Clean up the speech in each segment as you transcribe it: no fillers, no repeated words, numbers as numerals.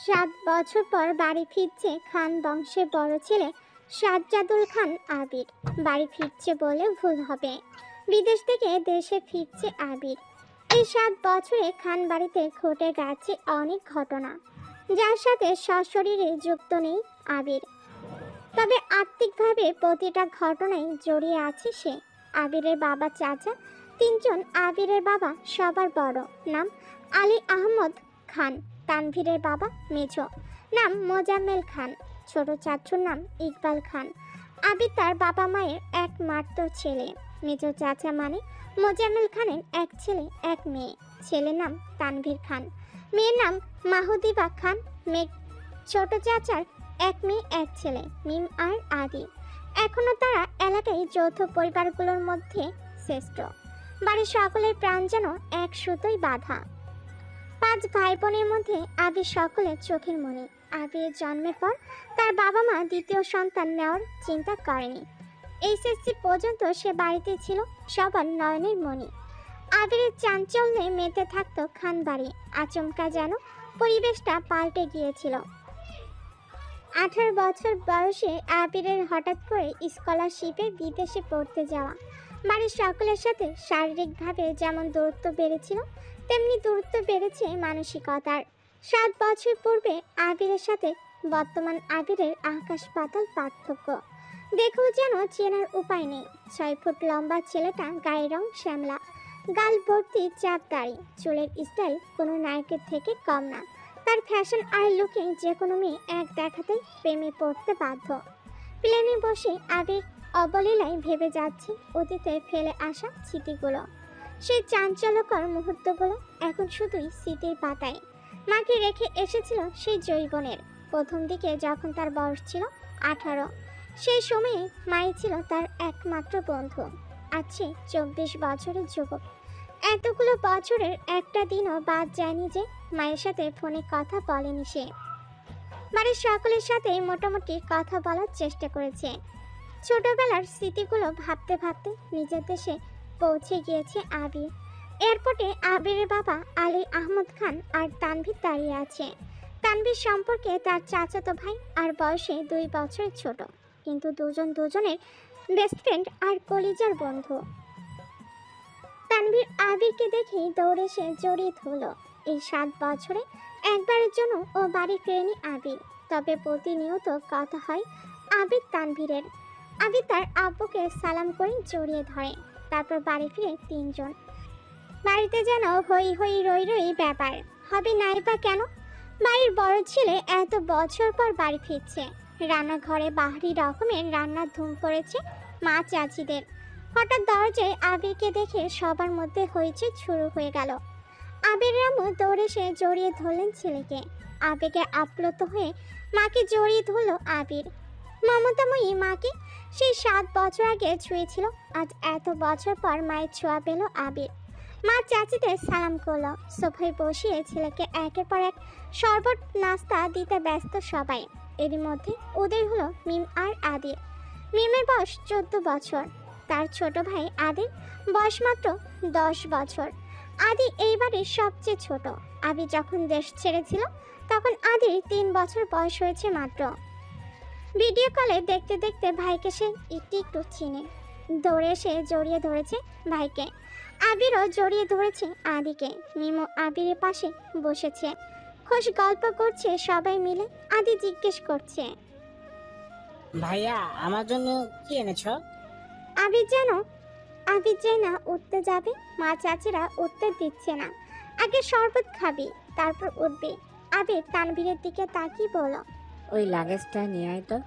7 বছর পর বাড়ি ফিরছে খান বংশের বড় ছেলে সাজ্জাদুল খান আবির। বাড়ি ফিরছে বলে ভুল হবে, বিদেশ থেকে দেশে ফিরছে আবির। এই 7 বছরে খান বাড়িতে ঘটে গেছে অনেক ঘটনা, যার সাথে সশরীরে যুক্ত নেই আবির, তবে আত্মিকভাবে প্রতিটা ঘটনায় জড়িয়ে আছে সে। আবিরের বাবা চাচা তিনজন। আবিরের বাবা সবার বড়, নাম আলী আহমদ খান। তানভীরের বাবা মেজো, নাম মোজাম্মেল খান। ছোট চাচুর নাম ইকবাল খান। আবির তার বাবা মায়ের একমাত্র ছেলে। মেজো চাচা মানে মোজাম্মেল খানের এক ছেলে এক মেয়ে। ছেলের নাম তানভীর খান, মেয়ের নাম মাহুদিবা খান। ছোট চাচার এক মেয়ে এক ছেলে, মিম আর আদি। এখনো তারা এলাকায় যৌথ পরিবারগুলোর মধ্যে শ্রেষ্ঠ। বাড়ির সকলের প্রাণ যেন এক সুতোয় বাঁধা। 5 ভাই বোনের মধ্যে আবির সকলের চোখের মণি। আবিরের জন্মের পর তার বাবা মা দ্বিতীয় সন্তান নেওয়ার চিন্তা করেনি। এইচএসসি পর্যন্ত সে বাড়িতে ছিল সবার নয়নের মণি। আবিরের চাঞ্চল্যে মেতে থাকতো খান বাড়ি। আচমকা যেন পরিবেশটা পাল্টে গিয়েছিল। 18 বছর বয়সে আবিরের হঠাৎ করে স্কলারশিপে বিদেশে পড়তে যাওয়া। বাড়ির সকলের সাথে শারীরিকভাবে যেমন দূরত্ব বেড়েছিল, তেমনি দূরত্ব বেড়েছে মানসিকতার। 7 বছর পূর্বে আবিরের সাথে বর্তমান আবিরের আকাশ পাতাল পার্থক্য। দেখেও যেন চেনার উপায় নেই। 6 ফুট লম্বা ছেলেটা, গায়ের রং শ্যামলা, গাল ভর্তি চাপ দাড়ি, চুলের স্টাইল কোনো নায়কের থেকে কম না। তার ফ্যাশন আর লুকে যে কোনো মেয়ে এক দেখাতেই প্রেমে পড়তে বাধ্য। প্লেনে বসে আবির অবলীলায় ভেবে যাচ্ছে অতীতে ফেলে আসা স্মৃতিগুলো। সেই চাঞ্চল্যকর মুহূর্তগুলো এখন শুধুই স্মৃতির পাতায়। মাকে রেখে এসেছিল সেই যৌবনের প্রথম দিকে, যখন তার বয়স ছিল 18। সেই সময়ে মাই ছিল তার একমাত্র বন্ধু। আছে 24 বছরের যুবক। এতগুলো বছরের একটা দিনও বাদ যায়নি যে মায়ের সাথে ফোনে কথা বলেনি সে। বাড়ির সকলের সাথে মোটামুটি কথা বলার চেষ্টা করেছে। ছোটবেলার স্মৃতিগুলো ভাবতে ভাবতে নিজের দেশে পৌঁছে গিয়েছে আবির। এয়ারপোর্টে আবিরের বাবা আলী আহমদ খান আর তানভীর দাঁড়িয়ে আছে। তানভীর সম্পর্কে তার চাচাতো ভাই আর বয়সে 2 বছরের ছোট, কিন্তু দুজন দুজনের বেস্ট ফ্রেন্ড আর কলিজার বন্ধু। তানভীর আবিরকে দেখেই দৌড়ে এসে জড়িয়ে ধরল। এই 7 বছরে একবারের জন্য ও বাড়ি ফেরেনি আবির, তবে প্রতিনিয়ত কথা হয় আবির তানভীরের। আবির তার আব্বুকে সালাম করে জড়িয়ে ধরে। তারপর বাড়ি ফিরে তিনজন। বাড়িতে যেন হই হই রই রই ব্যাপার। হবে নাই বা কেন? বাড়ির বড় ছেলে এত বছর পর বাড়ি ফিরছে। রান্নাঘরে বাহারি রকমের রান্নার ধুম পড়েছে মা চাচিদের। হঠাৎ দরজায় আবিরকে দেখে সবার মধ্যে হইচই শুরু হয়ে গেল। আবির আম্মু দৌড়ে এসে জড়িয়ে ধরলেন ছেলেকে। আবেগে আপ্লুত হয়ে মাকে জড়িয়ে ধরল আবির। মমতাময়ী মাকে সেই 7 বছর আগে ছুঁয়েছিল, আজ এত বছর পর মায়ের ছোঁয়া পেল আবির। মা চাচিদের সালাম করলো। সোফায় বসিয়ে ছেলেকে একের পর এক শরবত নাস্তা দিতে ব্যস্ত সবাই। এরই মধ্যে উদয় হলো মিম আর আদির। মিমের বয়স 14 বছর, তার ছোট ভাই আদির বয়স মাত্র 10 বছর। আদি এই বাড়ির সবচেয়ে ছোট। আবির যখন দেশ ছেড়েছিল তখন আদির 3 বছর বয়স হয়েছে মাত্র। ভিডিও কলে দেখতে দেখতে ভাইকে সে একটু একটু চিনে। দৌড়ে এসে জড়িয়ে ধরেছে ভাইকে। আবিরও জড়িয়ে ধরেছে আদিকে। মিমো আবিরের পাশে বসেছে, খোশ গল্প করছে সবাই মিলে। আদি জিজ্ঞেস করছে, ভাইয়া আমার জন্য কি এনেছো? আবির যেন উঠতে যাবে, মা চাচিরা উঠতে দিচ্ছে না। আগে শরবত খাবি, তারপর উঠবি। আবির তানভীরের দিকে তাকিয়ে বলল, ওই লাগেজটা নিয়ে আয় তো।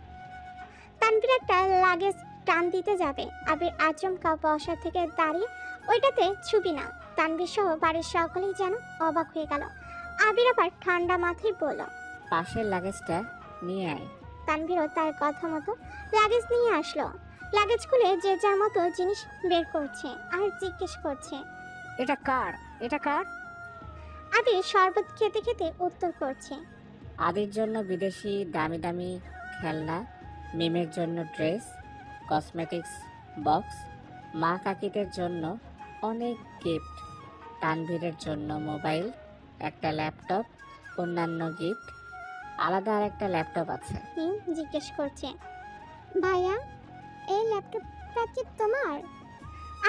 তানভীর একটা লাগেজ টান দিতে যাবে। আবির আচমকা বসা থেকে দাঁড়িয়ে, ওইটাতে ছুবি না। তানভীর সহ বাড়ির সকলেই যেন অবাক হয়ে গেল। আবির আবার ঠান্ডা মাথায় বলল, পাশের লাগেজটা নিয়ে আয়। তানভীরও তার কথা মতো লাগেজ নিয়ে আসলো। লাগেজ খুলে যে যার মতো জিনিস বের করছে আর জিজ্ঞেস করছে, এটা কার? এটা কার? আবির শরবত খেতে খেতে উত্তর করছে, আদির জন্য বিদেশি দামি দামি খেলনা, মিমের জন্য ড্রেস, কসমেটিক্স বক্স, মা কাকিদের জন্য অনেক গিফট, তানভীরের জন্য মোবাইল, একটা ল্যাপটপ, অন্যান্য গিফট, আলাদা আর একটা ল্যাপটপ আছে। মিম জিজ্ঞেস করছে, ভাইয়া এই ল্যাপটপটা কি তোমার?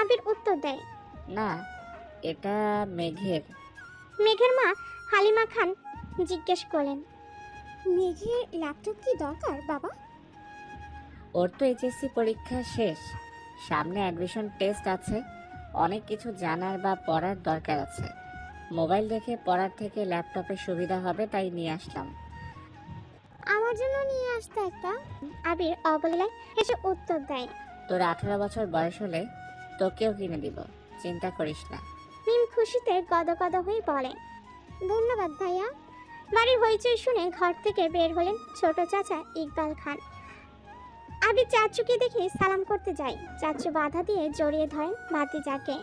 আবির উত্তর দেয়, না, এটা মেঘের। মেঘের মা হালিমা খান জিজ্ঞেস করলেন, মেঘের ল্যাপটপ কি দরকার বাবা? ওর তো এইচএসসি পরীক্ষা শেষ, সামনে অ্যাডমিশন টেস্ট আছে, অনেক কিছু জানার বা পড়ার দরকার আছে। মোবাইল দেখে পড়ার থেকে ল্যাপটপে সুবিধা হবে, তাই নিয়ে আসলাম। আমার জন্য নিয়ে আসতে একটা। আবির অবলীলায় হেসে উত্তর দেয়। তোর 18 বছর বয়স হলে তোকেও কিনে দিব, চিন্তা করিস না। মিম খুশিতে গদগদ হয়ে বলে, ধন্যবাদ ভাইয়া। বাড়ির হইচই শুনে ঘর থেকে বের হলেন ছোট চাচা ইকবাল খান। আবির চাচুকে দেখে সালাম করতে যায়, চাচু বাধা দিয়ে জড়িয়ে ধরেন ভাতিজাকে।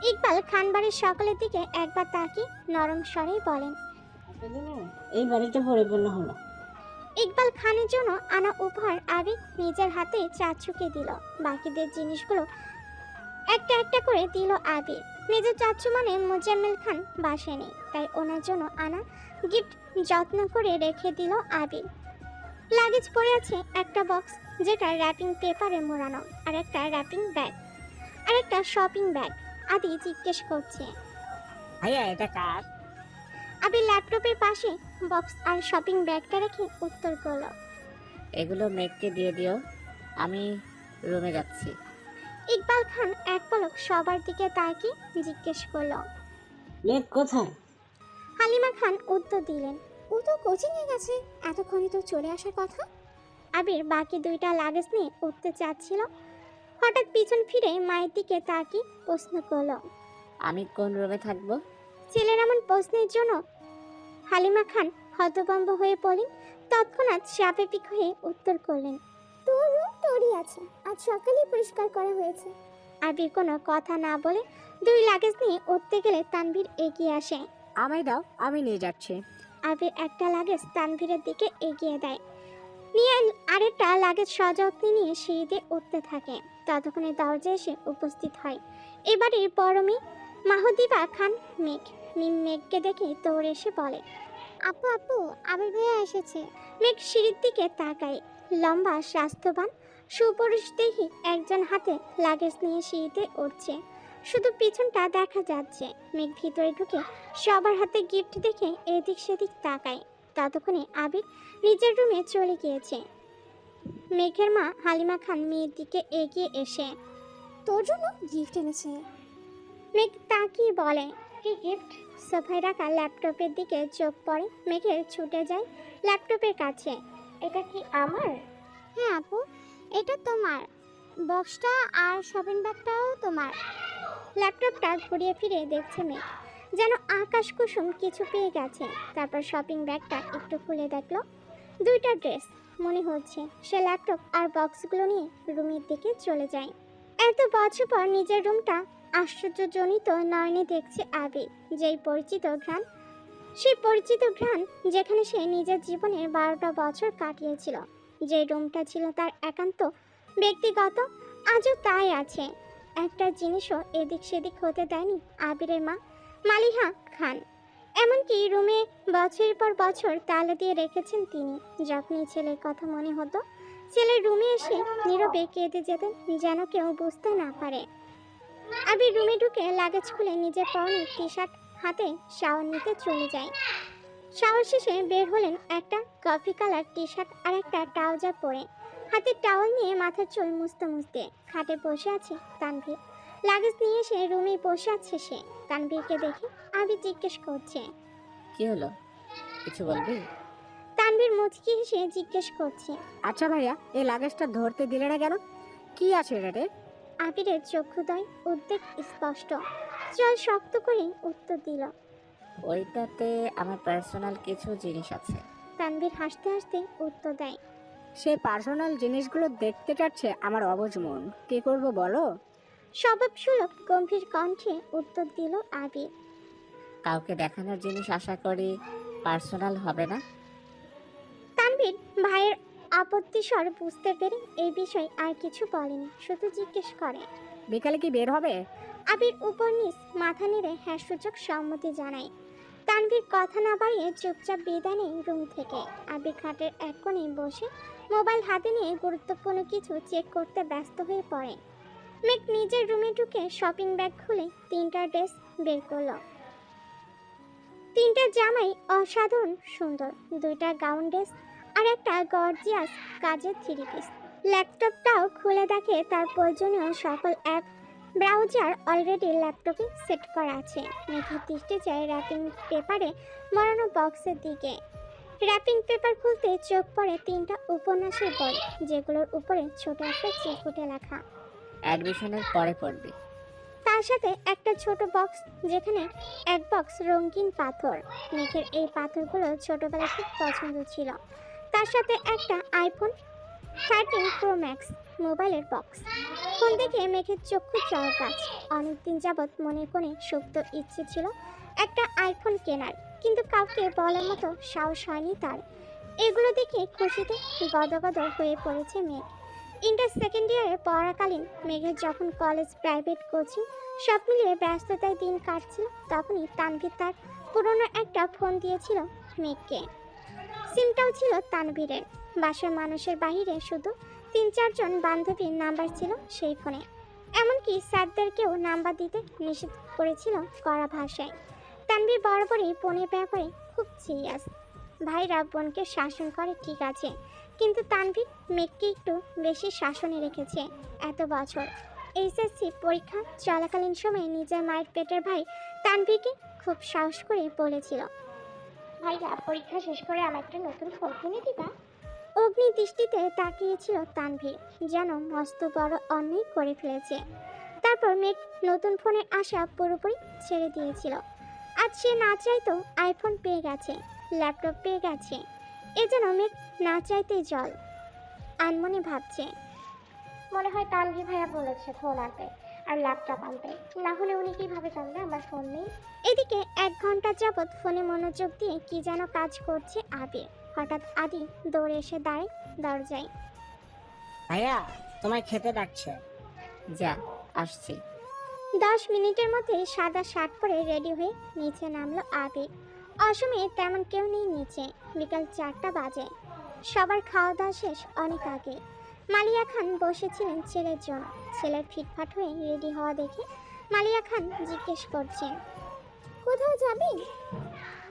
ইকবাল খান বাড়ির সকলের দিকে একবার তাকিয়ে নরম স্বরেই বলেন, এই বাড়িটা পরিপূর্ণ হলো। ইকবাল খানের জন্য আনা উপহার আবির নিজের হাতে চাচুকে দিল। বাকিদের জিনিসগুলো একটা একটা করে দিল আবির। মেজর চাচু মানে মোজাম্মেল খান বাসায় নেই, তাই ওনার জন্য আনা গিফট যত্ন করে রেখে দিল আবির। লাগেজ পড়ে আছে একটা বক্স, যেটা র্যাপিং পেপারে মোড়ানো, আর একটা র্যাপিং ব্যাগ, আর একটা শপিং ব্যাগ। আদি জিজ্ঞেস করছে, ভাইয়া এটা কার? আবির ল্যাপটপের পাশে বক্স আর শপিং ব্যাগটা রেখে উত্তর করলো, এগুলো মেঘকে দিয়ে দিও, আমি রুমে যাচ্ছি। ইকবাল খান এক পলক সবার দিকে তাকিয়ে জিজ্ঞেস করলো, মেঘ কোথায়? হালিমা খান উত্তর দিলেন, ও তো কোচিং এ গেছে, এতক্ষণই তো চলে আসার কথা। আবির বাকি দুইটা লাগেজ নিয়ে উঠতে চাচ্ছিল, হঠাৎ পিছন ফিরে মায়ের দিকে তাকিয়ে প্রশ্ন করলো। আমি কোন রুমে থাকবো? ছেলের এমন প্রশ্নের জন্য হালিমা খান হতভম্ব হয়ে পড়লেন। তৎক্ষণাৎ স্বাভাবিক হয়ে উত্তর করলেন, তোর রুম তোরই আছে, আজ সকালেই পরিষ্কার করা হয়েছে। আবির কোনো কথা না বলে দুই লাগেজ নিয়ে উঠতে গেলে তানভীর এগিয়ে আসে। আমায় দাও, আমি নিয়ে যাচ্ছি। আবির একটা লাগেজ তানভীরের দিকে এগিয়ে দেয়, নিয়ে আরেকটা লাগেজ সযত্নে নিয়ে সিঁড়ি দিয়ে উঠতে থাকে। ততক্ষণে দরজা এসে উপস্থিত হয় এবারে বড় মেয়ে মাহদিবা খান মেঘ। মিম মেঘকে দেখে দৌড়ে এসে বলে, আপু আপু আবির ভাইয়া এসেছে। মেঘ সিঁড়ির দিকে তাকায়, লম্বা স্বাস্থ্যবান সুপুরুষ দেহি একজন হাতে লাগেজ নিয়ে সিঁড়িতে উঠছে, শুধু পিছনটা দেখা যাচ্ছে। মেঘ ভিতরে ঢুকে সবার হাতে গিফট দেখে এদিক সেদিক তাকায়। ততক্ষণে আবির নিজের রুমে চলে গিয়েছে। মেঘের মা হালিমা খান মেয়ের দিকে এগিয়ে এসে, তোর জন্য গিফট এনেছে। মেঘ তাকিয়ে বলে, কি গিফট? সোফায় রাখা ল্যাপটপের দিকে চোখ পড়ে মেঘের, ছুটে যায় ল্যাপটপের কাছে। এটা কি আমার? হ্যাঁ আপু, এটা তোমার। বক্সটা আর শপিং ব্যাগটাও তোমার। ল্যাপটপটা ঘুরিয়ে ফিরে দেখছে মেঘ, যেন আকাশ কুসুম কিছু পেয়ে গেছে। তারপর শপিং ব্যাগটা একটু খুলে দেখলো, দুইটা ড্রেস। মনে হচ্ছে সে ল্যাপটপ আর বক্সগুলো নিয়ে রুমের দিকে চলে যায়। এত বছর পর নিজের রুমটা আশ্চর্যজনিত নয়নে দেখছে আবির। যেই পরিচিত ঘ্রাণ, সেই পরিচিত ঘ্রাণ যেখানে সে নিজের জীবনের 12টা বছর কাটিয়েছিল, যে রুমটা ছিল তার একান্ত ব্যক্তিগত, আজও তাই আছে। একটা জিনিসও এদিক সেদিক হতে দেয়নি আবিরের মা মালিহা খান। এমনকি রুমে বছরের পর বছর তালা দিয়ে রেখেছেন তিনি। যখনই ছেলের কথা মনে হতো, ছেলের রুমে এসে নীরবে কেঁদে যেতেন, যেন কেউ বুঝতে না পারে। আবির রুমে ঢুকে লাগেজ খুলে নিজের পরনে টি শার্ট হাতে শাওয়ার নিতে চলে যায়। শাওয়ার শেষে বের হলেন একটা কফি কালার টি শার্ট আর একটা ট্রাউজার পরে, হাতে টাওয়াল নিয়ে মাথার চুল মুছতে মুছতে খাটে বসে আছে তানভীর। লাগেজ নিয়ে এসে রুমে বসে আছে সে। তানভীরকে দেখে আবির জিজ্ঞেস করছে, কি হলো, কিছু বলবি? তানভীর মুচকি হেসে জিজ্ঞেস করছে। আচ্ছা ভাইয়া, এই লাগেজটা ধরতে দিলে না কেন? কি আছে এটাতে? আবিরের চক্ষুদয় উদ্বেগ স্পষ্ট, চল শক্ত করে উত্তর দিল। ওইটাতে আমার পার্সোনাল কিছু জিনিস আছে। তানভীর হাসতে হাসতে উত্তর দেয়। সে পার্সোনাল জিনিসগুলো দেখতে চাচ্ছে আমার অবুঝ মন, কি করব বলো? স্বভাব সুলভ গম্ভীর কণ্ঠে উত্তর দিল আবির। কাউকে দেখানোর জিনিস আশা করি পার্সোনাল হবে না। তানভীর ভাইয়ের আপত্তি স্বর বুঝতে পেরে এই বিষয়ে আর কিছু বলেনি, শুধু জিজ্ঞেস করে। বিকালে কি বের হবে? আবির উপর নিচ মাথা নেড়ে হ্যাঁ সূচক সম্মতি জানায়। তানভীর তানভীর কথা না বাড়িয়ে চুপচাপ বিদায় নেয় রুম থেকে। আবির খাটের এক কোণে বসে মোবাইল হাতে নিয়ে গুরুত্বপূর্ণ কিছু চেক করতে ব্যস্ত হয়ে পড়ে। মেঘ নিজের রুমে ঢুকে শপিং ব্যাগ খুলে 3টা ড্রেস বের করলো। 3টা জামাই অসাধারণ সুন্দর, 2টা গাউন ড্রেস আর একটা গর্জিয়াস কাজের 3 পিস। ল্যাপটপটাও খুলে দেখে তার প্রয়োজনীয় সকল অ্যাপ ব্রাউজার অলরেডি ল্যাপটপে সেট করা আছে। মেঘের দৃষ্টি যায় র্যাপিং পেপারে মোড়ানো বক্সের দিকে। র্যাপিং পেপার খুলতে চোখ পড়ে 3টা উপন্যাসের বই, যেগুলোর উপরে ছোট একটা চিরকুটে লেখা। অ্যাডমিশনের পরে পড়বি। তার সাথে একটা ছোট বক্স, যেখানে এক বক্স রঙিন পাথর। মেঘের এই পাথরগুলো ছোটবেলায় খুব পছন্দ ছিল। তার সাথে একটা আইফোন 13 প্রো ম্যাক্স মোবাইলের বক্স। ফোন দেখে মেঘের চক্ষু চড়কাচ। অনেকদিন যাবৎ মনে কোণে সুপ্ত ইচ্ছে ছিল একটা আইফোন কেনার, কিন্তু কাউকে বলার মতো সাহস হয়নি তার। এগুলো দেখে খুশিতে গদগদ হয়ে পড়েছে মেঘ। ইন্টার সেকেন্ড ইয়ারে পড়াকালীন মেঘের যখন কলেজ, প্রাইভেট কোচিং সব মিলিয়ে ব্যস্ততায় দিন কাটছিল, তখনই তানভীর তার পুরনো একটা ফোন দিয়েছিল মেঘকে। সিমটাও ছিল তানভীরের। বাসার মানুষের বাহিরে শুধু 3-4 জন বান্ধবীর নাম্বার ছিল সেই ফোনে। এমনকি স্যারদেরকেও নাম্বার দিতে নিষেধ করেছিল কড়া ভাষায়। তানভীর বরাবরই বোনের ব্যাপারে খুব সিরিয়াস। ভাইরা বোনকে শাসন করে ঠিক আছে, কিন্তু তানভীর মেঘকে একটু বেশি শাসনে রেখেছে এত বছর। এইচএসসি পরীক্ষা চলাকালীন সময়ে নিজের মায়ের পেটের ভাই তানভীরকে খুব সাহস করে বলেছিল, ভাইয়া পরীক্ষা শেষ করে আমার একটা নতুন ফোন কিনে দিবা। অগ্নি দৃষ্টিতে তাকিয়েছিল তানভীর, যেন মস্ত বড় অন্যায় করে ফেলেছে। তারপর মেঘ নতুন ফোনের আশা পুরোপুরি ছেড়ে দিয়েছিল। আজ সে না চাইতো আইফোন পেয়ে গেছে, ল্যাপটপ পেয়ে গেছে। এ যেন মেঘ না চাইতেই জল। আনমনে ভাবছে, মনে হয় তানভীর ভাইয়া বলেছে ফোন আনতে আর ল্যাপটপ আনতে, না হলে উনি কিভাবে জানবে আমার ফোন নেই। এদিকে 1 ঘন্টা যাবৎ ফোনে মনোযোগ দিয়ে কি যেন কাজ করছে আবির। হঠাৎ আদি দৌড়ে এসে দাঁড়ায় দরজায়। ভাইয়া তোমায় খেতে ডাকছে। যা, আসছি। 10 মিনিটের মধ্যে সাদা শার্ট পরে রেডি হয়ে নিচে নামলো আবির। অসময়ে তেমন কেউ নেই নিচে। বিকাল 4টা বাজে। সবার খাওয়া দাওয়া শেষ অনেক আগে। মালিয়া খান বসেছিলেন ছেলের জন্য। ছেলের ফিটফাট হয়ে রেডি হওয়া দেখে মালিয়া খান জিজ্ঞেস করছেন, কোথাও যাবি?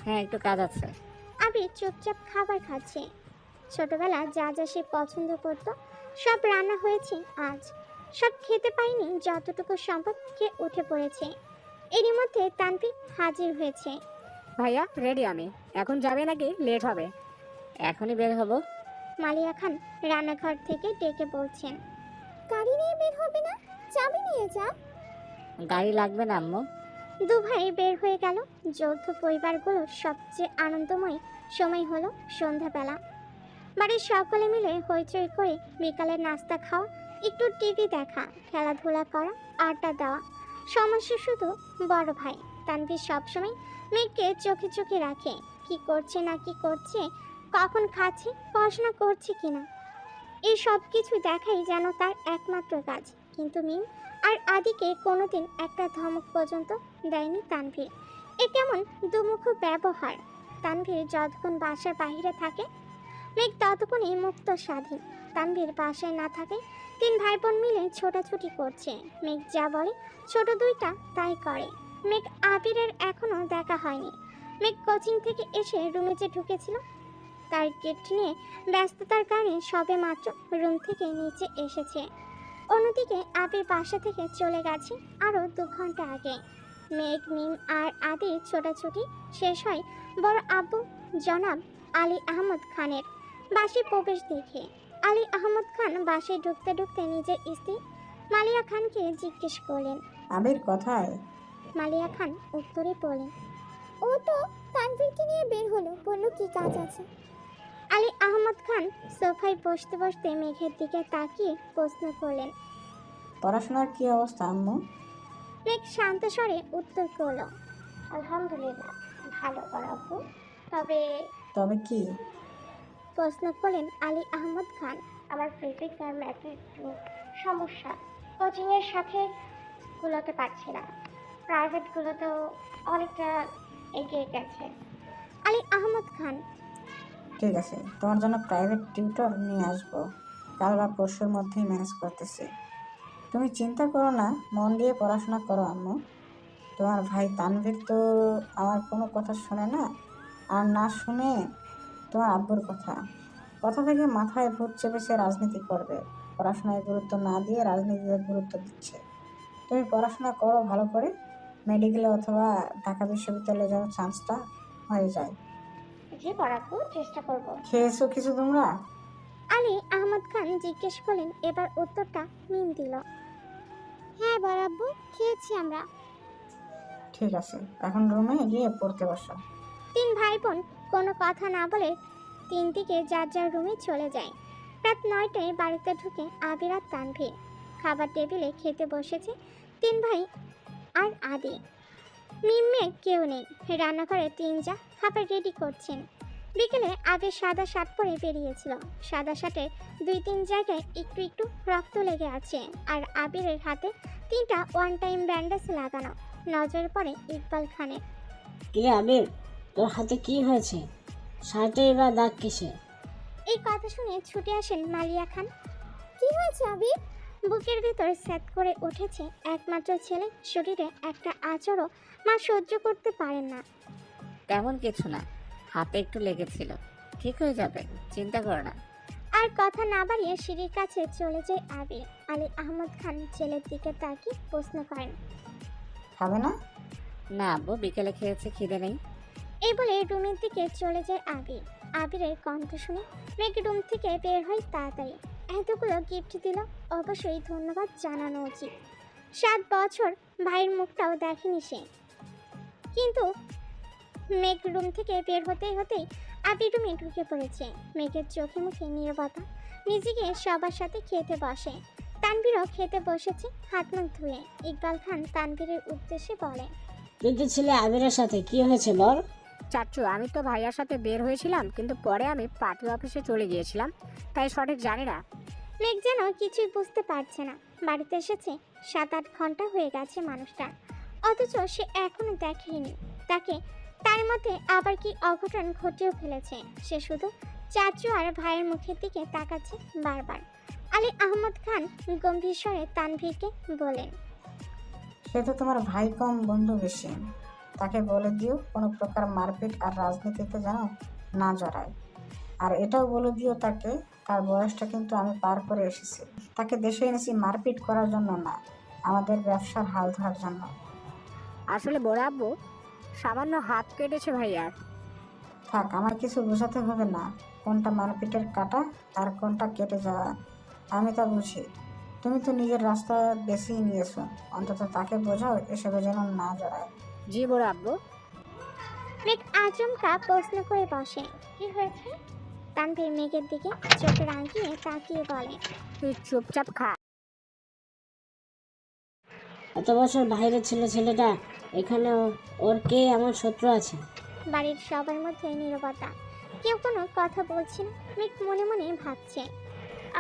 হ্যাঁ, একটু কাজ আছে। আবির চুপচাপ খাবার খাচ্ছে। ছোটবেলা যা যা সে পছন্দ করত সব রান্না হয়েছে আজ। সব খেতে পাইনি, যতটুকু সম্ভব খেয়ে উঠে পড়েছে। এরই মধ্যে তানভীর হাজির হয়েছে। ভাইয়া রেডি আমি, এখন যাবে নাকি লেট হবে? এখনই বের হব। মালিয়া খান রান্নাঘর থেকে ডেকে বলছেন, গাড়ি নিয়ে বের হবে না, চাবি নিয়ে যা। গাড়ি লাগবে না আম্মু। দু ভাই বের হয়ে গেল। যৌথ পরিবারগুলোর সবচেয়ে আনন্দময় সময় হলো সন্ধ্যাবেলা। বাড়ির সকলে মিলে হইচই করে বিকালের নাস্তা খাওয়া, একটু টিভি দেখা, খেলাধুলা করা, আড্ডা দেওয়া। সমস্যা শুধু বড় ভাই তানভীর সবসময় মেয়েকে চোখে চোখে রাখে, কি করছে না কি করছে, কখন খাচ্ছে, পড়াশোনা করছে কিনা। এই সব কিছু দেখাই যেন তার একমাত্র কাজ। কিন্তু মিম আর আদিকে কোনোদিন একটা ধমক পর্যন্ত দেয়নি তানভীর। এ কেমন দুমুখ ব্যবহার। তানভীর যতক্ষণ বাসার বাইরে থাকে মেঘ ততক্ষণই মুক্ত স্বাধীন। তানভীর বাসায় না থাকে 3 ভাই বোন মিলে ছোটাছুটি করছে। মেঘ যা বলে ছোট দুইটা তাই করে। মেঘ আবিরের এখনো দেখা হয়নি। মেঘ কোচিং থেকে এসে রুমে যে ঢুকেছিল তার গেট নিয়ে ব্যস্ততার কারণে সবে মাত্র রুম থেকে নিচে এসেছে। অন্যদিকে আবির বাসা থেকে চলে গেছে আরও 2 ঘন্টা আগে। মেঘ, মিম আর আদির ছোটাছুটি শেষ হয় বড় আব্বু জনাব আলী আহমদ খানের বাসে প্রবেশ দেখে। আলী আহমদ খান বাসায় ঢুকতে ঢুকতে নিজের স্ত্রী মালিয়া খানকে জিজ্ঞেস করলেন, আবির কোথায়? মালিয়া খান উত্তরে বললেন, ও তো তানভীরকে নিয়ে বের হলো, বললো কি কাজ আছে। আলী আহমদ খান সোফায় বসতে বসতে মেঘের দিকে তাকিয়ে প্রশ্ন করলেন। পড়াশোনার কি অবস্থা আম্মু? মেঘ শান্ত স্বরে উত্তর করল, আলহামদুলিল্লাহ ভালো আব্বু। তবে তবে কি? প্রশ্ন করলেন আলী আহমদ খান। আমার ফিজিক্স আর ম্যাথে একটু সমস্যা, কোচিংয়ের সাথে গুলোতে পারছি না, প্রাইভেটগুলোতেও অনেকটা এগিয়ে গেছে। আলী আহমদ খান। ঠিক আছে, তোমার জন্য প্রাইভেট টিউটর নিয়ে আসবো, কাল বা পরশুর মধ্যেই ম্যানেজ করতেছি। তুমি চিন্তা করো না, মন দিয়ে পড়াশোনা করো আম্মু। তোমার ভাই তানভীর তো আমার কোনো কথা শোনে না, আর না শুনে তোমার আব্বুর কথা কথা থেকে মাথায় ভূত চেপে রাজনীতি করবে। পড়াশোনায় গুরুত্ব না দিয়ে রাজনীতিতে গুরুত্ব দিচ্ছে। তুমি পড়াশোনা করো ভালো করে, মেডিকেলে অথবা ঢাকা বিশ্ববিদ্যালয়ে যেন চান্সটা হয়ে যায়। জি পড়াবো, চেষ্টা করব। খেয়েছো কিছু তোমরা? আলী আহমদ খান জিজ্ঞেস করলেন। এবার উত্তরটা মিম দিল। হ্যাঁ বরাব্বু, খেয়েছি আমরা। ঠিক আছে, এখন রুমে গিয়ে পড়তে বসো। তিন ভাই বোন কোনো কথা না বলে তিন দিকে যার যার রুমে চলে যায়। রাত 9টায় বাড়িতে ঢুকে আবির আর তানভীর। খাবার টেবিলে খেতে বসেছে তিন ভাই আর আদি। মিমে কেউ নেই। রান্নাঘরে তিন যা খাবার রেডি করছেন। বিকেলে আবির সাদা শার্ট পরে বেরিয়েছিল। সাদা শার্টে 2-3 জায়গায় একটু একটু রক্ত লেগে আছে, আর আবিরের হাতে 3টা ওয়ান টাইম ব্যান্ডেজ লাগানো। নজরে পড়ে ইকবাল খানের। কে আবির, তোর হাতে কি হয়েছে? শার্টে বা দাগ কিসে? এই কথা শুনে ছুটে আসেন মালিয়া খান। কি হয়েছে আবির? বুকের ভিতর সেট করে উঠেছে একমাত্র ছেলে, শরীরে একটা আঁচড়ও মা সহ্য করতে পারেন না। তেমন কিছু না, হাতে একটু লেগেছিল, ঠিক হয়ে যাবে, চিন্তা করো না। আর কথা না বাড়িয়ে সিঁড়ির কাছে চলে যায় আবির। আলী আহমদ খান ছেলের দিকে তাকিয়ে প্রশ্ন করেন। খাবে না? না আব্বু, বিকেলে খেয়েছে, খিদে নেই। এই বলে রুমের দিকে চলে যায় আবির। আবিরের কণ্ঠ শুনে মেঘ রুম থেকে বের হয় তাড়াতাড়ি। এতগুলো গিফট দিল, অবশ্যই ধন্যবাদ জানানো উচিত। 7 বছর ভাইয়ের মুখটাও দেখেনি সে। কিন্তু মেঘ রুম থেকে বের হতেই আবির রুমে ঢুকে পড়েছে। মেঘের চোখে মুখে নীরবতা। নিজেকে সবার সাথে খেতে বসে। তানভীরও খেতে বসেছে হাত মুখ ধুয়ে। ইকবাল খান তানভীরের উদ্দেশ্যে বলে। তুই তো ছিলে আবিরের সাথে, কি হয়েছে বল? চাচ্চু, আমি তো ভাইয়ার সাথে বের হয়েছিলাম, কিন্তু পরে আমি পার্টি অফিসে চলে গিয়েছিলাম, তাই সঠিক জানি না। মেঘ যেন কিছুই বুঝতে পারছে না। বাড়িতে এসেছে 7-8 ঘন্টা হয়ে গেছে মানুষটা, অথচ সে এখনো দেখেনি তাকে। তার মধ্যে আবার কি অঘটন ঘটেও ফেলেছে। সে শুধু চাচু আর ভাইয়ের মুখের দিকে তাকাচ্ছে বারবার। আলী আহমদ খান গম্ভীর স্বরে তানভীরকে বলেন। সে তো তোমার ভাই কম, বন্ধু বেশি। তাকে বলে দিও কোনো প্রকার মারপিট আর রাজনীতিতে যেন না জড়ায়। আর এটাও বলে দিও তাকে, তার বয়সটা কিন্তু আমি পার করে এসেছি। তাকে দেশে এনেছি মারপিট করার জন্য না, আমাদের ব্যবসার হাল ধরার জন্য। আসলে বড় আব্বু, সামান্য হাত কেটেছে ভাইয়ার। থাক, আমার কিছু বোঝাতে হবে না। কোনটা মারপিটের কাটা আর কোনটা কেটে যাওয়া আমি তা বুঝি। তুমি তো নিজের রাস্তা বেছেই নিয়েছো, অন্তত তাকে বোঝাও এসবে যেন না জড়ায়। জি বড় আব্বু। মেঘ আচমকা প্রশ্ন করে বসে। কি হয়েছে? তানভীর মেঘের দিকে চোখ রাঙিয়ে তাকিয়ে বলে। তুই চুপচাপ খা। এত বছর বাইরে ছিল ছেলেটা, এখানে ওর কে এমন শত্রু আছে? বাড়ির সবার মধ্যে নীরবতা। কেউ কোনো কথা বলছে না। মেঘ মনে মনে ভাবছে।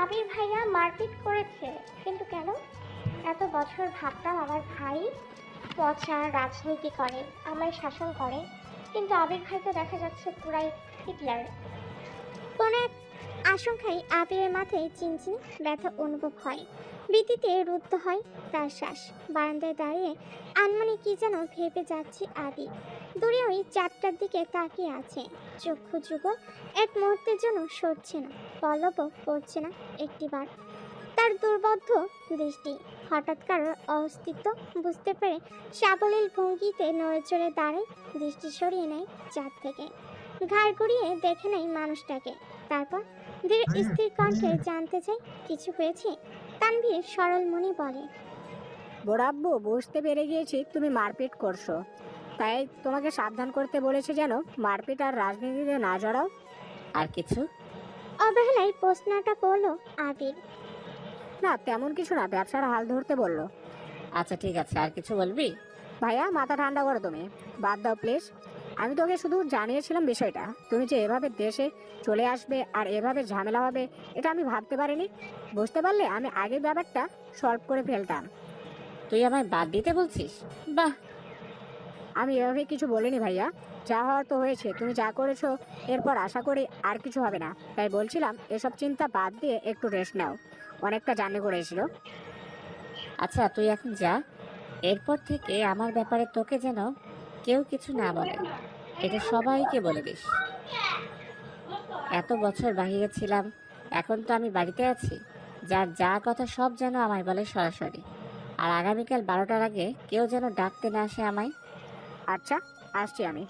আবির ভাইয়া মারপিট করেছে, কিন্তু কেন? এত বছর ভাবতাম আমার ভাই পচা রাজনীতি করে, আমায় শাসন করে, কিন্তু আবির ভাই তো দেখা যাচ্ছে পুরাই হিটলার। কোনো এক আশঙ্কায় আবিরের মাথায় চিনচিনি ব্যথা অনুভব হয়। ভীতিতে রুদ্ধ হয় তার শ্বাস। বারান্দায় দাঁড়িয়ে আনমনে কি যেন ভেবে যাচ্ছে আবি। দূরে ওই 4টার দিকে তাকিয়ে আছে। চক্ষু যুগল এক মুহূর্তের জন্য সরছে না, পলকও পড়ছে না একটিবার। তার দুর্বোধ্য দৃষ্টি হঠাৎ কারোর অস্তিত্ব বুঝতে পেরে সাবলীল ভঙ্গিতে নড়েচড়ে দাঁড়ায়, দৃষ্টি সরিয়ে নেয় চাঁদ থেকে। ঘাড় ঘুরিয়ে দেখে নেয় মানুষটাকে। তারপর ধীরে স্থির কণ্ঠে জানতে চাই, কিছু হয়েছে? তানভীর সরল মনে বলে। বড় আব্বু, বুঝতে পেরে গিয়েছি তুমি মারপিট করছো, তাই তোমাকে সাবধান করতে বলেছে যেন মারপিট আর রাজনীতিতে না জড়াও। আর কিছু? অবহেলায় প্রশ্নটা করলো আবির। না তেমন কিছু না, ব্যবসার হাল ধরতে বললো। আচ্ছা ঠিক আছে, আর কিছু বলবি? ভাইয়া মাথা ঠান্ডা করো, তুমি বাদ দাও প্লিজ। আমি তোকে শুধু জানিয়েছিলাম বিষয়টা, তুমি যে এভাবে দেশে চলে আসবে আর এভাবে ঝামেলা হবে এটা আমি ভাবতে পারিনি। বুঝতে পারলে আমি আগের ব্যাপারটা সলভ করে ফেলতাম। তুই আমায় বাদ দিতে বলছিস? বাহ! আমি এভাবে কিছু বলিনি ভাইয়া, যা হওয়ার তো হয়েছে। তুমি যা করেছো এরপর আশা করি আর কিছু হবে না। তাই বলছিলাম এসব চিন্তা বাদ দিয়ে একটু রেস্ট নাও, অনেকটা জার্নি করে এসেছো। আচ্ছা তুই এখন যা, এরপর থেকে আমার ব্যাপারে তোকে যেন কেউ কিছু না বলে, এটা সবাইকে বলে দিস। এত বছর বাইরে ছিলাম, এখন তো আমি বাড়িতে আছি, যার যা কথা সব যেন আমায় বলে সরাসরি। আর আগামীকাল 12টার আগে কেউ যেন ডাকতে না আসে আমায়। আচ্ছা, আসছি আমি।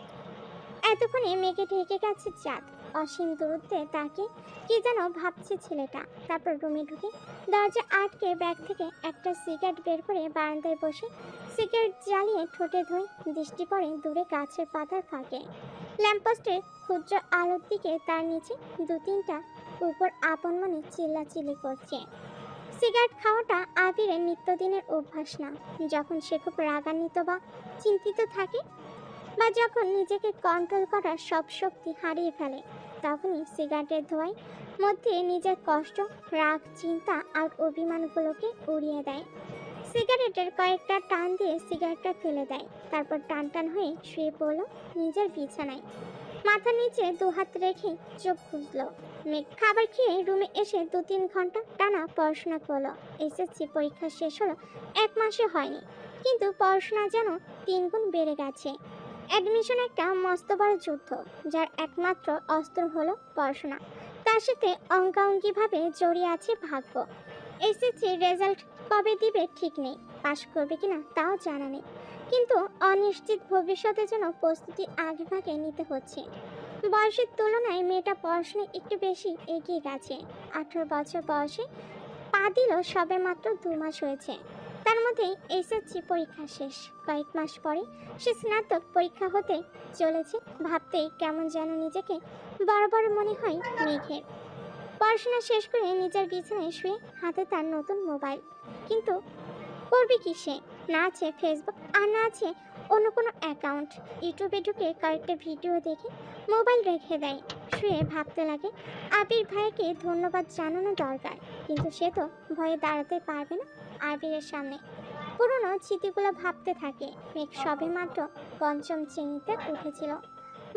এতক্ষণে মেঘে ঢেকে গেছে চাঁদ। অসীম দূরত্বে তাকে কি যেন ভাবছে ছেলেটা। তারপর রুমে ঢুকে দরজা আটকে ব্যাগ থেকে একটা সিগারেট বের করে বারান্দায় বসে সিগারেট জ্বালিয়ে ঠোঁটে ধুয়ে দৃষ্টি পড়ে দূরে গাছের পাতার ফাঁকে। ল্যাম্পপোস্টের ক্ষুদ্র আলোর দিকে তার নিচে 2-3টা উপর আপন মনে চিল্লাচিল্লি করছে। সিগারেট খাওয়াটা আবিরের নিত্যদিনের অভ্যাস না। যখন সে খুব রাগান্বিত বা চিন্তিত থাকে বা যখন নিজেকে কন্ট্রোল করার সব শক্তি হারিয়ে ফেলে, তখনই সিগারেটের ধোঁয়ায় মধ্যে নিজের কষ্ট, রাগ, চিন্তা আর অভিমানগুলোকে উড়িয়ে দেয়। সিগারেটের কয়েকটা টান দিয়ে সিগারেটটা ফেলে দেয়। তারপর টান টান হয়ে শুয়ে পড়ল নিজের বিছানায়। মাথার নিচে 2 হাত রেখে চোখ খুঁজল। মেঘ খাবার খেয়ে রুমে এসে 2-3 ঘন্টা টানা পড়াশোনা করলো। এসএসসি পরীক্ষা শেষ হলো 1 মাসে হয়নি, কিন্তু পড়াশোনা যেন 3 গুণ বেড়ে গেছে। অ্যাডমিশন একটা মস্ত বড় যুদ্ধ, যার একমাত্র অস্ত্র হলো পড়াশোনা। তার সাথে অঙ্গাঙ্গিভাবে জড়িয়ে আছে ভাগ্য। এসএসসি রেজাল্ট কবে দিবে ঠিক নেই, পাশ করবে কিনা তাও জানা নেই, কিন্তু অনিশ্চিত ভবিষ্যতের জন্য প্রস্তুতি আগেভাগে নিতে হচ্ছে। বয়সের তুলনায় মেয়েটা পড়াশোনায় একটু বেশি এগিয়ে গেছে। 18 বছর বয়সে পা দিল সবে মাত্র 2 মাস হয়েছে। তার মধ্যেই এসএসসি পরীক্ষা শেষ। কয়েক মাস পরে সে স্নাতক পরীক্ষা হতে চলেছে। ভাবতেই কেমন যেন নিজেকে বড় বড় মনে হয় মেঘের। পড়াশোনা শেষ করে নিজের বিছানায় শুয়ে হাতে তার নতুন মোবাইল, কিন্তু করবে কি সে? না আছে ফেসবুক আর না আছে অন্য কোনো অ্যাকাউন্ট। ইউটিউবে ঢুকে কয়েকটা ভিডিও দেখে মোবাইল রেখে দেয়। শুয়ে ভাবতে লাগে আবির ভাইকে ধন্যবাদ জানানো দরকার, কিন্তু সে তো ভয়ে দাঁড়াতে পারবে না আবিরের সামনে। পুরনো স্মৃতিগুলো ভাবতে থাকে। মেঘ সবে মাত্র 5ম শ্রেণীতে উঠেছিল।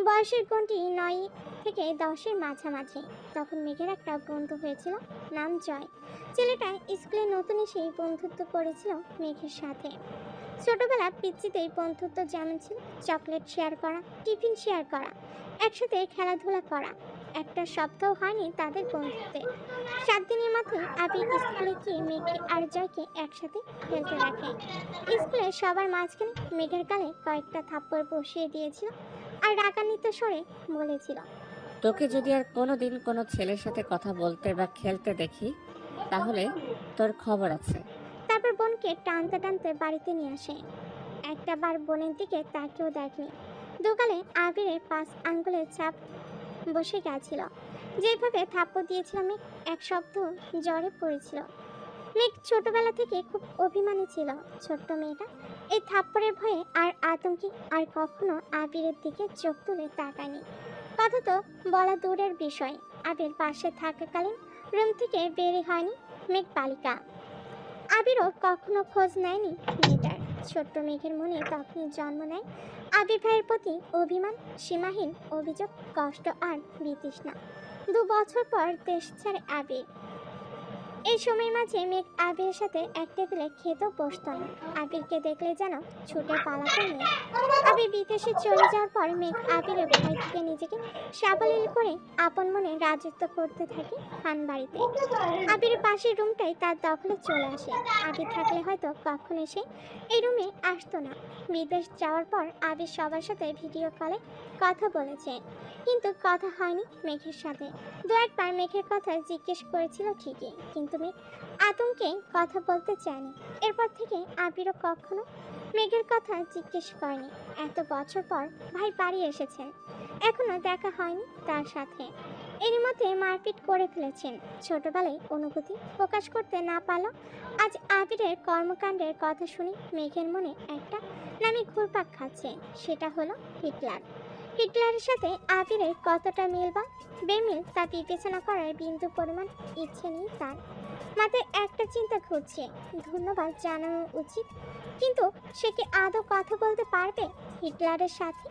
বয়সের গণ্ডি 9 থেকে 10-এর মাঝামাঝি। তখন মেঘের একটা বন্ধু হয়েছিল, নাম জয়। ছেলেটা স্কুলে নতুন এসেই বন্ধুত্ব করেছিল মেঘের সাথে। ছোটবেলা পিচ্চিতেই বন্ধুত্ব যেমন ছিল, চকলেট শেয়ার করা, টিফিন শেয়ার করা, একসাথে খেলাধুলা করা। একটা সপ্তাহ হয়নি তাদের বন্ধুত্বে। 7 দিনের মাথায় আবির স্কুলে গিয়ে মেঘকে আর জয়কে একসাথে খেলতে রাখে। স্কুলে সবার মাঝখানে মেঘের গালে কয়েকটা থাপ্পড় বসিয়ে দিয়েছিল আর রাগান্বিত স্বরে বলেছিল, তোকে যদি আর কোনোদিন কোনো ছেলের সাথে কথা বলতে বা খেলতে দেখি, তাহলে তোর খবর আছে। তারপর বোনকে টানতে টানতে বাড়িতে নিয়ে আসে। একটা বার বোনের দিকে তাকেও দেখেনি। দোকানে আবিরের 5 আঙ্গুলের ছাপ বসে গেছিল। যেভাবে থাপ্পড় দিয়েছিল মেঘ, এক সপ্তাহ জ্বরে পড়েছিল। মেঘ ছোটবেলা থেকে খুব অভিমানী ছিল। ছোট্ট মেয়েটা এই থাপ্পড়ের ভয়ে আর আতঙ্কে আর কখনো আবিরের দিকে চোখ তুলে তাকায়নি। কথা তো বলা দূরের বিষয়, আবির পাশে থাকাকালীন রুম থেকে বেরিয়ে হয়নি মেঘ বালিকা। আবিরও কখনো খোঁজ নেয়নি মেয়েটার। ছোট্ট মেঘের মনে তখনই জন্ম নেয় আবির ভাইয়ের প্রতি অভিমান, সীমাহীন অভিযোগ, কষ্ট আর বিতৃষ্ণা। 2 বছর পর দেশ ছাড়ে আবির। এই সময়ের মাঝে মেঘ আবিরের সাথে এক টেবিলে খেতেও বসত না। আবিরকে দেখলে যেন ছুটে পালাতো মেঘ। আবির বিদেশে চলে যাওয়ার পর মেঘ আবিরের ভয় থেকে নিজেকে সাবলীল করে আপন মনে রাজত্ব করতে থাকে খান বাড়িতে। আবিরের পাশের রুমটাই তার দখলে চলে আসে। আবির থাকলে হয়তো কখনো সে এই রুমে আসতো না। বিদেশ যাওয়ার পর আবির সবার সাথে ভিডিও কলে কথা বলেছে, কিন্তু কথা হয়নি মেঘের সাথে। 2-1 বার মেঘের কথা জিজ্ঞেস করেছিল ঠিকই, কিন্তু মেঘ আতঙ্কে কথা বলতে চায়নি। এরপর থেকে আবিরও কখনো মেঘের কথা জিজ্ঞেস করেনি। এত বছর পর ভাই বাড়ি এসেছেন, এখনো দেখা হয়নি তার সাথে। এরই মধ্যে মারপিট করে ফেলেছেন। ছোটবেলায় অনুভূতি প্রকাশ করতে না পারলেও আজ আবিরের কর্মকাণ্ডের কথা শুনে মেঘের মনে একটা নামে ঘুরপাক খাচ্ছে, সেটা হলো হিটলার। হিটলারের সাথে আবিরের কতটা মিল বা বেমিল তা বিবেচনা করার বিন্দু পরিমাণ ইচ্ছে নেই তার। মাথায় একটা চিন্তা ঘুরছে, ধন্যবাদ জানানো উচিত, কিন্তু সে কি আদৌ কথা বলতে পারবে? হিটলারের সাথে।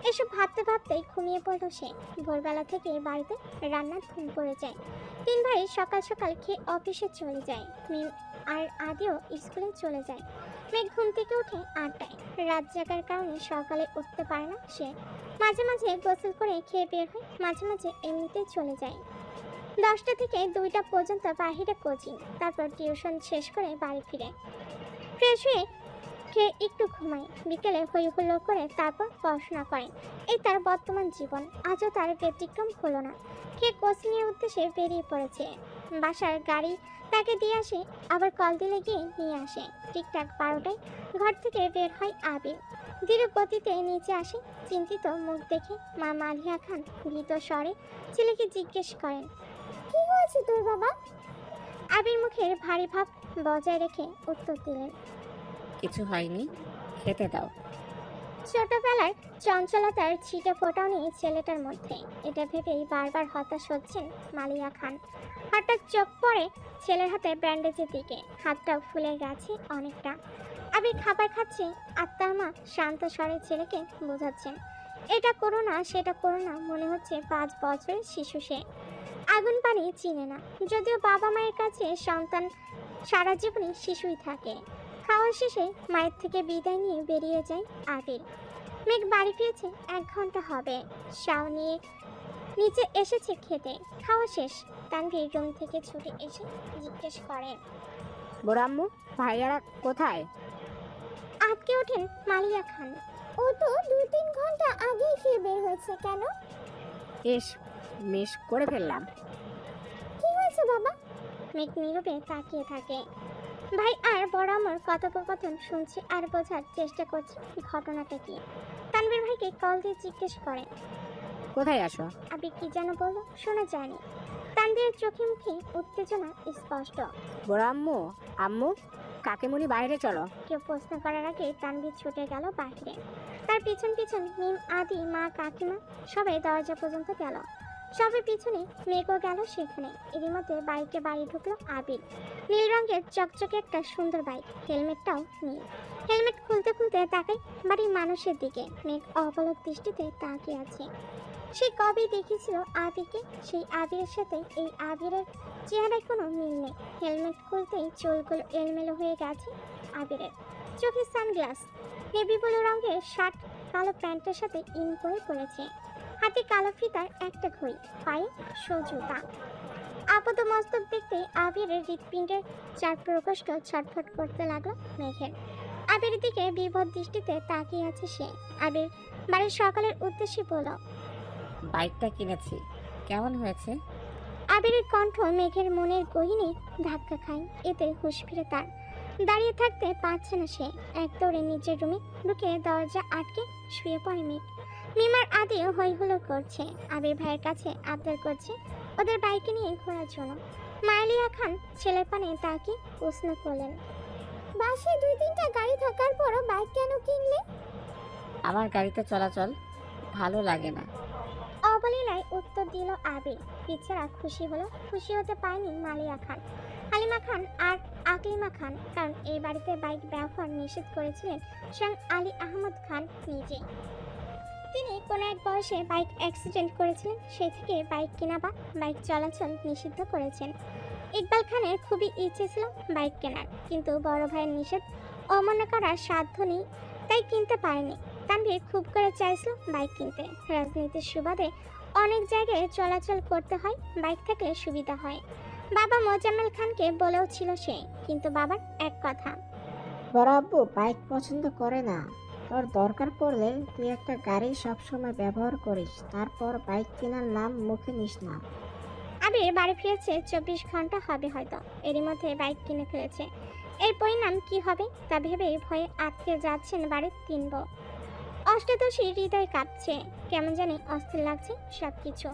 এসব ভাবতে ভাবতেই ঘুমিয়ে পড়ল সে। ভোরবেলা থেকে বাড়িতে রান্নার ধুম পড়ে যায়। 3 ভাই সকাল সকাল খেয়ে অফিসে চলে যায়। মিম আর আদিও স্কুলে চলে যায়। মেঘ ঘুম থেকে উঠে 8টায়। রাত জাগার কারণে সকালে উঠতে পারে না সে। মাঝে মাঝে গোসল করে খেয়ে বের হয়, মাঝে মাঝে এমনিতেই চলে যায়। 10টা থেকে 2টা পর্যন্ত বাহিরে কোচিং, তারপর টিউশন শেষ করে বাড়ি ফিরে ফ্রেশ হয়ে খেয়ে একটু ঘুমায়। বিকেলে হই হুল্লো করে তারপর পড়াশোনা করেন। এই তার বর্তমান জীবন। আজও তার ব্যতিক্রম হলো না। খেয়ে কোচিংয়ের উদ্দেশ্যে বেরিয়ে পড়েছে। বাসার গাড়ি তাকে দিয়ে আসে, আবার কল দিলে গিয়ে নিয়ে আসে। ঠিকঠাক 12টায় ঘর থেকে বের হয় আবির। ধীর গতিতে নিচে আসে। চিন্তিত মুখ দেখে মা মালিয়া খান ভীত স্বরে ছেলেকে জিজ্ঞেস করেন, কি হয়েছে তোর বাবা? আবির মুখের ভারী ভাব বজায় রেখে উত্তর দিলেন, কিছু হয়নি, খেতে দাও। ছোটবেলার চঞ্চলতার ছিটে ফোটাও নেই ছেলেটার মধ্যে। এটা ভেবেই বারবার হতাশ হচ্ছেন মালিয়া খান। হঠাৎ চোখ পড়ে ছেলের হাতে ব্যান্ডেজের দিকে। হাতটাও ফুলে গেছে অনেকটা। আবির খাবার খাচ্ছে। আত্মার মা শান্ত স্বরে ছেলেকে বোঝাচ্ছেন, এটা করো না, সেটা করো না। মনে হচ্ছে 5 বছরের শিশু সে। আগুন পানি চিনে না। যদিও বাবা মায়ের কাছে সন্তান সারা জীবনই শিশুই থাকে। খাওয়া শেষে মায়ের থেকে বিদায় নিয়ে বেরিয়ে যায় আবির। মেঘ বাড়ি ফিরেছে 1 ঘন্টা হবে। শাও নিয়ে নিচে এসেছে খেতে। খাওয়া শেষ। তানভীর রুম থেকে ছুটে এসে জিজ্ঞেস করেন, বড় আম্মু, ভাইয়ারা কোথায়? আটকে ওঠেন মালিয়া খান। ও তো 2-3 ঘন্টা আগেই খেয়ে বের হয়েছে। কেন? এস, মিস করে ফেললাম। কি হয়েছে বাবা? মেঘ নীরবে তাকিয়ে থাকে। ভাই আর বড় আমার কথোপকথন শুনছে আর বোঝার চেষ্টা করছে ঘটনাটা কি। তানভীর ভাইকে কল দিয়ে জিজ্ঞেস করেন, কোথায় আসো? আবি কি যেন বললো, শোনা যায়নি। তানভীরের চোখে মুখে উত্তেজনা স্পষ্ট। বড় আম্মু, আম্মু, কাকিমুনি বাইরে চলো। কেউ প্রশ্ন করার আগে তানভীর ছুটে গেল বাইরে। তার পিছন পিছন মিম, আদি, মা, কাকিমা সবাই দরজা পর্যন্ত গেল। সবার পিছনে মেঘও গেল সেখানে। এরই মধ্যে বাইকে বাড়ি ঢুকলো আবির। নীল রঙের চকচকে একটা সুন্দর বাইক, হেলমেটটাও নীল। হেলমেট খুলতে খুলতে তাকাই বাড়ির মানুষের দিকে। মেঘ অবলক দৃষ্টিতে তাকিয়ে আছে। সে কবে দেখেছিল আবিরকে, সেই আবিরের সাথে এই আবিরের চেহারায় কোনো মিল নেই। হেলমেট খুলতেই চুলগুলো এলোমেলো হয়ে গেছে আবিরের। চোখে সানগ্লাস, নেভি ব্লু রঙের শার্ট, কালো প্যান্টের সাথে ইন করে পড়েছে। হাতে কালো ফিতার একটা ঘড়ি, পায়ে জুতা। আপাত মস্তক দেখতে আবিরের হৃৎপিণ্ডের 4 প্রকোষ্ঠ ছটফট করতে লাগলো মেঘের। আবিরের দিকে বিভৎ দৃষ্টিতে তাকিয়ে আছে সে। আবির বাড়ির সকালের উদ্দেশ্যে বলল, বাইকটা কিনেছি, কেমন হয়েছে? আবিরের কণ্ঠ মেঘের মনের গহীনে ধাক্কা খায়। এতে হুঁশ ফিরে তার। দাঁড়িয়ে থাকতে পারছে না সে। এক দৌড়ে নিচের রুমে ঢুকে দরজা আটকে শুয়ে পড়ে মেঘ। মিমার আদিও হই হুলো করছে। আবির ভাইয়ের কাছে আবদার করছে ওদের বাইকে নিয়ে ঘোরার জন্য। মালিয়া খান ছেলের পানে তাকে প্রশ্ন করলেন, বাসায় 2-3টা গাড়ি থাকার পরও বাইক কেন কিনলে? আমার গাড়িতে চলাচল ভালো লাগে না। অবলীলায় উত্তর দিল আবির। বেচারা খুশি হলো। খুশি হতে পারেনি মালিয়া খান, হালিমা খান আর আকলিমা খান, কারণ এই বাড়িতে বাইক ব্যবহার নিষেধ করেছিলেন স্বয়ং আলী আহমদ খান নিজে। তিনি কোনো এক বয়সে বাইক অ্যাক্সিডেন্ট করেছিলেন। সেই থেকে বাইক কেনা বা বাইক চলাচল নিষিদ্ধ করেছেন। ইকবাল খানের খুবই ইচ্ছে ছিল বাইক কেনার, কিন্তু বড় ভাইয়ের নিষেধ অমান্য করার সাধ্য নেই, তাই কিনতে পারেনি। তানভীর খুব করে চাইছিল বাইক কিনতে। রাজনীতির সুবাদে অনেক জায়গায় চলাচল করতে হয়, বাইক থাকলে সুবিধা হয়। বাবা মোজাম্মেল খানকে বলেও ছিল সে, কিন্তু বাবার এক কথা, বড় আব্বু বাইক পছন্দ করে না। তোর দরকার পড়লে তুই একটা গাড়ি সবসময় ব্যবহার করিস, তারপর বাইক কেনার নাম মুখে নিস না। আবির বাড়ি ফিরেছে 24 ঘন্টা হবে হয়তো। এরই মধ্যে বাইক কিনে ফেলেছে। এর পরিণাম কি হবে তা ভেবে ভয়ে আটকে যাচ্ছেন বাড়ির 3 বউ। অষ্টাদশী হৃদয় কাঁপছে, কেমন জানি অস্থির লাগছে সবকিছু।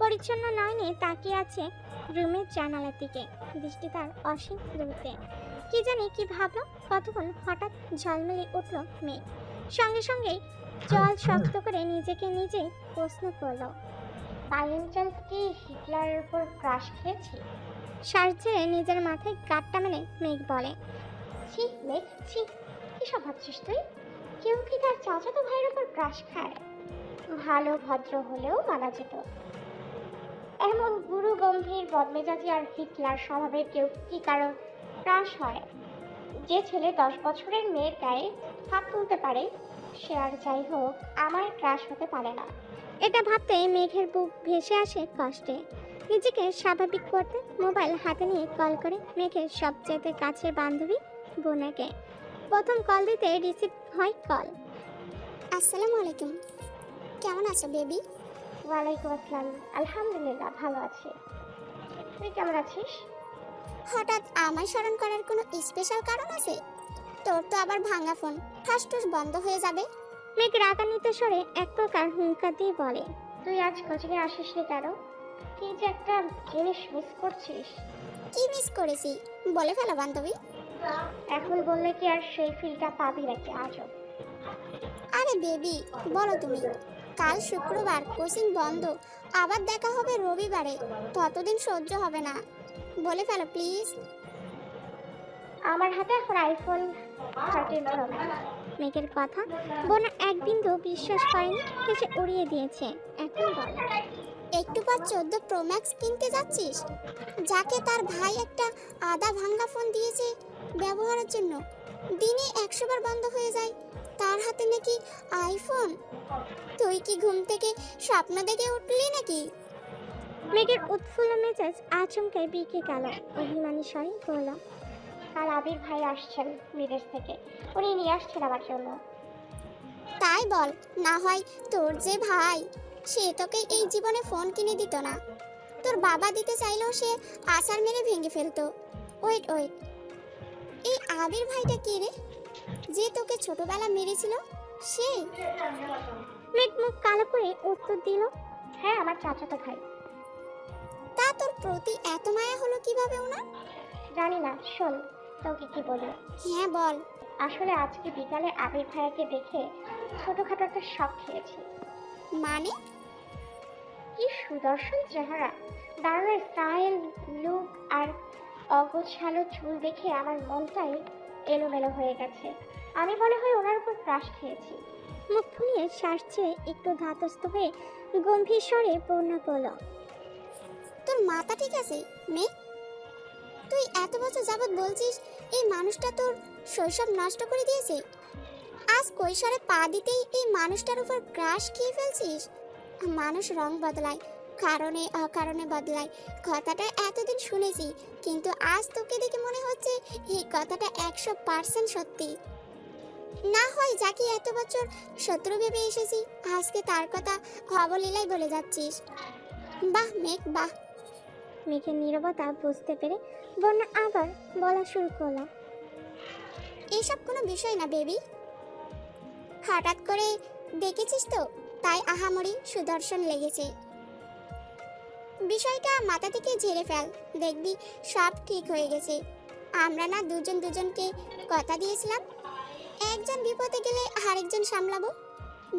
পরিচ্ছন্ন নয়নে তাকিয়ে আছে রুমের জানালার দিকে। দৃষ্টি তার অসীম দূরত্বে। কি জানি কি ভাবলো, কতক্ষণ হঠাৎ ঝলমলে উঠল মেঘ। সঙ্গে সঙ্গেই জল শক্ত করে নিজেকে নিজেই প্রশ্ন করলো, বাইঞ্চল কি হিটলারের উপর ক্রাশ খেয়েছি? শ্বাস ছেড়ে নিজের মাথায় গাঁটটা মেলে মেঘ বলে, ছি মেঘ, ছি, কিসব ভাবছিস তুই? কেউ কি তার চাচাতো ভাইয়ের উপর ক্রাশ খায়? ভালো ভদ্র হলেও মানা যেত। এমন গুরু গম্ভীর বদমেজাজি আর হিটলার স্বভাবের কেউ কি কারো ক্রাশ হয়? যে ছেলে 10 বছরের মেয়ের গায়ে হাত তুলতে পারে সে আর যাই হোক আমার ক্রাশ হতে পারে না। এটা ভাবতে মেঘের বুক ভেসে আসে কষ্টে। নিজেকে স্বাভাবিক করতে মোবাইল হাতে নিয়ে কল করে মেঘের সবচেয়ে কাছের বান্ধবী বোনাকে। প্রথম কল দিতে রিসিভ হয় কল। আসসালামু আলাইকুম, কেমন আছো বেবি? ওয়ালাইকুম আসসালাম, আলহামদুলিল্লাহ ভালো আছি। তুই কেমন আছিস? হঠাৎ আমায় স্মরণ করার কোনো স্পেশাল কারণ আছে? তোর তো আবার ভাঙা ফোন, ঠাসঠুস বন্ধ হয়ে যাবে। মেঘ রাগান্বিত স্বরে এক প্রকার হুঙ্কার দিয়ে বলে, তুই আজ কোচিংয়ে আসিসনি কেন? কি যে একটা জিনিস মিস করছিস। কি মিস করেছি বলে ফেলো বান্ধবী। এখন বললে কি আর সেই ফিলটা পাবি নাকি আজও? আরে বেবি বলো তুমি, কাল শুক্রবার কোচিং বন্ধ, আবার দেখা হবে রবিবারে, ততদিন সহ্য হবে না, বলে ফেলো প্লিজ। আমার হাতে এখন আইফোন 13 প্রো ম্যাক্স। মেঘের কথা বোনা এক বিন্দু বিশ্বাস করেনি, হেসে উড়িয়ে দিয়েছে। এখন বল, একটু পর 14 প্রো ম্যাক্স কিনতে যাচ্ছিস? যাকে তার ভাই একটা আধা ভাঙ্গা ফোন দিয়েছে ব্যবহারের জন্য, দিনে 100 বার বন্ধ হয়ে যায়, তার হাতে নাকি আইফোন। তুই কি ঘুম থেকে স্বপ্ন দেখে উঠলি নাকি? মেঘের উৎফুল্ল মেজাজ আচমকায় বিকে গেল। অভিমানী স্বরে বলল, কাল আবির ভাই আসছেন বিদেশ থেকে, উনি নিয়ে আসছেন আমার জন্য। তাই বল, না হয় তোর যে ভাই সে তোকে এই জীবনে ফোন কিনে দিত না, তোর বাবা দিতে চাইলেও সে আছাড় মেরে ভেঙে ফেলতো। ওয়েট ওয়েট, এই আবির ভাইটা কে রে, যে তোকে ছোটবেলা মেরেছিল সে? মেঘ মুখ কালো করে উত্তর দিল, হ্যাঁ, আমার চাচাতো ভাই। তা তোর প্রতি এত মায়া হলো কিভাবে ওনার? জানি না, শোন তোকে কি বলি। হ্যাঁ বল। আসলে আজকে বিকালে আবির ভাইয়াকে দেখে ছোটখাটো একটা শখ খেয়েছি। মানে? কি সুদর্শন চেহারা, দারুণ স্টাইল, লুক আর অগোছালো চুল দেখে আমার মনটাই এলোমেলো হয়ে গেছে। আমি মনে হয় ওনার উপর ক্রাশ খেয়েছি। মুখ ফুলিয়ে শ্বাস ছেড়ে একটু ধাতস্থ হয়ে গম্ভীর স্বরে বন্যা বলল, তোর মাথা ঠিক আছে মেয়ে? তুই এত বছর যাবৎ বলছিস এই মানুষটা তোর শৈশব নষ্ট করে দিয়েছে, আজ কৈশোরে পা দিতেই এই মানুষটার উপর ক্রাশ খেয়ে ফেলছিস। মানুষ রং বদলায়, কারণে অকারণে বদলায়, কথাটা এতদিন শুনেছি, কিন্তু আজ তোকে দেখে মনে হচ্ছে এই কথাটা 100% সত্যি। না হয় যাকে এত বছর শত্রু ভেবে এসেছি, আজকে তার কথা অবলীলায় বলে যাচ্ছিস। বাহ মেঘ বাহ। মেঘের নীরবতা বুঝতে পেরে বন্যা আবার বলা শুরু করল, এসব কোনো বিষয় না বেবি, হঠাৎ করে দেখেছিস তো তাই আহামরি সুদর্শন লেগেছে। বিষয়টা মাথা থেকে ঝেড়ে ফেল, দেখবি সব ঠিক হয়ে গেছে। আমরা না দুজন দুজনকে কথা দিয়েছিলাম, একজন বিপদে গেলে আরেকজন সামলাবো,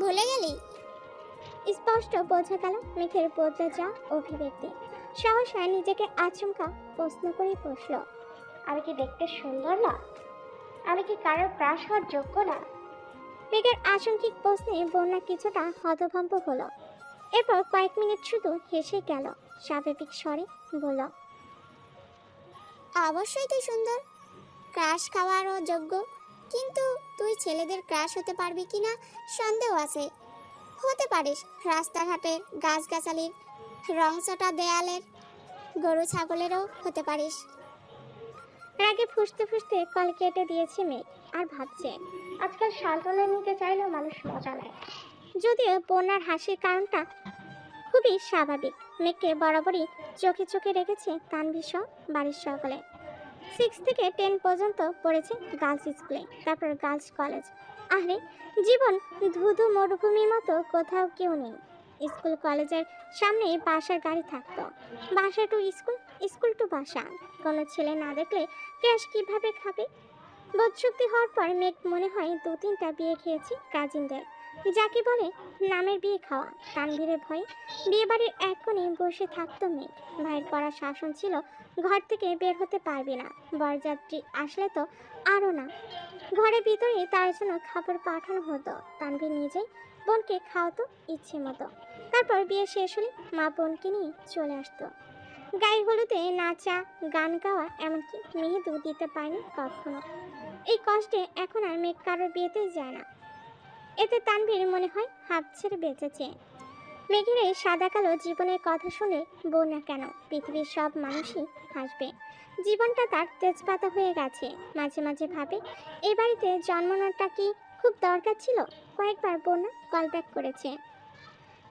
ভুলে গেলি? স্পষ্ট বোঝা গেল মেঘের বদলে যা অভিব্যক্তি। সহসা নিজেকে আচমকা প্রশ্ন করে বসল, আমি কি দেখতে সুন্দর না? আমি কি কারোর ক্রাশ হওয়ার যোগ্য না? মেঘের আশঙ্কিক প্রশ্নে বন্যা কিছুটা হতভম্ব হলো। এরপর কয়েক মিনিট শুধু হেসে গেল, স্বাভাবিক স্বরে বলল, অবশ্যই তুই সুন্দর, ক্রাশ খাওয়ারও যোগ্য, কিন্তু তুই ছেলেদের ক্রাশ হতে পারবি কিনা সন্দেহ আছে। হতে পারিস রাস্তাঘাটের গাছগাছালির, রংচটা দেয়ালের, গরু ছাগলেরও হতে পারিস। রাগে ফুঁসতে ফুঁসতে কল কেটে দিয়েছে মেঘ, আর ভাবছে আজকাল সান্ত্বনা নিতে চাইলেও মানুষ মজা নেয়। যদিও বন্যার হাসির কারণটা খুবই স্বাভাবিক। মেঘকে বরাবরই চোখে চোখে রেখেছে তানভীর সহ বাড়ির সকলে। 6 থেকে 10 পর্যন্ত পড়েছে গার্লস স্কুলে, তারপর গার্লস কলেজ। আরে জীবন ধুধু মরুভূমির মতো কোথাও কেউ নেই। স্কুল কলেজের সামনে বাসার গাড়ি থাকতো, বাসা টু স্কুল, স্কুল টু বাসা। কোনো ছেলে না দেখলে ক্যাশ কিভাবে খাবে? বোধশক্তি হওয়ার পর মেঘ মনে হয় 2-3টা বিয়ে খেয়েছি কাজিনদের, যাকে বলে নামের বিয়ে খাওয়া। তানভীরের ভয়ে বিয়ে বাড়ির এক কোণে বসে থাকতো মেঘ। ভাইয়ের কড়া শাসন ছিল, ঘর থেকে বের হতে পারবি না, বরযাত্রী আসলে তো আরও না। ঘরের ভিতরে তার জন্য খাবার পাঠানো হতো। তানভীর নিজেই বোনকে খাওয়াতো ইচ্ছে মতো। তারপর বিয়ে শেষ হলে মা বোনকে নিয়ে চলে আসতো। গায়ে হলুদে নাচা, গান গাওয়া, এমনকি মেহেদু দিতে পারেনি কখনো। এই কষ্টে এখন আর মেঘ কারোর বিয়েতে যায় না। এতে তানভীর মনে হয় হাঁপ ছেড়ে বেঁচেছে। মেঘের এই সাদা কালো জীবনের কথা শুনে বোন না কেন পৃথিবীর সব মানুষই হাসবে। জীবনটা তার তেজপাতা হয়ে গেছে। মাঝে মাঝে ভাবে এই বাড়িতে জন্মানোটা কি খুব দরকার ছিল। কয়েকবার বোন কল ব্যাক করেছে।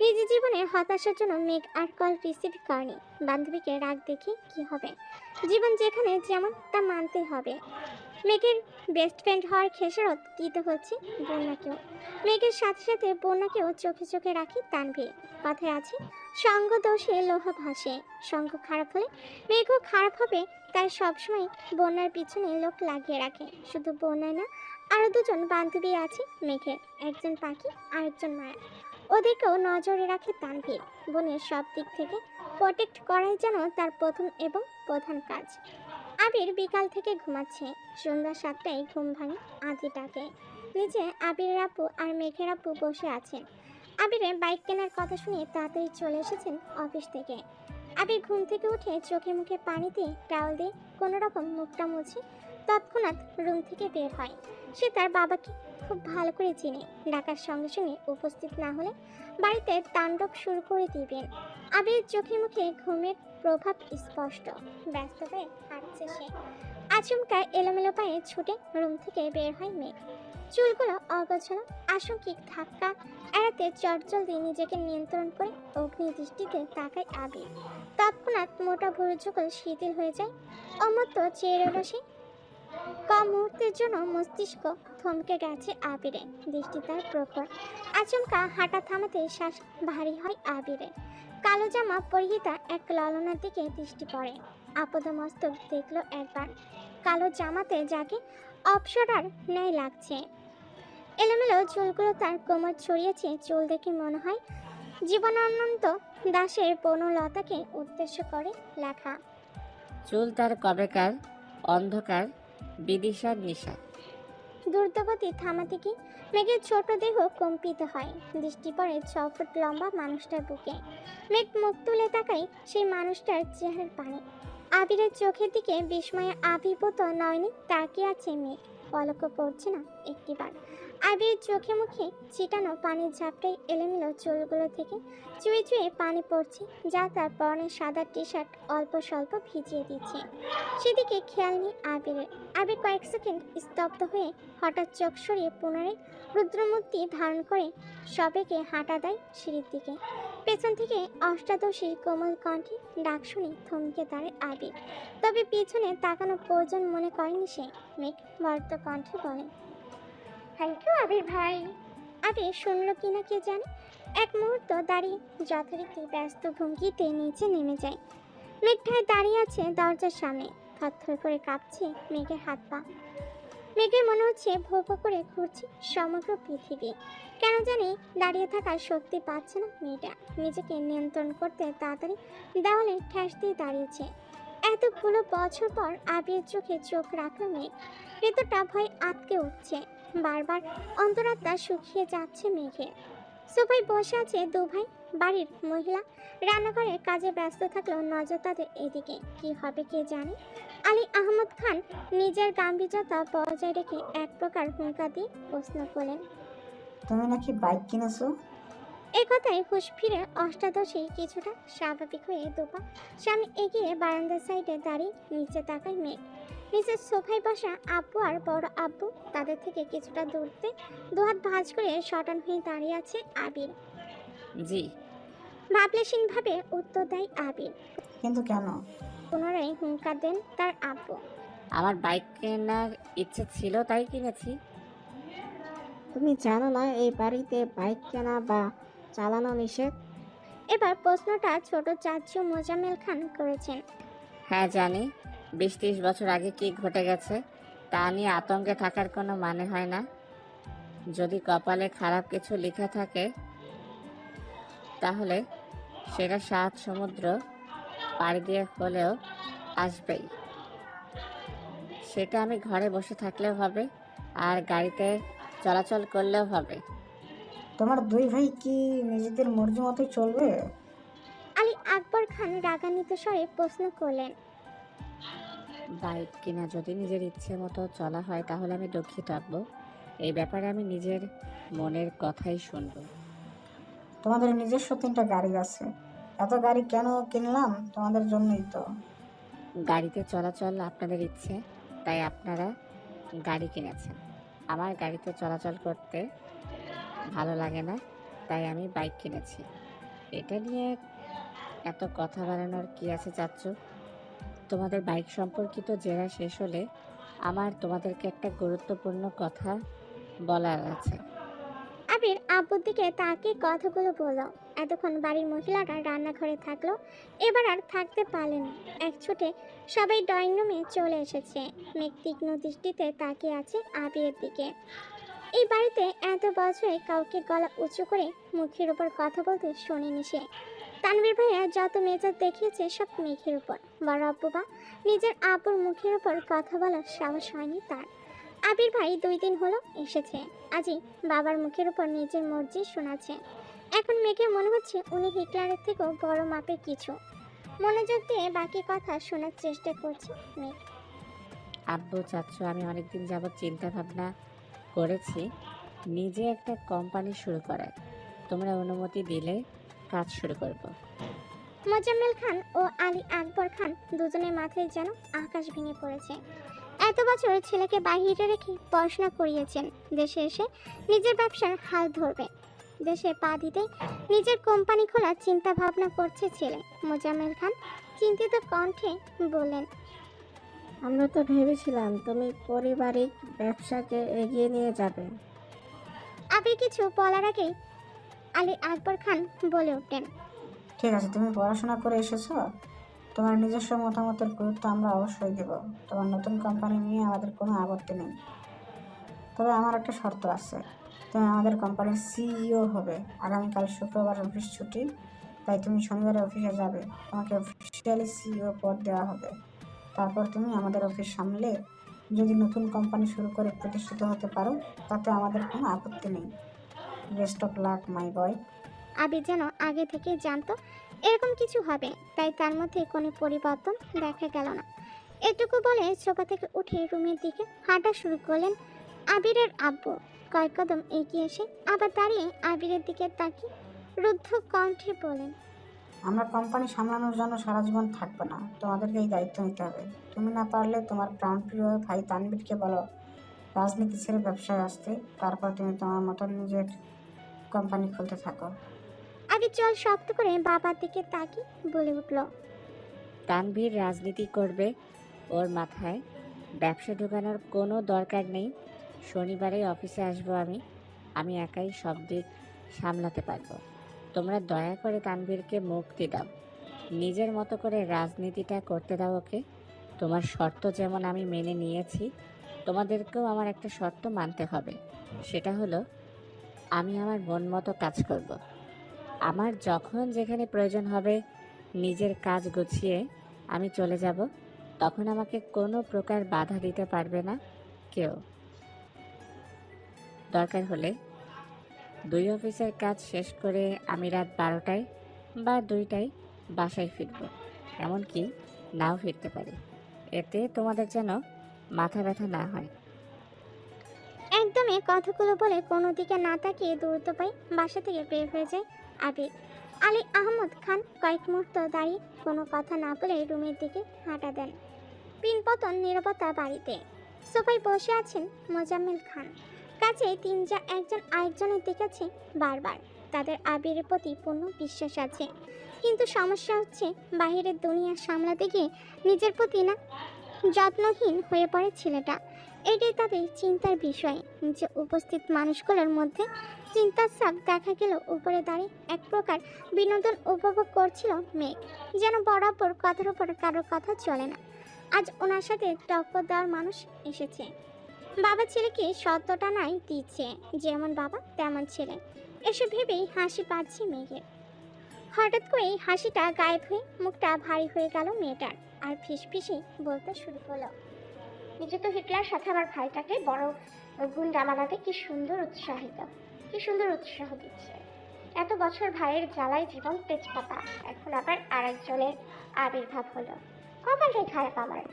নিজের জীবনে হতাশার জন্য মেঘ আর কল রিসিভ করেনি। বান্ধবীকে রাগ দেখে কি হবে, জীবন যেখানে যেমন তা মানতে হবে। মেঘের বেস্ট ফ্রেন্ড হওয়ার খেসারত দিতে হচ্ছে বন্যাকেও। মেঘের সাথে সাথে বন্যাকেও চোখে চোখে রাখি তানভীর। কথায় আছে সঙ্গ দোষে লোহা ভাসে। সঙ্গ খারাপ হলে মেঘও খারাপ হবে। তাই সবসময় বন্যার পিছনে লোক লাগিয়ে রাখে। শুধু বন্যায় না, আরও দুজন বান্ধবী আছে মেঘের, একজন পাখি আরেকজন মায়া। ওদেরকেও নজরে রাখে তানভীর। বোনের সব দিক থেকে প্রোটেক্ট করাই যেন তার প্রথম এবং প্রধান কাজ। আবির বিকাল থেকে ঘুমাচ্ছে। সন্ধ্যা 7টায় ঘুম ভাঙে আধিটাকে। নিচে আবিরের আপু আর মেঘের আপু বসে আছেন। আবিরের বাইক কেনার কথা শুনে তাড়াতাড়ি চলে এসেছেন অফিস থেকে। আবির ঘুম থেকে উঠে চোখে মুখে পানি দিয়ে টাওয়াল দিয়ে কোনো রকম মুখটা মুছে তৎক্ষণাৎ রুম থেকে বের হয়। সে তার বাবাকে খুব ভালো করে চিনে। ডাকার সঙ্গে সঙ্গে উপস্থিত না হলে বাড়িতে তাণ্ডব শুরু করে দিবেন। আবিরের চোখে মুখে ঘুমের প্রভাব স্পষ্ট। ব্যস্ত হয়ে হাঁটছে সে। আচমকা এলোমেলো পায়ে ছুটে রুম থেকে বের হয় মেঘ। চুলগুলো অগোছালো, আশঙ্কিক ধাক্কা এড়াতে চটজল দিয়ে নিজেকে নিয়ন্ত্রণ করে অগ্নি দৃষ্টিতে তাকায় আবির। তৎক্ষণাৎ মোটা ভুরু যুগল শিথিল হয়ে যায়। অমত্ত চেয়ে রইল সে। কম মুহূর্তের জন্য মস্তিষ্ক থমকে গেছে আবিরে। দৃষ্টি তার প্রখর। আচমকা হাঁটা থামাতে শ্বাস ভারী হয় আবিরে। কালো জামা পরিহিতা এক ললনার দিকে দৃষ্টি পড়ে। আপদমস্তক দেখলো একবার। কালো জামাতে যাকে অপসরার ন্যায় লাগছে। এলোমেলো চুলগুলো তার কোমর ছড়িয়েছে। চুল দেখে মনে হয় জীবনানন্দ দাশের বনলতাকে উদ্দেশ্য করে লেখা। চুল তার কবেকার অন্ধকার বিদিশার নিশা। দ্রুতগতি থামাতে কি মেঘের ছোট দেহ কম্পিত হয়। দৃষ্টি পড়ে 6 ফুট লম্বা মানুষটার বুকে। মেঘ মুখ তুলে তাকায় সেই মানুষটার চেহারার পানে। আবিরের চোখের দিকে বিস্ময়ে আবির্ভূত নয়নে তাকিয়ে আছে মেঘ। পলকও পড়ছে না একটিবার। আবিরের চোখে মুখে ছিটানো পানির ঝাপটায় এলোমেলো চুলগুলো থেকে চুয়ে চুয়ে পানি পড়ছে, যা তার পরনের সাদা টি শার্ট অল্প স্বল্প ভিজিয়ে দিচ্ছে। সেদিকে খেয়াল নেই আবিরের। আবির কয়েক সেকেন্ড স্তব্ধ হয়ে হঠাৎ চোখ সরিয়ে পুনরায় রুদ্রমূর্তি ধারণ করে সবেগে হাঁটা দেয় সিঁড়ির দিকে। পেছন থেকে অষ্টাদশীর কোমল কণ্ঠে ডাক শুনে থমকে দাঁড়ায় আবির। তবে পিছনে তাকানো প্রয়োজন মনে করেনি সে। মেঘ মর্ত কণ্ঠে বলে, থ্যাংক ইউ আবির ভাই। আবির শুনল কিনা কে জানে। এক মুহূর্ত দাঁড়িয়ে যথারীতি ব্যস্ত ভঙ্গিতে নিচে নেমে যায়। মেঘটায় দাঁড়িয়ে আছে দরজার সামনে। থরথর করে কাঁপছে মেঘের হাত পা। মেঘের মনে হচ্ছে ভো ভো করে ঘুরছে সমগ্র পৃথিবী। কেন জানি দাঁড়িয়ে থাকার শক্তি পাচ্ছে না মেয়েটা। নিজেকে নিয়ন্ত্রণ করতে তাড়াতাড়ি দেওয়ালে ঠ্যাস দিয়ে দাঁড়িয়েছে। এতগুলো বছর পর আবিরের চোখে চোখ রাখলো মেঘ। ভেতরটা ভয় আটকে উঠছে। বারবার অন্তরাত্মা শুকিয়ে যাচ্ছে মেঘের। সোফায় বসে আছে দু ভাই। বাড়ির মহিলা রান্নাঘরে কাজে ব্যস্ত থাকলেও নজর তাদের এদিকে। কি হবে কে জানে। আলী আহমদ খান নিজের গাম্ভীর্যতা বজায় রেখে এক প্রকার হুঙ্কার দিয়ে প্রশ্ন করলেন, তুমি নাকি বাইক কিনেছো? এই কথায় হুঁশ ফিরে অষ্টাদশী কিছুটা স্বাভাবিক হয়ে দুপা সামনে এগিয়ে বারান্দার সাইডে দাঁড়িয়ে নিচে তাকায় মেঘ। নিচের সোফায় বসা আব্বু আর বড় আব্বু, তাদের থেকে কিছুটা দূরত্বে দুহাত ভাঁজ করে শটান হয়ে দাঁড়িয়ে আছে আবির। জি। ভাবলেশীনভাবে উত্তর দেয় আবির। কিন্তু কেন? পুনরায় হুঙ্কার দেন তার আব্বু। আমার বাইক কেনার ইচ্ছে ছিল তাই কিনেছি। তুমি জানো না এই বাড়িতে বাইক কেনা বা চালানো নিষেধ? এবার প্রশ্নটা ছোট চাচু মোজাম্মেল খান করেছেন। হ্যাঁ জানি। 20-30 বছর আগে কি ঘটে গেছে তা নিয়ে আতঙ্কে থাকার কোনো মানে হয় না। যদি কপালে খারাপ কিছু লেখা থাকে তাহলে সেটা 7 সমুদ্র পাড়ি দিয়ে হলেও আসবেই। সেটা আমি ঘরে বসে থাকলেও হবে, আর গাড়িতে চলাচল করলেও হবে। তোমার দুই ভাই কি নিজেদের মর্জি মতোই চলবে? আলী আকবর খান রাগান্বিত স্বরে প্রশ্ন করলেন। বাইক কিনা যদি নিজের ইচ্ছে মতো চলা হয় তাহলে আমি দুঃখিত আব্বু। এই ব্যাপারে আমি নিজের মনের কথাই শুনবো। তোমাদের নিজস্ব 3টা গাড়ি আছে, এত গাড়ি কেন কিনলাম? তোমাদের জন্যই তো। গাড়িতে চলাচল আপনাদের ইচ্ছে, তাই আপনারা গাড়ি কিনেছেন। আমার গাড়িতে চলাচল করতে ভালো লাগে না, তাই আমি বাইক কিনেছি। এটা নিয়ে এত কথা বাড়ানোর কি আছে চাচ্চু? তোমাদের বাইক সম্পর্কিত জেরা শেষ হলে আমার তোমাদেরকে একটা গুরুত্বপূর্ণ কথা বলার আছে। আবির আব্বুর দিকে তাকে কথাগুলো বলল। এতক্ষণ বাড়ির মহিলারা রান্নাঘরে থাকলো, এবার আর থাকতে পারলেন না। এক ছুটে সবাই ড্রয়িং রুমে চলে এসেছে। মেঘ তীক্ষ্ণ দৃষ্টিতে তাকিয়ে আছে আবিরের দিকে। এই বাড়িতে এত বছরে কাউকে গলা উঁচু করে মুখের উপর কথা বলতে শোনেনি সে। তানভীর ভাইয়া যত মেজাজ দেখিয়েছে সব মেঘের উপর। বড় আব্বু বা নিজের আব্বুর মুখের উপর কথা বলার সাহস হয়নি তার। আবির ভাই 2 দিন হলো এসেছে, আজই বাবার মুখের উপর নিজের মর্জি শোনাচ্ছে। এখন মেঘের মনে হচ্ছে উনি হিটলারের থেকেও বড় মাপের কিছু। মনোযোগ দিয়ে বাকি কথা শোনার চেষ্টা করছে মেঘ। আব্বু চাচ্চু, আমি অনেকদিন যাবৎ চিন্তা ভাবনা করেছি নিজে একটা কোম্পানি শুরু করার। তোমরা অনুমতি দিলে কাজ শুরু করব। মোজাম্মেল খান ও আলী আকবর খান দুজনের মাথায় যেন আকাশ ভেঙে পড়েছে। এত বছর ছেলেকে বাহিরে রেখে পড়াশোনা করিয়েছেন, দেশে এসে নিজের ব্যবসার হাল ধরবে। দেশে পা দিতেই নিজের কোম্পানি খোলার চিন্তা ভাবনা করছে ছেলে। মোজাম্মেল খান চিন্তিত কণ্ঠে বললেন, আমরা তো ভেবেছিলাম তুমি পারিবারিক ব্যবসাকে এগিয়ে নিয়ে যাবে। আবির কিছু বলার আগেই আলী আকবর খান বলে উঠলেন, ঠিক আছে, তুমি পড়াশোনা করে এসেছো, তোমার নিজস্ব মতামতের গুরুত্ব আমরা অবশ্যই দেব। তোমার নতুন কোম্পানি নিয়ে আমাদের কোনো আপত্তি নেই, তবে আমার একটা শর্ত আছে। তুমি আমাদের কোম্পানির সিইও হবে। আগামীকাল শুক্রবার অফিস ছুটি, তাই তুমি শনিবারে অফিসে যাবে। তোমাকে অফিসিয়ালি সিইও পদ দেওয়া হবে। তারপর তুমি আমাদের অফিস সামলে যদি নতুন কোম্পানি শুরু করে প্রতিষ্ঠিত হতে পারো, তাতে আমাদের কোনো আপত্তি নেই। বেস্ট অফ লাক মাই বয়। আবির যেন আগে থেকে জানতো এরকম কিছু হবে, তাই তার মধ্যে কোনো পরিবর্তন দেখা গেল না। এটুকু বলে সোফা থেকে উঠে রুমের দিকে হাঁটা শুরু করলেন আবিরের আব্বু। কয়েক কদম এগিয়ে এসে আবার দাঁড়িয়ে আবিরের দিকে তাকিয়ে রুদ্ধ কণ্ঠে বলেন, আমরা কোম্পানি সামলানোর জন্য সারা জীবন থাকবো না, তোমাদেরকে এই দায়িত্ব নিতে হবে। তুমি না পারলে তোমার প্রাণপ্রিয় ভাই তানভীরকে বলো রাজনীতি ছেড়ে ব্যবসায় আসতে। তারপর তুমি তোমার মতন নিজের কোম্পানি খুলতে থাকো। আবির চল শক্ত করে বাবার দিকে তাকিয়ে বলে উঠল, তানভীর রাজনীতি করবে, ওর মাথায় ব্যবসা ঢোকানোর কোনো দরকার নেই। শনিবারে অফিসে আসবো আমি একাই সব দিক সামলাতে পারবো। তোমরা দয়া করে তানভীরকে মুক্তি দাও, নিজের মতো করে রাজনীতিটা করতে দাও ওকে। তোমার শর্ত যেমন আমি মেনে নিয়েছি, তোমাদেরকেও আমার একটা শর্ত মানতে হবে। সেটা হলো আমি আমার মন মতো কাজ করব। আমার যখন যেখানে প্রয়োজন হবে নিজের কাজ গুছিয়ে আমি চলে যাব, তখন আমাকে কোনো প্রকার বাধা দিতে পারবে না কেউ। দরকার হলে 2 অফিসের কাজ শেষ করে আমি রাত 12টায় বা 2টায় বাসায় ফিরব, এমনকি নাও ফিরতে পারি। এতে তোমাদের যেন মাথা ব্যথা না হয়। একদমই কথাগুলো বলে কোনো দিকে না তাকিয়ে দ্রুত পায়ে বাসা থেকে বের হয়ে যায় আবির। আলী আহমদ খান কয়েক মুহূর্ত দাঁড়িয়ে কোনো কথা না বলে রুমের দিকে হাঁটা দেন। পিনপতন নীরবতা বাড়িতে। সোফায় বসে আছেন মোজাম্মেল খান। কাছে 3 যা একজন আরেকজনের দিকেছে বারবার। তাদের আবিরের প্রতি পূর্ণ বিশ্বাস আছে, কিন্তু সমস্যা হচ্ছে বাহিরের দুনিয়া সামলাতে গিয়ে নিজের প্রতি না যত্নহীন হয়ে পড়ে ছেলেটা। এটাই তাদের চিন্তার বিষয়। নিচে উপস্থিত মানুষগুলোর মধ্যে চিন্তার ছাপ দেখা গেল। উপরে দাঁড়িয়ে এক প্রকার বিনোদন উপভোগ করছিল মেঘ, যেন বরাবর কথার উপর কারোর কথা চলে না। আজ ওনার সাথে টক্কর দেওয়ার মানুষ এসেছে। বাবা ছেলেকে সত্যটা নাই দিচ্ছে, যেমন বাবা তেমন ছেলে। এসে ভেবেই হাসি পাচ্ছে মেঘের। হঠাৎ করে হাসিটা গায়েব হয়ে মুখটা ভারী হয়ে গেল মেয়েটার, আর ফিসফিসে বলতে শুরু করলো, নিজে তো হিটলার, সাথে আমার ভাইটাকে বড় গুন্ডা মানাতে কি সুন্দর উৎসাহ দিচ্ছে। এত বছর ভাইয়ের জ্বালায় জীবন তেজপাতা, এখন আবার আরেকজনের আবির্ভাব হলো। কপালটাই খারাপ আমার।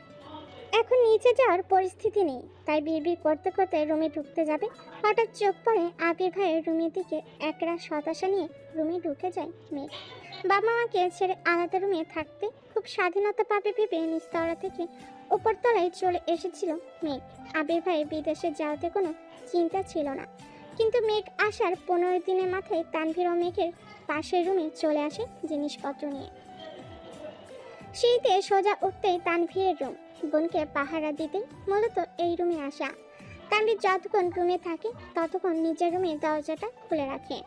এখন নিচে যাওয়ার পরিস্থিতি নেই, তাই বিড়বিড় করতে করতে রুমে ঢুকতে যাবে, হঠাৎ চোখ পড়ে আবির ভাইয়ের রুমের দিকে। একরাশ হতাশা নিয়ে রুমে ঢুকে যায় মেঘ। বাবা মাকে ছেড়ে আলাদা রুমে থাকতে খুব স্বাধীনতা পাবে ভেবে নিস্তরা থেকে উপরতলায় চলে এসেছিল মেঘ। আবির ভাই বিদেশে যাওয়াতে কোনো চিন্তা ছিল না, কিন্তু মেঘ আসার 15 দিনের মাথায় তানভীর ও মেঘের পাশের রুমে চলে আসে জিনিসপত্র নিয়ে। শীতে সোজা উঠতেই তানভীরের রুম, বোনকে পাহারা দিতে মূলত এই রুমে আসা। তানভীর যতক্ষণ রুমে থাকে ততক্ষণ নিজের রুমের দরজাটা খুলে রাখে।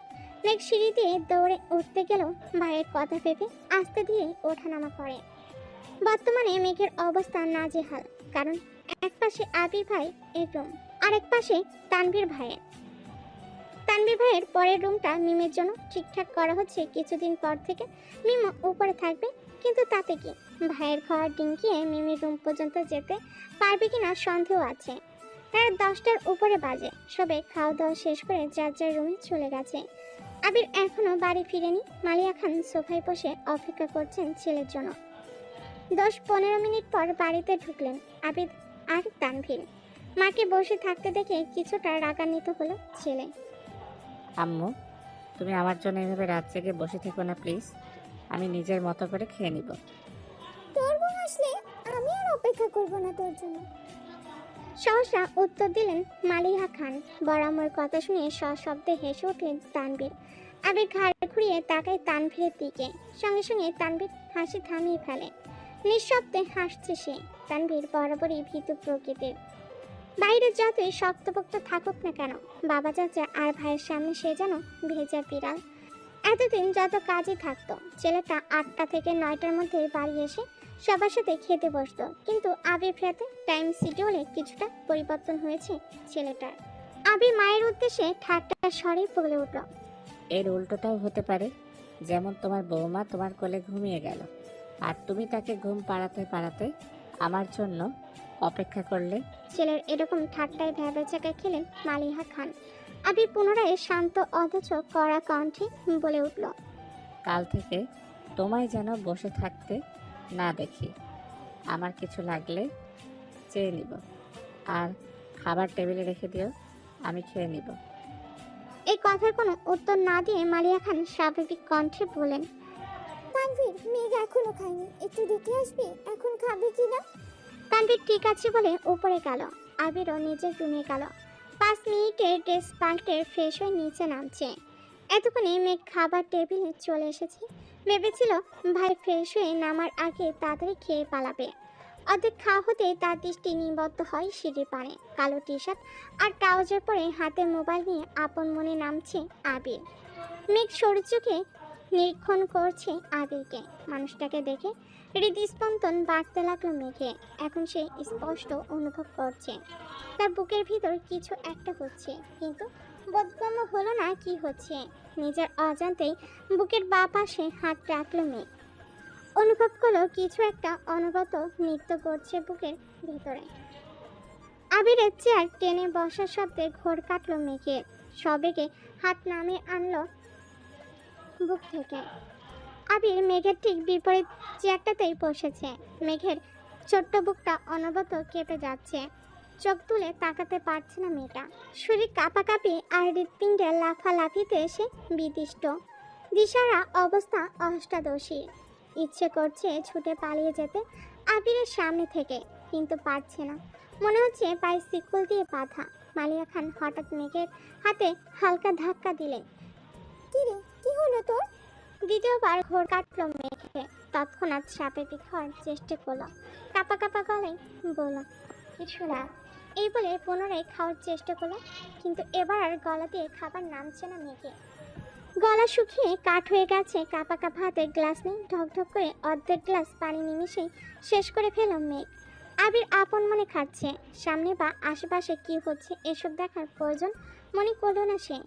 মেঘ সিঁড়ি দিয়ে দৌড়ে উঠতে গেলেও ভাইয়ের কথা ভেবে আস্তে দিয়ে ওঠানামা করে। বর্তমানে মেঘের অবস্থা নাজেহাল, কারণ এক পাশে আবির ভাই এর রুম, আরেক পাশে তানভীর ভাইয়ের। তানভীর ভাইয়ের পরের রুমটা মিমের জন্য ঠিকঠাক করা হচ্ছে কিছুদিন পর থেকে। মিম উপরে থাকবে, কিন্তু তাতে কি, ভাইয়ের ঘর ডিঙ্গিয়ে মিমের রুম পর্যন্ত যেতে পারবে কিনা সন্দেহ আছে। রাত 10টার উপরে বাজে, সবে খাওয়া দাওয়া শেষ করে যার যার রুমে চলে গেছে। আবির এখনো বাড়ি ফিরেনি। মালিয়া খান সোফায় বসে অপেক্ষা করছেন ছেলের জন্য। 10-15 মিনিট পর বাড়িতে ঢুকলেন আবির আর তানভীর। মাকে বসে থাকতে দেখে কিছুটা রাগান্বিত হলো ছেলে। আম্মু, তুমি আমার জন্য এভাবে রাত জেগে বসে থেকো না প্লিজ, আমি নিজের মতো করে খেয়ে নিব। তোর বউ আসলে আমি আর অপেক্ষা করব না তোর জন্য, সহসা উত্তর দিলেন মালিহা খান। বরামর কথা শুনে সশব্দে হেসে উঠলেন তানভীর। আবির ঘাড় ঘুরিয়ে তাকায় তানভীরের দিকে, সঙ্গে সঙ্গে তানভীর হাসি থামিয়ে ফেলে। নিঃশব্দে হাসছে সে। তানভীর বরাবরই ভীতু প্রকৃতির। বাইরে যতই শক্তপোক্ত থাকুক না কেন, বাবা চাচা আর ভাইয়ের সামনে সে যেন ভেজা বিড়াল। এতদিন যত কাজই থাকতো, ছেলেটা 8টা থেকে 9টার মধ্যে বাড়ি এসে সবার সাথে খেতে বসতো, কিন্তু আবির ফেরাতে টাইম শিডিউলে কিছুটা পরিবর্তন হয়েছে ছেলেটার। আবির মায়ের উদ্দেশ্যে ঠাট্টার স্বরে বলে উঠল, এর উল্টোটাও হতে পারে, যেমন তোমার বৌমা তোমার কোলে ঘুমিয়ে গেল আর তুমি তাকে ঘুম পাড়াতে পাড়াতে আমার জন্য অপেক্ষা করলে। ছেলের এরকম ঠাট্টায় ভ্যাবাচাকা খেলেন মালিহা খান। আবির পুনরায় শান্ত অথচ কড়া কণ্ঠে বলে উঠল, কাল থেকে তোমায় যেন বসে থাকতে না দেখি, আমার কিছু লাগলে চেয়ে নিব, আর খাবার টেবিলে রেখে দিও, আমি খেয়ে নিব। এই কথার কোনো উত্তর না দিয়ে মালিয়া খান স্বাভাবিক কণ্ঠে বলেন, তানভীর, মেঘ এখনো খায়নি, একটু দেখে আসবি এখন খাবে কিনা। তানভীর ঠিক আছে বলে উপরে গেল। আবিরও নিজের রুমে গেল। 5 মিনিটে ড্রেস পাল্টে ফ্রেশ হয়ে নিচে নামছে। এতক্ষণে মেঘ খাবার টেবিলে চলে এসেছে। ভেবেছিল ভাই ফ্রেশ হয়ে নামার আগে তাড়াতাড়ি খেয়ে পালাবে। অর্ধেক খাওয়া হতে তার দৃষ্টি নিবদ্ধ হয় সিঁড়ির পাড়ে। কালো টি শার্ট আর ট্রাউজার পরে হাতে মোবাইল নিয়ে আপন মনে নামছে আবির। মেঘ সরু চোখে নিরীক্ষণ করছে আবিরকে। মানুষটাকে দেখে হৃদস্পন্দন বাড়তে লাগলো মেঘে। এখন সে স্পষ্ট অনুভব করছে তার বুকের ভিতর কিছু একটা হচ্ছে, কিন্তু বোধগম্য হলো না কি হচ্ছে। নিজের অজান্তেই বুকের বাঁ পাশে হাত রাখলো মেঘ। অনুভব করলো কিছু একটা অনবরত নৃত্য করছে বুকের ভিতরে। আবিরের চেয়ার টেনে বসার শব্দে ঘোর কাটলো মেঘের। সবেগে হাত নামে আনলো বুক থেকে। আবির মেঘের ঠিক বিপরীত চেয়ারটাতেই বসেছে। মেঘের ছোট্ট বুকটা অনবরত কেঁপে যাচ্ছে। চোখ তুলে তাকাতে পারছে না মেয়েটা। শরীর কাঁপাকাঁপি আর হৃৎপিণ্ডে লাফালাফিতে এসে বিদিষ্ট। দিশারা অবস্থা অষ্টাদশী। ইচ্ছে করছে ছুটে পালিয়ে যেতে আবিরের সামনে থেকে, কিন্তু পারছে না। মনে হচ্ছে পায়ে শিকল দিয়ে বাঁধা। মালিয়া খান হঠাৎ মেঘের হাতে হালকা ধাক্কা দিলেন। কি রে, কি হলো তোর? দ্বিতীয়বার ঘোর কাটল মেঘে। তৎক্ষণাৎ স্বাভাবিক হওয়ার চেষ্টা করলো। কাঁপা কাঁপা গলায় বলল, কিছু না। এই বলে পুনরায় খাওয়ার চেষ্টা করলো, কিন্তু এবার আর গলা দিয়ে খাবার নামছে না মেঘে। গলা শুকিয়ে কাঠ হয়ে গেছে। কাঁপা কাঁপা হাতে গ্লাস নিয়ে ঢকঢক করে অর্ধেক গ্লাস পানি নিমিশেই শেষ করে ফেল মেঘ। আবির আপন মনে খাচ্ছে। সামনে বা আশেপাশে কি হচ্ছে এসব দেখার প্রয়োজন মনে করল না সে।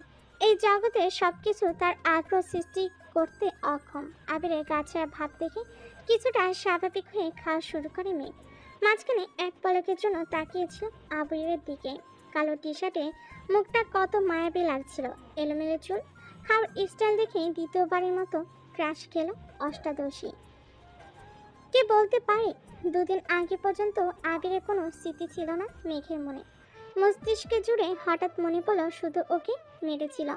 এই জগতে সবকিছু তার আগ্রহ সৃষ্টি করতে অক্ষম। আবিরের গাছের ভাব দেখে কিছুটা স্বাভাবিক হয়ে খাওয়া শুরু করে মেঘ। মাঝখানে এক পলকের জন্য তাকিয়েছিল আবিরের দিকে। কালো টি শার্টে মুখটা কত মায়াবী লাগছিল। এলোমেলো চুল, হাওড় স্টাইল দেখে দ্বিতীয়বারের মতো ক্রাশ খেলো অষ্টাদশী। কে বলতে পারে দুদিন আগে পর্যন্ত আবিরের কোনো স্মৃতি ছিল না মেঘের মনে। মস্তিষ্কে জুড়ে হঠাৎ মনে পড়লো শুধু ওকে মেরেছিল।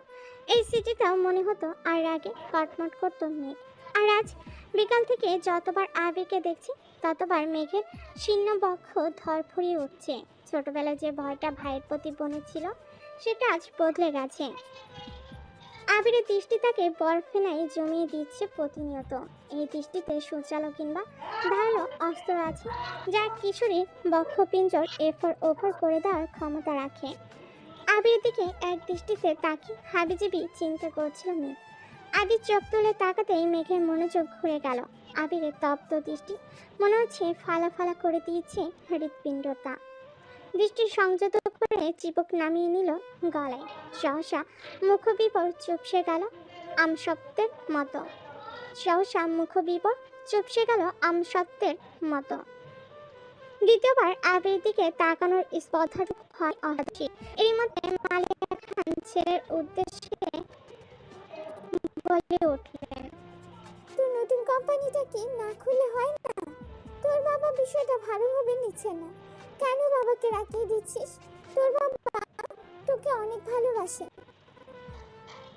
এই স্মৃতিটাও মনে হতো আর রাগে কটমট করতো মেঘ। আর আজ বিকাল থেকে যতবার আবিরকে দেখছি ততবার মেঘের শীর্ণ বক্ষ ধরফরিয়ে উঠছে। ছোটবেলায় যে ভয়টা ভাইয়ের প্রতি বনে ছিল সেটা আজ বদলে গেছে। আবিরের দৃষ্টি তাকে বরফেনায় জমিয়ে দিচ্ছে প্রতিনিয়ত। এই দৃষ্টিতে সূচালো কিংবা ধারালো অস্ত্র আছে, যা কিশোরীর বক্ষপিঞ্জর এফর ওফর করে দেওয়ার ক্ষমতা রাখে। আবিরের দিকে এক দৃষ্টিতে তাকিয়ে হাবিজাবি চিন্তা করছিল মেঘ। আবির চোখ তুলে তাকাতেই মেঘের মনোযোগ ঘুরে গেল। আবিরের তপ্ত দৃষ্টি মনে হচ্ছে ফালা ফালা করে দিয়েছে হৃৎপিণ্ডটা। দৃষ্টি সংযত করে চিবুক নামিয়ে নিল গলায়। সহসা মুখবিবর চুপসে গেল আমসত্ত্বের মতো। দ্বিতীয়বার আবির দিকে তাকানোর স্পর্ধাটুকু হয় অহর্ষি। এর মধ্যে মালিয়া খান ছেলের উদ্দেশ্যে বলে উঠলেন, তোর নতুন কোম্পানিটা কি না খুলে হয় না? তোর বাবা বিষয়টা ভালোভাবে নিচ্ছে না। কেন বাবাকে রাখিয়ে দিচ্ছিস? তোর বাবা তোকে অনেক ভালোবাসে।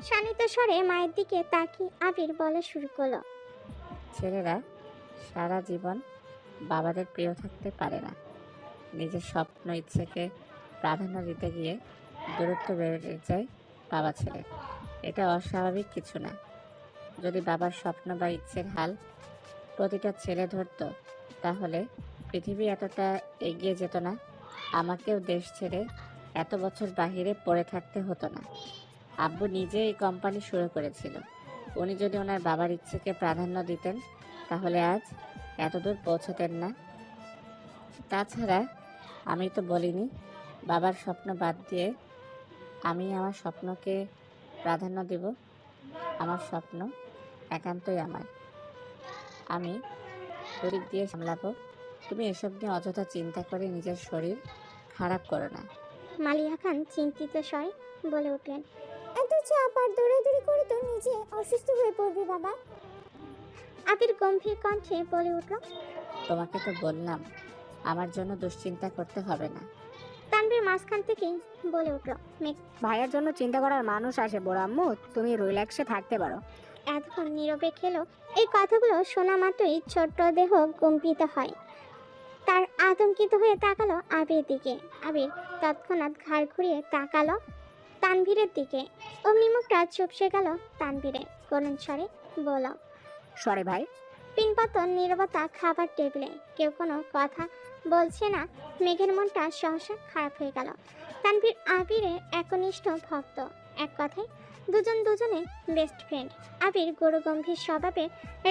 শানিত স্বরে মায়ের দিকে তাকিয়ে আবির বলা শুরু করলো, ছেলেরা সারা জীবন বাবাদের প্রিয় থাকতে পারে না। নিজের স্বপ্ন ইচ্ছেকে প্রাধান্য দিতে গিয়ে দূরত্ব বেড়ে যায় বাবা ছেলে। এটা অস্বাভাবিক কিছু না। যদি বাবার স্বপ্ন বা ইচ্ছের হাল প্রতিটা ছেলে ধরতো তাহলে পৃথিবী এতটা এগিয়ে যেত না। আমাকেও দেশ ছেড়ে এত বছর বাহিরে পড়ে থাকতে হতো না। আব্বু নিজে এই কোম্পানি শুরু করেছিল। উনি যদি ওনার বাবার ইচ্ছেকে প্রাধান্য দিতেন তাহলে আজ এতদূর পৌঁছতেন না। তাছাড়া আমি তো বলিনি বাবার স্বপ্ন বাদ দিয়ে আমি আমার স্বপ্নকে প্রাধান্য দেব। আমার স্বপ্ন একান্তই আমার, আমি দুদিক দিয়ে সামলাবো। তুমি এসব নিয়ে অযথা চিন্তা করে নিজের শরীর খারাপ করো না। মালিয়া খান চিন্তিত স্বরে বলে উঠলেন, এত চাপ আর দৌড়াদৌড়ি করে তো নিজে অসুস্থ হয়ে পড়বি বাবা। আবির গম্ভীর কণ্ঠে বলে উঠল, তোমাকে তো বললাম আমার জন্য দুশ্চিন্তা করতে হবে না। তানভীর মাঝখান থেকেই বলে উঠল, মেঘ ভাইয়ের জন্য চিন্তা করার মানুষ আসে বড় আম্মু, তুমি রিল্যাক্সে থাকতে পারো। এতক্ষণ নীরবে খেলো। এই কথাগুলো শোনা মাত্রই ছোট্ট দেহ কম্পিত হয়। তার আতঙ্কিত হয়ে তাকালো আবির দিকে। আবির তৎক্ষণাৎ ঘাড় ঘুরিয়ে তাকালো তানভীরের দিকে। অমনি মুখটা চুপসে গেল তানভীরের। করুণ স্বরে বলল, সরি ভাই। পিনপতন নীরবতা খাবার টেবিলে। কেউ কোনো কথা বলছে না। মেঘের মনটা সহসা খারাপ হয়ে গেল। তানভীর আবিরের একনিষ্ঠ ভক্ত। এক কথায় দুজন দুজনে বেস্ট ফ্রেন্ড। আবির গম্ভীর স্বভাবে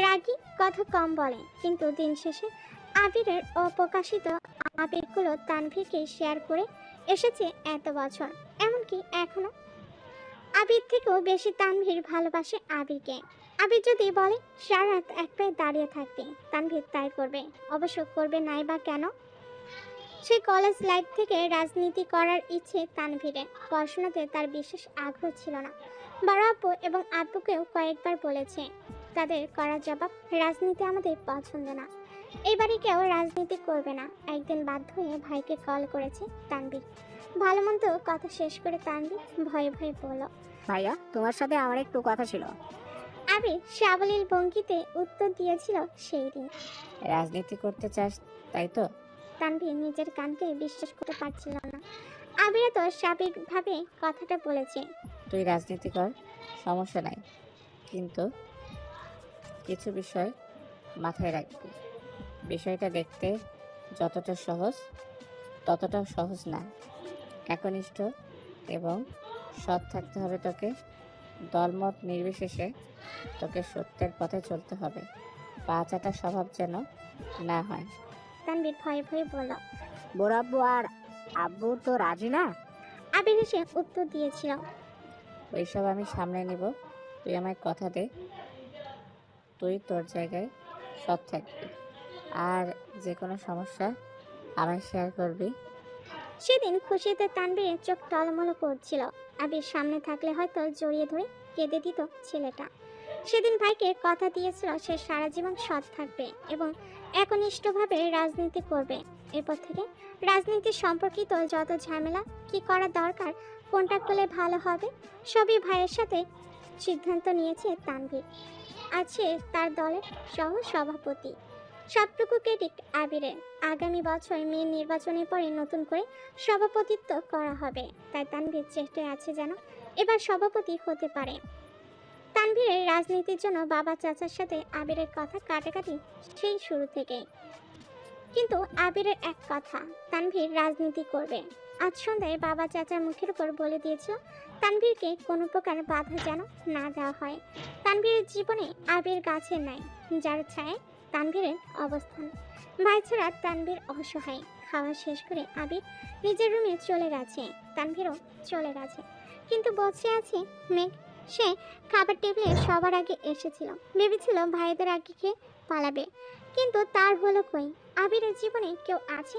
রাগী, কথা কম বলে, কিন্তু দিন শেষে আবিরের অপ্রকাশিত আবেগগুলো তানভীরকে শেয়ার করে এসেছে এত বছর। এমনকি এখনো আবির থেকেও বেশি তানভীর ভালোবাসে আবিরকে। আবির যদি বলে সারা রাত এক পায়ে দাঁড়িয়ে থাকতে, তানভীর তাই করবে। অবশ্য করবে নাই বা কেন? সেই কলেজ লাইফ থেকে রাজনীতি করার ইচ্ছে তানভীরের। পড়াশোনাতে তার বিশেষ আগ্রহ ছিল না। বড় আপু এবং আব্বুকেও কয়েকবার বলেছে, তাদের করার জবাব, রাজনীতি আমাদের পছন্দ না, এইবারই কেউ রাজনীতি করবে না। একদিন বাধ্য হয়ে ভাইকে কল করেছে তানভীর। ভালো মন্দ কথা শেষ করে তানভীর ভয়ে ভয়ে বলল, ভাইয়া তোমার সাথে আমার একটু কথা ছিল। আবির সাবলীল ভঙ্গিতে উত্তর দিয়েছিল সেই দিন। রাজনীতি করতে চাস তাই তো? তানভীর নিজের কানকে বিশ্বাস করতে পারছিল না। আবির তো স্বাভাবিকভাবে কথাটা বলেছে। তুই রাজনীতি কর, সমস্যা নাই, কিন্তু কিছু বিষয় মাথায় রাখবি। বিষয়টা দেখতে যতটা সহজ ততটাও সহজ না। একনিষ্ঠ এবং সৎ থাকতে হবে তোকে। দলমত নির্বিশেষে তোকে সত্যের পথে চলতে হবে। পা চাটা স্বভাব যেন না হয়। তানভীর ভয়ে ভয়ে বলল। বড় আব্বু আর আব্বু তো রাজি না। আবির এসে উত্তর দিয়েছিল, ওইসব আমি সামলে নিব, তুই আমায় কথা দে তুই তোর জায়গায় সৎ থাকবি, আর যে কোনো সমস্যা আমায় শেয়ার করবি। সেদিন খুশিতে তানবীরের চোখ টলমল করছিল। আবির সামনে থাকলে হয়তো জড়িয়ে ধরে কেঁদে দিত ছেলেটা। সেদিন ভাইকে কথা দিয়েছিল সে সারা জীবন সৎ থাকবে এবং একনিষ্ঠভাবে রাজনীতি করবে। এরপর থেকে রাজনীতি সম্পর্কিত যত ঝামেলা, কি করা দরকার, কোনটা করলে ভালো হবে, সবই ভাইয়ের সাথে সিদ্ধান্ত নিয়েছে তানভীর। আছে তার দলের সহ সভাপতি। সবটুকু ক্রেডিট আবিরের। আগামী বছর মেয়ের নির্বাচনের পরে নতুন করে সভাপতিত্ব করা হবে, তাই তানভীর চেষ্টায় আছে যেন এবার সভাপতি হতে পারে। তানভীরের রাজনীতির জন্য বাবা চাচার সাথে আবিরের কথা কাটাকাটি সেই শুরু থেকে। কিন্তু আবিরের এক কথা, তানভীর রাজনীতি করবে। আজ সন্ধ্যায় বাবা চাচার মুখের উপর বলে দিয়েছিল তানভীরকে কোনো প্রকার বাধা যেন না দেওয়া হয়। তানভীরের জীবনে আবির গাছের নাই, যার ছায়ায় তানভীরের অবস্থান। ভাই ছাড়া তানভীর অসহায়। খাওয়া শেষ করে আবির নিজের রুমে চলে গেছে, তানভীরও চলে গেছে। কিন্তু বসে আছে মেঘ। সে খাবার টেবিলে সবার আগে এসেছিল, ভেবেছিল ভাইদের আগে খেয়ে পালাবে, কিন্তু তার হলো কই। আবিরের জীবনে কেউ আছে,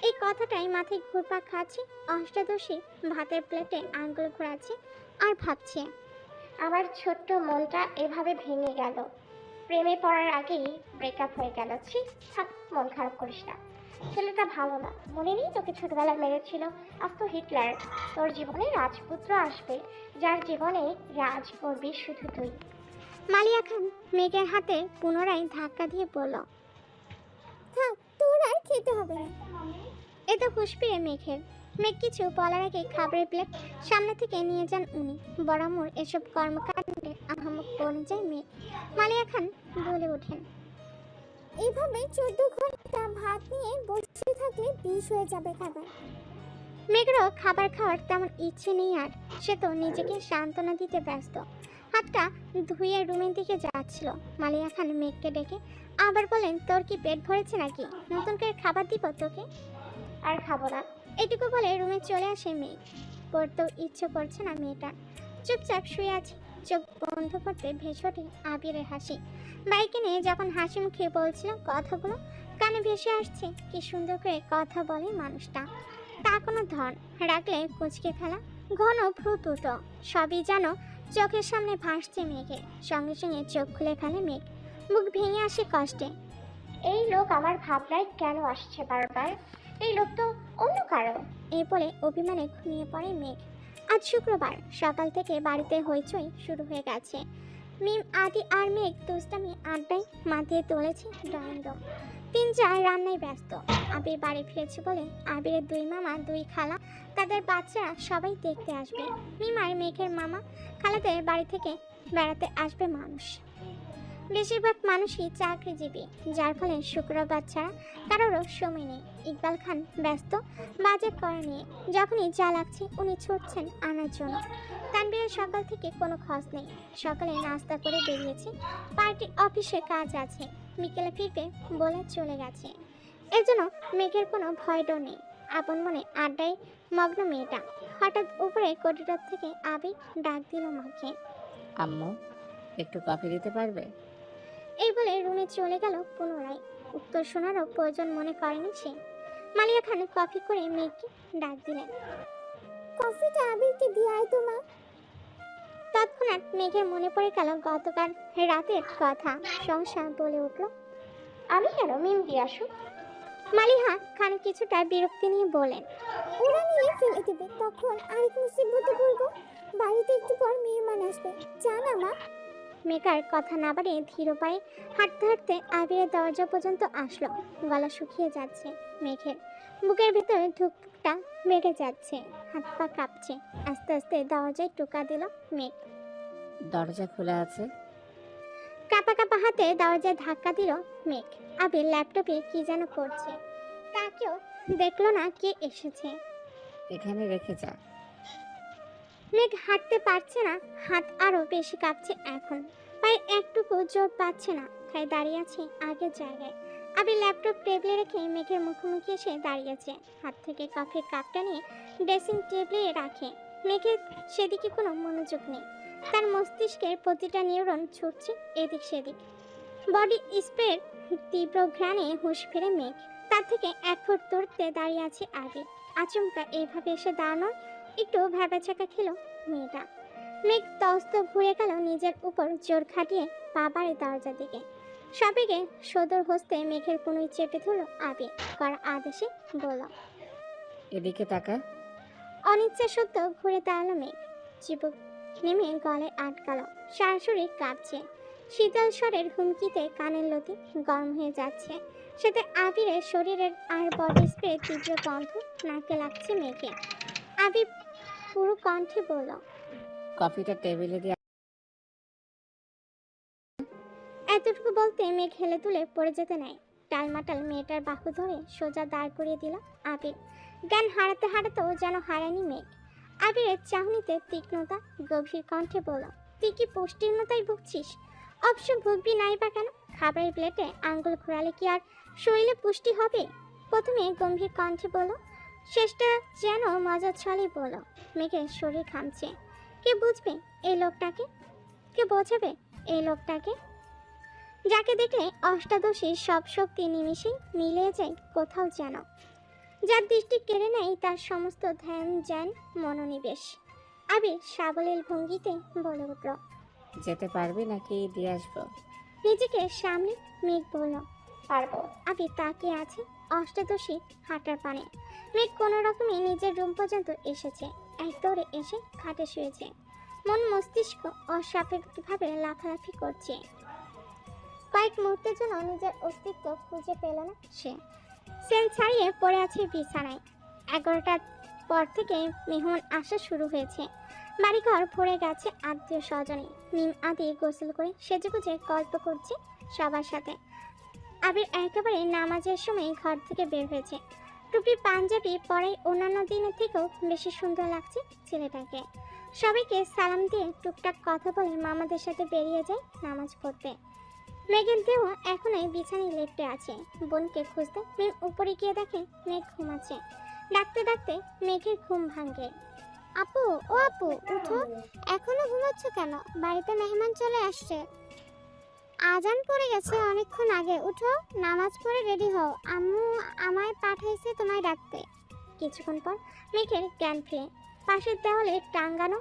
এই কথাটাই মাথায় ঘুরপাক খাচ্ছে। অষ্টাদশী ভাতের প্লেটে আঙ্গুল ঘোরাচ্ছে আর ভাবছে, আমার ছোট্ট মনটা এভাবে ভেঙে গেল। প্রেমে পড়ার আগেই ব্রেকআপ হয়ে গেল। ছি, থাক, মন খারাপ করিস না। ছেলেটা ভালো না, মনে নেই তোকে ছোটবেলায় মেরেছিল? আজ তো হিটলার। তোর জীবনে রাজপুত্র আসবে, যার জীবনে রাজ করবি শুধু তুই। মালিয়া খান মেঘের হাতে পুনরায় ধাক্কা দিয়ে বলল, থাক, তোর আর খেতে হবে না। এ তো হুঁশ ফিরে মেঘের। মেঘ কিছু বলার আগে খাবারের প্লেট সামনে থেকে নিয়ে যান উনি। বরামর এসব কর্মকাণ্ডে আহামক বনে যায় মেঘ। মালিয়া খান বলে ওঠেন, এভাবে 14 ঘন্টা ভাত নিয়ে বসে থাকলে বিষ হয়ে যাবে খাবার। মেঘরও খাবার খাওয়ার তেমন ইচ্ছে নেই আর। সে তো নিজেকে সান্ত্বনা দিতে ব্যস্ত। হাতটা ধুয়ে রুমের দিকে যাচ্ছিল। মালিয়া খান মেঘকে ডেকে আবার বলেন, তোর কি পেট ভরেছে নাকি? নতুন করে খাবার দিব তোকে? আর খাবো না। এটুকু বলে রুমে চলে আসে মেঘ। পড়তেও ইচ্ছে করছে না মেয়েটার। চুপচাপ শুয়ে আছে। চোখ বন্ধ করতে ভেসে ওঠে আবিরের হাসি। বাইকে নিয়ে যখন হাসি মুখে বলছিল কথাগুলো, কানে ভেসে আসছে কি সুন্দর করে কথা বলে মানুষটা। তা কোনো ধন রাখলে কুচকে ফেলা, ঘন ভ্রু দুটো, সবই যেন চোখের সামনে ভাসছে মেঘের। সঙ্গে সঙ্গে চোখ খুলে ফেলে মেঘ। মুখ ভেঙে আসে কষ্টে। এই লোক আমার ভাবনায় কেন আসছে বারবার? এই লোক তো অন্য কারো। এই বলে অভিমানে ঘুমিয়ে পড়ে মেঘ। আজ শুক্রবার সকাল থেকে বাড়িতে হইচই শুরু হয়ে গেছে। মিম, আদি আর মেঘ দুষ্টামি আড্ডায় মাতিয়ে তুলেছে ড্রয়িং রুম। 3-4 রান্নায় ব্যস্ত। আবির বাড়ি ফিরেছে বলে আবিরের 2 মামা 2 খালা তাদের বাচ্চারা সবাই দেখতে আসবে। মিম আর মেঘের মামা খালাদের বাড়ি থেকে বেড়াতে আসবে মানুষ। বেশিরভাগ মানুষই চাকরিজীবী, যার ফলে শুক্রবার ছাড়া কারোরও সময় নেই। ইকবাল খান ব্যস্ত বাজার করা নিয়ে। যখনই যা লাগছে উনি ছুটছেন আনার জন্য। তানবীরের সকাল থেকে কোনো খোঁজ নেই। সকালে নাস্তা করে বেরিয়েছে, পার্টি অফিসে কাজ আছে, বিকেলে ফিরবে বলে চলে গেছে। এর জন্য মেঘের কোনো ভয় ডর নেই। আপন মনে আড্ডায় মগ্ন মেয়েটা। হঠাৎ উপরে করিডোর থেকে আবির ডাক দিল মাকে। আম্মু, একটু কফি দিতে পারবে? এই বলে রুমে চলে গেল পুনরায়। উত্তর শোনারও প্রয়োজন মনে করেনি সে। মালিয়া খান কফি করে মেয়েকে ডাক দিলেন। কফিটা আবিরকে দিয়ে আয় তো মা। তৎক্ষণাৎ মেঘের মনে পড়ে গেল গতকাল রাতের কথা। সংসার বলে উঠল, আমি কেন? মিম দিয়ে আসুক। মালিহা খান কিছুটা বিরক্তি নিয়ে বলেন, ওরা নিয়ে ফেলে দেবে, তখন আরেক মুসিবতে পড়বো। বাড়িতে একটু পর মেহমান আসবে, জানা মা। মেঘার কথা না বাড়িয়ে ধীর পায়ে হাঁটতে হাঁটতে আবিরের দরজা পর্যন্ত আসলো। গলা শুকিয়ে যাচ্ছে মেঘের, বুকের ভিতরে ধুকটা বেড়ে যাচ্ছে, হাত পা কাঁপছে। আস্তে আস্তে দরজায় টোকা দিল মেঘ। দরজা খোলা আছে। কাঁপা কাঁপা হাতে দরজায় ধাক্কা দিল মেঘ। আবির ল্যাপটপে কি যেন করছে, তাকেও দেখলো না কে এসেছে। এখানে রেখে যা। মেঘ হাঁটতে পারছে না, হাত আরো বেশি কাঁপছে এখন। পায়ে একটুকু জোর পাচ্ছে না, তাই দাঁড়িয়ে আছে আগের জায়গায়। আবির ল্যাপটপ টেবিলে রেখে মেঘের মুখোমুখি এসে দাঁড়িয়েছে। হাত থেকে কফির কাপটা নিয়ে ড্রেসিং টেবিলে রাখে। মেঘের সেদিকে কোনো মনোযোগ নেই। তার মস্তিষ্কের প্রতিটা নিউরন ছুটছে এদিক সেদিক। বডি স্প্রের তীব্র ঘ্রাণে হুঁশ ফেরে মেঘ। তার থেকে 1 ফুট দূরত্বে দাঁড়িয়ে আছে আবির। আচমকা এইভাবে এসে দাঁড়ানো একটু ভ্যাবাচাকা খেলো মেয়েটা। মেঘ তস্ত ঘুরে গেল নিজের উপর জোর খাটিয়ে বাবার দরজার দিকে। সবেগে সদর হস্তে মেঘের কোনোই চেপে ধরল আবির। করা আদেশে বলল, এদিকে তাকা। অনিচ্ছা সত্য ঘুরে দাঁড়ালো মেঘ। চিবুক নেমে গলায় আটকালো, সারা শরীর কাঁপছে। শীতল স্বরের হুমকিতে কানের লতি গরম হয়ে যাচ্ছে। সাথে আবিরের শরীরের আর বডি স্প্রে তীব্র গন্ধ নাকে লাগছে মেঘে। আবির পুরো কণ্ঠে বলল, কফিটা টেবিলে দিয়ে। এতটুকু বলতে মেঘ হেলে তুলে পড়ে যেতে নেয়। টালমাটাল মেয়েটার বাহু ধরে সোজা দাঁড় করিয়ে দিল আবির। জ্ঞান হারাতে হারাতেও যেন হারায়নি মেঘ। আবিরের চাহনিতে তীক্ষ্ণতা, গভীর কণ্ঠে বলল, তুই কি পুষ্টিহীনতায় ভুগছিস? অবশ্য ভুগবি নাই বা কেন? খাবারের প্লেটে আঙ্গুল ঘোরালে কি আর শরীরে পুষ্টি হবে? প্রথমে গম্ভীর কণ্ঠে বলল, শেষটা যেন মজার ছলে বলল। মেঘের শরীর ঘামছে। কে বুঝবে এই লোকটাকে? কে বোঝাবে এই লোকটাকে? যাকে দেখলে অষ্টাদশীর সব শক্তি নিমিষেই মিলিয়ে যায় কোথাও যেন। যার দৃষ্টি কেড়ে নেয় তার সমস্ত ধ্যান জ্ঞান মনোনিবেশ। আবির সাবলীল ভঙ্গিতে বলে উঠল, যেতে পারবি নাকি দিয়ে আসবো? নিজেকে সামনে মেঘ বলল, পারবো। আবির তাকিয়ে আছে অষ্টাদশী হাঁটার পানে। মেঘ কোনো রকমে নিজের রুম পর্যন্ত এসেছে। এক দৌড়ে এসে খাটে শুয়েছে। মন মস্তিষ্ক অস্বাভাবিকভাবে লাফালাফি করছে। কয়েক মুহূর্তের জন্য নিজের অস্তিত্ব খুঁজে পেল না সে। সেল ছাড়িয়ে পড়ে আছে বিছানায়। 11টার পর থেকে মেহমান আসা শুরু হয়েছে। বাড়িঘর ভরে গেছে আত্মীয় স্বজনে। মিম আদি গোসল করে সেজেগুজে গল্প করছে সবার সাথে। আবির একেবারে নামাজের সময় ঘর থেকে বের হয়েছে। টুপি পাঞ্জাবি পরাই অন্যান্য দিনের থেকেও বেশি সুন্দর লাগছে ছেলেটাকে। সবাইকে সালাম দিয়ে টুকটাক কথা বলে মামাদের সাথে বেরিয়ে যায় নামাজ পড়তে। মেঘের দেহ এখনই বিছানায় লেপ্টে আছে। বোনকে খুঁজতে মেঘ উপরে গিয়ে দেখে মেঘ ঘুমাচ্ছে। ডাকতে ডাকতে মেঘের ঘুম ভাঙে। আপু, ও আপু, উঠো। এখনো ঘুমাচ্ছ কেন? বাড়িতে মেহমান চলে আসছে। আজান পড়ে গেছে অনেকক্ষণ আগে। উঠো, নামাজ পড়ে রেডি হও। আম্মু আমায় পাঠাইছে তোমায় ডাকতে। কিছুক্ষণ পর মেঘের জ্ঞান ফিরে পাশের দেওয়ালে টাঙ্গানো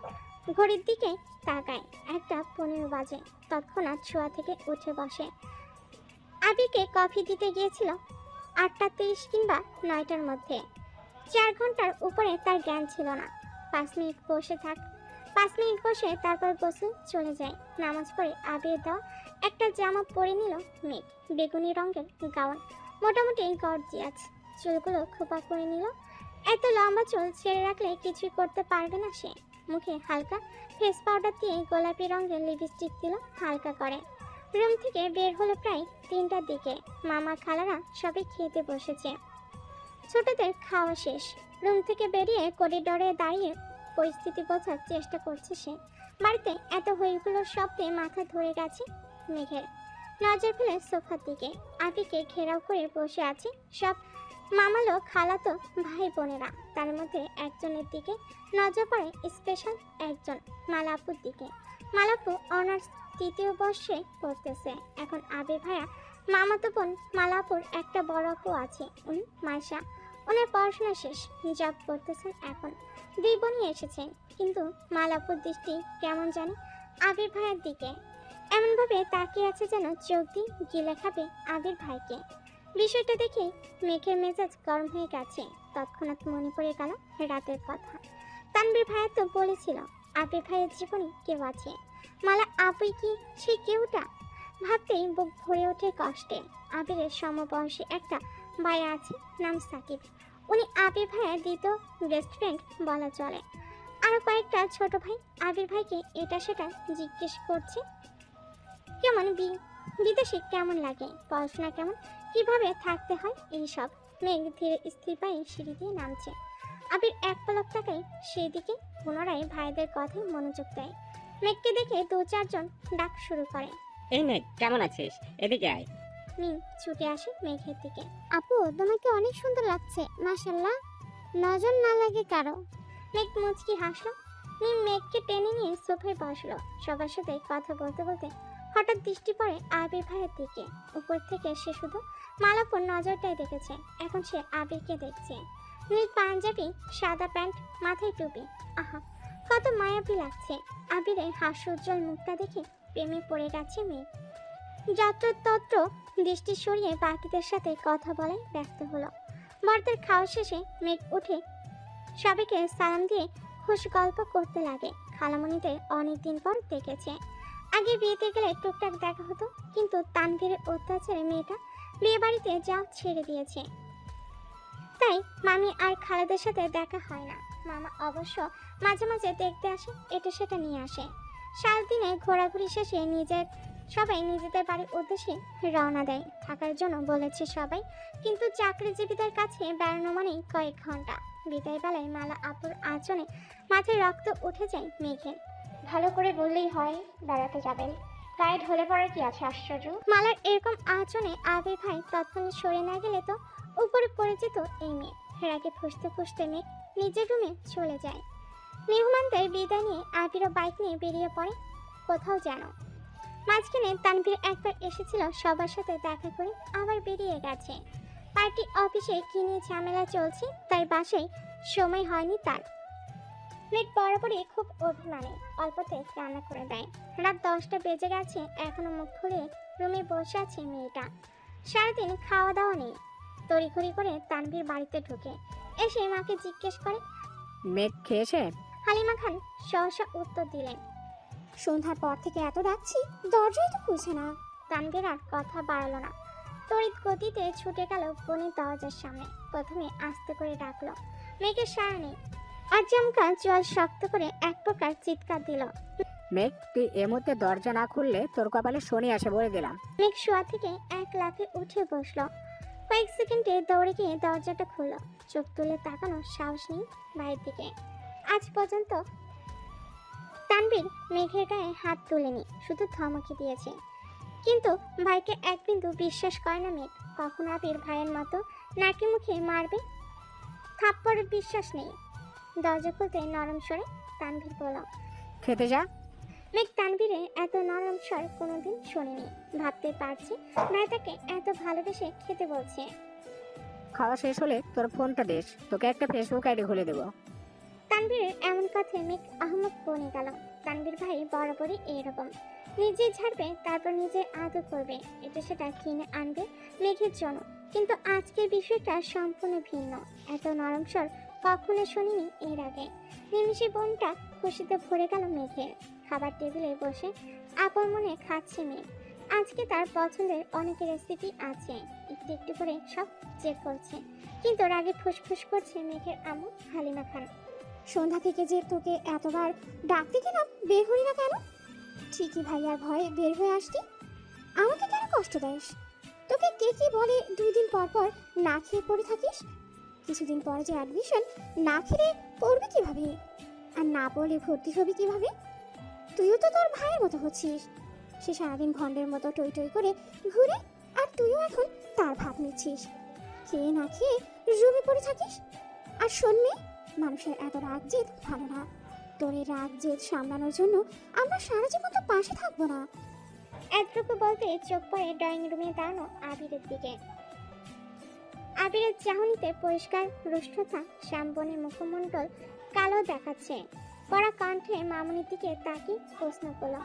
ঘড়ির দিকে তাকায়। 1:15 বাজে। তৎক্ষণাৎ শোয়া থেকে উঠে বসে। আবিরকে কফি দিতে গিয়েছিল 8:30 কিংবা 9টার মধ্যে। 4 ঘন্টার উপরে তার জ্ঞান ছিল না। 5 মিনিট বসে তারপর গোসল চলে যায়। নামাজ পড়ে আবির দেওয়া একটা জামা পরে নিল মেঘ। বেগুনি রঙের গাউন, মোটামুটি গর্জিয়াস। চুলগুলো খোপা করে নিল। এত লম্বা চুল ছেড়ে রাখলে কিছুই করতে পারবে না সে। মুখে হালকা ফেস পাউডার দিয়ে গোলাপি রঙের লিপস্টিক দিল হালকা করে। রুম থেকে বের হলো প্রায় 3টার দিকে। মামা খালারা সবাই খেতে বসেছে। ছোটদের খাওয়া শেষ। রুম থেকে বেরিয়ে করিডোরে দাঁড়িয়ে পরিস্থিতি বোঝার চেষ্টা করছে সে। বাড়িতে এত হইগুলোর শব্দে মাথা ধরে গেছে মেঘের। নজর ফেলে সোফার দিকে। আবিকে ঘেরাও করে বসে আছে সব মামালো খালাতো ভাই বোনেরা। তার মধ্যে একজনের দিকে নজর পড়ে স্পেশাল একজন, মালাপুর দিকে। মালাপু অনার্স 3য় বর্ষে পড়তেছে এখন। আবির ভাইয়া মামাতো বোন মালাপুর একটা বড় আপু আছে, উনি মাইশা। ওনার পড়াশোনা শেষ, জব করতেছেন এখন। 2 বোনই এসেছেন, কিন্তু মালাপুর দৃষ্টি কেমন জানে আবির ভাইয়ের দিকে। এমনভাবে তাকিয়ে আছে যেন চোখ দিয়ে গিলে খাবে আবির ভাইকে। বিষয়টা দেখে মেঘের মেজাজ গরম হয়ে গেছে। তৎক্ষণাৎ মনে পড়ে গেল রাতের কথা। তানবীর ভাইয়া তো বলেছিল আবির ভাইয়ের জীবনে কেউ আছে। মালা আপুই কি সেই কেউটা? ভাবতেই বুক ভরে ওঠে কষ্টে। আবিরের সমবয়সী একটা ভাইয়া আছে, নাম সাকিব। উনি আবির ভাইয়ের দ্বিতীয় বেস্ট ফ্রেন্ড বলা চলে। আরও কয়েকটা ছোট ভাই আবির ভাইকে এটা সেটা জিজ্ঞেস করছে। কেমন বিদেশে কেমন লাগে, পড়াশোনা কেমন, কিভাবে থাকতে হয়, এইসব। মেঘ ধীরে স্থির পায়ে সিঁড়ি দিয়ে নামছে। আবির এক পলক তাকায় সেই দিকে, পুনরায় ভাইদের কথায় মনোযোগ দেয়। মেঘকে দেখে 2-4 জন ডাক শুরু করে। এই মেঘ, কেমন আছিস? এদিকে আয়। মিম ছুটে আসে মেঘের দিকে। আপু, তোমাকে অনেক সুন্দর লাগছে, মাশাআল্লাহ। নজর না লাগে কারো। মেঘ মুচকি হাসলো। মিম মেঘকে টেনে নিয়ে সোফায় বসলো। সবার সাথে কথা বলতে বলতে হঠাৎ দৃষ্টি পড়ে আবির ভাইয়ের দিকে। উপর থেকে সে শুধু মালাপুর নজরটাই দেখেছে, এখন সে আবিরকে দেখছে। নীল পাঞ্জাবি, সাদা প্যান্ট, মাথায় টুপি। আহা, কত মায়াবী লাগছে। আবিরের হাস্যোজ্জ্বল মুখটা দেখে প্রেমে পড়ে গেছে মেঘ। যত্রতত্র দৃষ্টি সরিয়ে বাকিদের সাথে কথা বলে ব্যস্ত হলো। বরদের খাওয়া শেষে মেঘ উঠে সবাইকে সালাম দিয়ে খুশ গল্প করতে লাগে। খালামণিদের অনেকদিন পর দেখেছে। আগে বিয়েতে গেলে টুকটাক দেখা হতো, কিন্তু তানভীরের অত্যাচারে মেয়েটা বিয়ে বাড়িতে যাও ছেড়ে দিয়েছে। তাই মামি আর খালাদের সাথে দেখা হয় না। মামা অবশ্য মাঝে মাঝে দেখতে আসে, এটা সেটা নিয়ে আসে। সারাদিনে ঘোরাঘুরি শেষে সবাই নিজেদের বাড়ির উদ্দেশ্যে রওনা দেয়। থাকার জন্য বলেছে সবাই, কিন্তু চাকরিজীবীদের কাছে বেড়ানো মানেই কয়েক ঘন্টা। বিদায় বেলায় মালা আপুর আঁচলে মাথায় রক্ত উঠে যায় মেঘের। ভালো করে বললেই হয় বেড়াতে যাবেন, গায়ে ঢলে পড়ার কি আছে আশ্চর্য। মালার এরকম আচরণে আবির ভাই তৎক্ষণাৎ সরে না গেলে তো উপরে পড়ে যেত এই মেয়ে। রাগে ফুসতে ফুসতে মেয়ে নিজের রুমে চলে যায়। মেহমানদের বিদায় নিয়ে আবিরও বাইক নিয়ে বেরিয়ে পড়ে কোথাও যেন। মাঝখানে তানভীর একবার এসেছিল, সবার সাথে দেখা করে আবার বেরিয়ে গেছে। পার্টি অফিসে কি নিয়ে ঝামেলা চলছে, তাই বাসায় সময় হয়নি তার। মেঘ বরাবরই খুব অভিমানী, অল্পতে রান্না করে দেয়। রাত 10টা বেজে গেছে, এখনো মুখ খুলে রুমে বসে আছে মেয়েটা। সারাদিন খাওয়া দাওয়া নেই। তড়িঘড়ি করে তানভীর বাড়িতে ঢুকে এসে মাকে জিজ্ঞেস করে। মেঘ খেয়েছে? হালিমা খান সহসা উত্তর দিলেন, সন্ধ্যার পর থেকে এত ডাকছি, দরজাই তো খুলছে না। তানভীর আর কথা বাড়ালো না, তড়িৎ গতিতে ছুটে গেল বোনের দরজার সামনে। প্রথমে আস্তে করে ডাকলো, মেঘের সাড়া নেই। আচমকা জল শক্ত করে এক প্রকার চিৎকার দিল। মেঘ, তুই এ মুহূর্তে দরজা না খুললে তোর কপালে শনি আসে বলে দিলাম। মেঘ শোয়া থেকে এক লাফে উঠে বসলো। কয়েক সেকেন্ডে দৌড়ে গিয়ে দরজাটা খুললো। চোখ তুলে তাকানোর সাহস নেই ভাইয়ের দিকে। আজ পর্যন্ত তানভীর মেঘের গায়ে হাত তুলেনি, শুধু ধমকে দিয়েছে। কিন্তু ভাইকে এক বিন্দু বিশ্বাস করে না মেঘ। কখন আবির ভাইয়ের মতো নাকি মুখে মারবে, থাপ্পড়ের বিশ্বাস নেই। দরজা খুলতে নরম স্বরে তানভীর বলল, খেতে যা। মেঘ তানভীরের এত নরম স্বর কোনোদিন শোনেনি। ভাবতে পারছি ভাই তাকে এত ভালোবেসে খেতে বলছে। খাওয়া শেষ হলে তোর ফোনটা দিস, তোকে একটা ফেসবুক আইডি খুলে দেবো। তানভীরের এমন কথায় মেঘ আহমদ বনে গেল। তানভীর ভাই বরাবরই এরকম, নিজে ঝাড়বে তারপর নিজে আদর করবে, এটা সেটা কিনে আনবে মেঘের জন্য। কিন্তু আজকের বিষয়টা সম্পূর্ণ ভিন্ন। এত নরম স্বর কখনো শুনিনি এর আগে। নিমিষে বোনটা খুশিতে ভরে গেল মেঘের। খাবার টেবিলে বসে আপন মনে খাচ্ছে মেঘ। আজকে তার পছন্দের অনেক রেসিপি আছে, একটু একটু করে সব চেক করছে। কিন্তু রাগে ফুসফুস করছে মেঘের আম্মু হালিমা খান। সন্ধ্যা থেকে যে তোকে এতবার ডাকতে গেলাম, বের হই না কেন? ঠিকই ভাইয়ার ভয়ে বের হয়ে আসতি। আমাকে কেন কষ্ট দেস? তোকে কে কি বলে 2 দিন পর পর না খেয়ে পড়ে থাকিস? কিছুদিন পরে যে অ্যাডমিশন, না খেলে পড়বি কিভাবে? আর না পড়লে ভর্তি হবি কিভাবে? তুইও তো তোর ভাইয়ের মতো হচ্ছিস। সে সারাদিন ভণ্ডের মতো টই টই করে ঘুরে, আর তুইও এখন তার ভাব নিচ্ছিস। খেয়ে না খেয়ে রুমে পড়ে থাকিস। আর শোন মেয়ে, মানুষের এত রাগ জেদ ভালো না। তোর এই রাগ জেদ সামলানোর জন্য আমরা সারা জীবন তো পাশে থাকবো না। এতটুকু বলতে চোখ পড়ে ড্রয়িং রুমে দাঁড়ানো আবিরের দিকে। আবিরের চাহনিতে পরিষ্কার রুষ্টতা, শ্যামবনের মুখমণ্ডল কালো দেখাচ্ছে। পড়া কণ্ঠে মামুনির দিকে তাকিয়ে প্রশ্ন করল।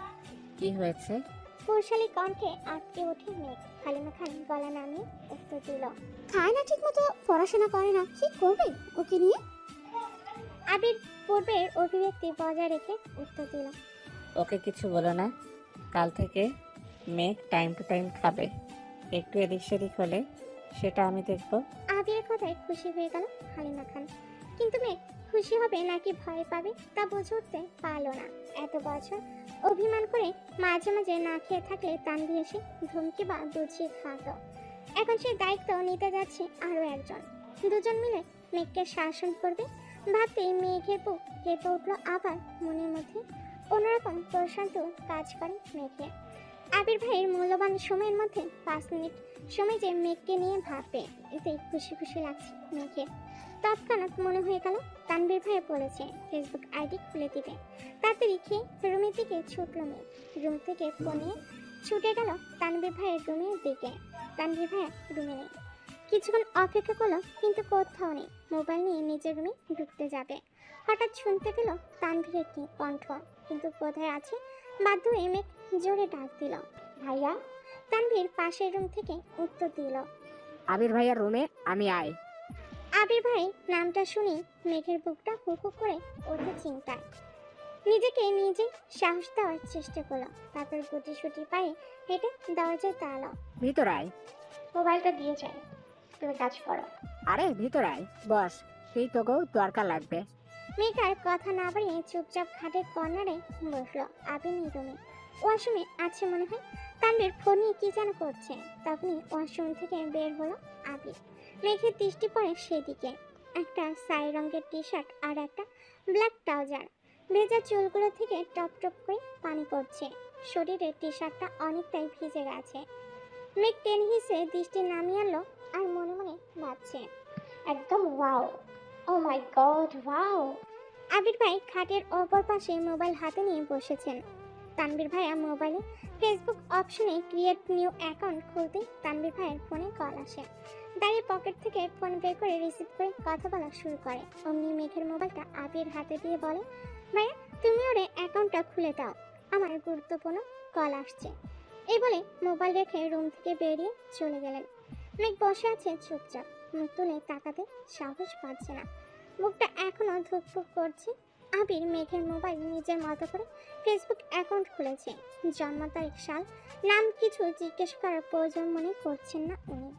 কি হয়েছে? কৌশলী কণ্ঠে আটকে ওঠে মেঘ। হালিমা খান গলা নামিয়ে উত্তর দিল, খায় না ঠিক মতো, পড়াশোনা করে না, কি করবে ওকে নিয়ে? আবির পূর্বের অভিব্যক্তি বজায় রেখে উত্তর দিল, ওকে কিছু বলো না। কাল থেকে মেঘ টাইম টু টাইম খাবে, একটু এদিক সেদিক হলে সেটা আমি দেখবো। আবিরের কথায় খুশি হয়ে গেল হালিমা খান। কিন্তু মেঘ খুশি হবে নাকি ভয় পাবে তা বুঝে উঠতে পারল না। এত বছর অভিমান করে মাঝে মাঝে না খেয়ে থাকলে তানভীর এসে ধমকি বা বুঝিয়ে খাওয়াতো। এখন সেই দায়িত্ব নিতে যাচ্ছে আরও একজন। দুজন মিলে মেঘকে শাসন করবে ভাবতেই মেঘের বুক কেঁপে উঠল। আবার মনের মধ্যে অন্যরকম প্রশান্ত কাজ করে মেঘে। আবির ভাইয়ের মূল্যবান সময়ের মধ্যে 5 মিনিট সময় যে মেঘকে নিয়ে ভাববে, এতে খুশি খুশি লাগছে মেঘে। তৎক্ষণাৎ মনে হয়ে গেল তানভীর ভাই বলেছে ফেসবুক আইডি খুলে দিবে। তাড়াতাড়ি খেয়ে রুমের দিকে ছুটল মেঘ। রুম থেকে ফোনে ছুটে গেল তানভীর ভাইয়ের রুমের দিকে। তানভীর ভাইয়া রুমে নেই। কিছুক্ষণ অপেক্ষা করলো কিন্তু কোথাও নেই। মোবাইল নিয়ে নিজের রুমে ঢুকতে যাবে, হঠাৎ শুনতে পেল তানভীরের একটি কণ্ঠ। কিন্তু কোথায় আছে বাধ্য হয়ে মেঘ জোরে ডাক দিল, ভাইয়া। তানভীর পাশের রুম থেকে উত্তর দিল, আবির ভাইয়ার রুমে আমি আয়। আবির ভাই নামটা শুনে মেঘের বুকটা হুকু করে ওঠে চিন্তায়। নিজেকে নিজেই সাহস দেওয়ার চেষ্টা করলো। তারপর গুটি সুটি পায়ে হেঁটে দরজায় দাঁড়ালো। ভিতর আয়। মোবাইলটা দিয়ে যাই, তুমি কাজ করো। আরে ভিতর আয়, বস, তুই তোকেও দরকার লাগবে। মেঘ আর কথা না বাড়িয়ে চুপচাপ খাটের কর্নারে বসলো। আবির নেই রুমে, ওয়াশরুমে আছে মনে হয়। তানভীর ফোন নিয়ে কি যেন করছে। তখনই ওয়াশরুম থেকে বের হলো আবির। মেঘের দৃষ্টি পড়ে সেদিকে। একটা ছাই রঙের টি শার্ট আর একটা ব্ল্যাক ট্রাউজার। ভেজা চুলগুলো থেকে টপ টপ করে পানি পড়ছে। শরীরের টি শার্টটা অনেকটাই ভিজে গেছে। মেঘ টেনে হিসে দৃষ্টি নামিয়ে আনলো আর মনে মনে ভাবছে, একদম ওয়াও, ও মাই গড ওয়াও। আবির ভাই খাটের অপর পাশে মোবাইল হাতে নিয়ে বসেছেন। তানভীর ভাইয়া মোবাইলে ফেসবুক অপশনে ক্রিয়েট নিউ অ্যাকাউন্ট খুলতে তানভীর ভাইয়ের ফোনে কল আসে। দাঁড়িয়ে পকেট থেকে ফোন বের করে রিসিভ করে কথা বলা শুরু করে। অমনি মেঘের মোবাইলটা আবির হাতে দিয়ে বলে, ভাইয়া তুমি ওরে অ্যাকাউন্টটা খুলে দাও, আমার গুরুত্বপূর্ণ কল আসছে। এই বলে মোবাইল রেখে রুম থেকে বেরিয়ে চলে গেলেন। মেঘ বসে আছে চুপচাপ, মুখ তুলে তাকাতে সাহস পাচ্ছে না। মুখটা এখনো ধুকপুক করছে। আবির মেঘের মোবাইল নিজের মতো করে ফেসবুক অ্যাকাউন্ট খুলেছে। জন্ম তারিখ, সাল, নাম কিছু জিজ্ঞেস করার প্রয়োজন মনে করছেন না উনি।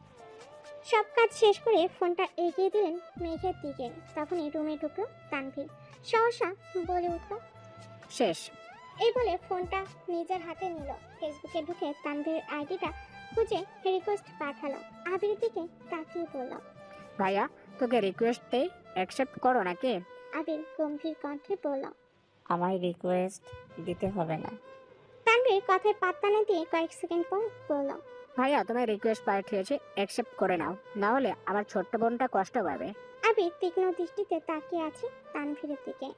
সব কাজ শেষ করে ফোনটা এগিয়ে দিলেন মেঘের দিকে। তখনই রুমে ঢুকলো তানভীর। সহসা বলে উঠল, শেষ। এই বলে ফোনটা নিজের হাতে নিল। ফেসবুকে ঢুকে তানভীরের আইডিটা খুঁজে রিকোয়েস্ট পাঠালো। আবিরের দিকে তাকিয়ে বলল, ভাইয়া তোকে রিকোয়েস্টে অ্যাকসেপ্ট করো নাকি? আবির গম্ভীর কণ্ঠে বলল। আমায় রিকোয়েস্ট দিতে হবে না। তানভীর কথায় পাত্তা না দিয়ে কয়েক সেকেন্ড পর বলল, ভাইয়া তোমার রিকোয়েস্ট পাঠিয়েছে, অ্যাকসেপ্ট করে নাও, না হলে আমার ছোট্ট বোনটা কষ্ট পাবে। আবির তীক্ষ্ণ দৃষ্টিতে তাকিয়ে আছে তানভীরের দিকে।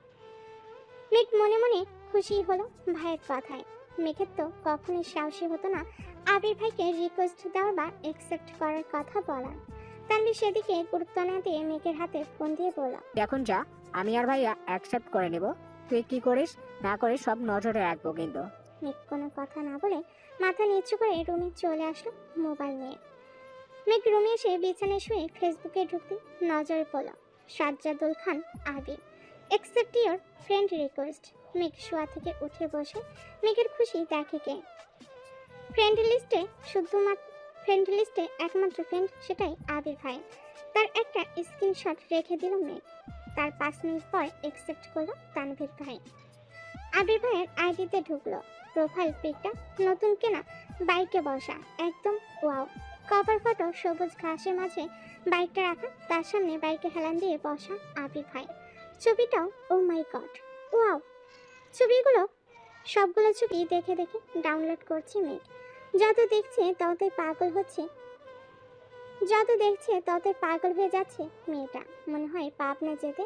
মেঘ মনে মনে খুশি হলো ভাইয়ের কথায়। মেঘের তো কখনোই সাহসী হতো না আবির ভাইকে রিকোয়েস্ট দেওয়ার বা অ্যাকসেপ্ট করার কথা বলার। তানভীর সেদিকে গুরুত্ব না দিয়ে মেঘের হাতে ফোন দিয়ে বলল, এখন যা, আমি আর ভাইয়া অ্যাকসেপ্ট করে নেব, তুই কি করিস না করিস সব নজরে রাখবো কিন্তু। মেঘ কোনো কথা না বলে মাথা নিচু করে রুমে চলে আসলো মোবাইল নিয়ে। মেঘ রুমে এসে বিছানায় শুয়ে ফেসবুকে ঢুকতে নজরে পড়ল সাজ্জাদুল খান আবির, অ্যাকসেপ্ট ইওর ফ্রেন্ড রিকোয়েস্ট। মেঘ শোয়া থেকে উঠে বসে মেঘের খুশি দেখে কে ফ্রেন্ড লিস্টে একমাত্র ফ্রেন্ড, সেটাই আবির ভাই। তার একটা স্ক্রিনশট রেখে দিল মেঘ। তার 5 মিনিট পর অ্যাকসেপ্ট করলো তানভীর ভাই। আবির ভাইয়ের আইডিতে ঢুকলো। প্রোফাইল পিকটা নতুন কেনা বাইকে বসা, একদম ওয়াও। কভার ফটো সবুজ ঘাসের মাঝে বাইকটা রাখা, তার সামনে বাইকে হেলান দিয়ে বসা আবির ভাই। ছবিটাও ও মাই গড ওয়াও। সবগুলো ছবি দেখে দেখে ডাউনলোড করছে মেঘ। যত দেখছে ততই পাগল হয়ে যাচ্ছে মেয়েটা। মনে হয় পাবনা যেতে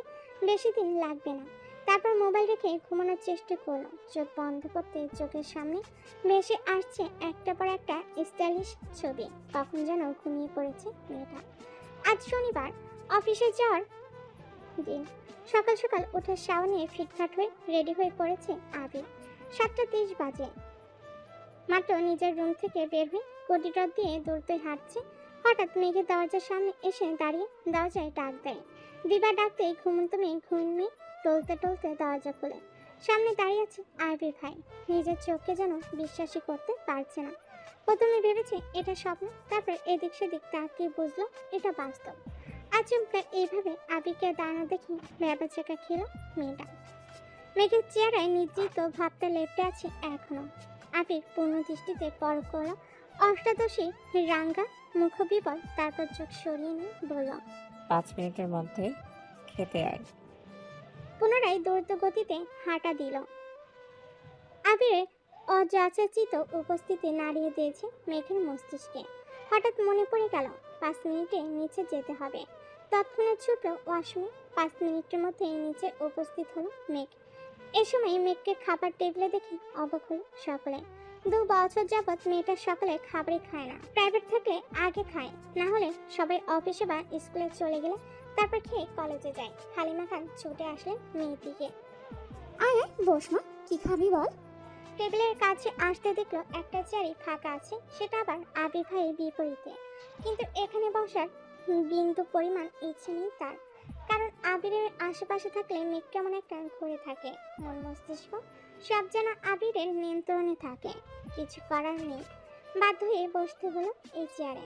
বেশি দিন লাগবে না। তারপর মোবাইল রেখে ঘুমানোর চেষ্টা করলো। চোখ বন্ধ করতে চোখের সামনে ভেসে আসছে একটা পর একটা স্টাইলিশ ছবি। কখন যেন ঘুমিয়ে পড়েছে মেয়েটা। আজ শনিবার, অফিসে যাওয়ার দিন। সকাল সকাল উঠে শাওয়ার নিয়ে ফিটফাট হয়ে রেডি হয়ে পড়েছে আবির। 7:30 বাজে। মাত্র নিজের রুম থেকে বের হয়ে করিডোর দিয়ে দৌড়তে হাঁটছে। হঠাৎ মেঘের দরজার সামনে এসে দাঁড়িয়ে দরজায় ডাক দেয়। দিবা ডাকতেই ঘুমন্ত মেয়ে ঘুমিয়ে টলতে টলতে দরজা খুলে সামনে দাঁড়িয়ে আছে আবির ভাই। নিজের চোখকে যেন বিশ্বাসই করতে পারছে না। প্রথমে ভেবেছে এটা স্বপ্ন, তারপর এদিক সেদিক তাকিয়ে বুঝলো এটা বাস্তব। আচমকা এইভাবে আবিরকে দাঁড়ানো দেখে ভেবাচেকা খেল মেয়েটা। মেঘের চেহারায় নিশ্চিত ভাবটা লেপটে আছে এখনো। আবির পূর্ণ দৃষ্টিতে পরখ করলো অষ্টাদশী রাঙ্গা মুখ বিবল, তারপর চোখ সরিয়ে নিয়ে বলল, 5 মিনিটের মধ্যে খেতে আয়। পুনরায় দ্রুত গতিতে হাঁটা দিল। আবিরের অযাচিত উপস্থিতি নাড়িয়ে দিয়েছে মেঘের মস্তিষ্কে। হঠাৎ মনে পড়ে গেল 5 মিনিটে নিচে যেতে হবে। তৎক্ষণাৎ ছুটল ওয়াশরুমে। 5 মিনিটের মধ্যে নিচে উপস্থিত হলো মেঘ। এ সময় মেঘকে খাবার টেবিলে দেখে অবাক হলো সকলে। 2 বছর যাবৎ মেয়েটা সকালে খাবারই খায় না। প্রাইভেট থাকলে আগে খায়, না হলে সবাই অফিসে বা স্কুলে চলে গেলে তারপর খেয়ে কলেজে যায়। হালিমা খান ছুটে আসলেন মেয়ের দিকে। আরে বস মা, কি খাবি বল? টেবিলের কাছে আসতে দেখলো একটা চেয়ারই ফাঁকা আছে, সেটা আবার আবির ভাইয়ের বিপরীতে। কিন্তু এখানে বসার বিন্দু পরিমাণ ইচ্ছে নেই তার, কারণ আবিরের আশেপাশে থাকলে মেঘ কেমন একটা ঘুরে থাকে। মন মস্তিষ্ক সব যেন আবিরের নিয়ন্ত্রণে থাকে। কিছু করার নেই, বাধ্য হয়ে বসতে হলো এই চেয়ারে।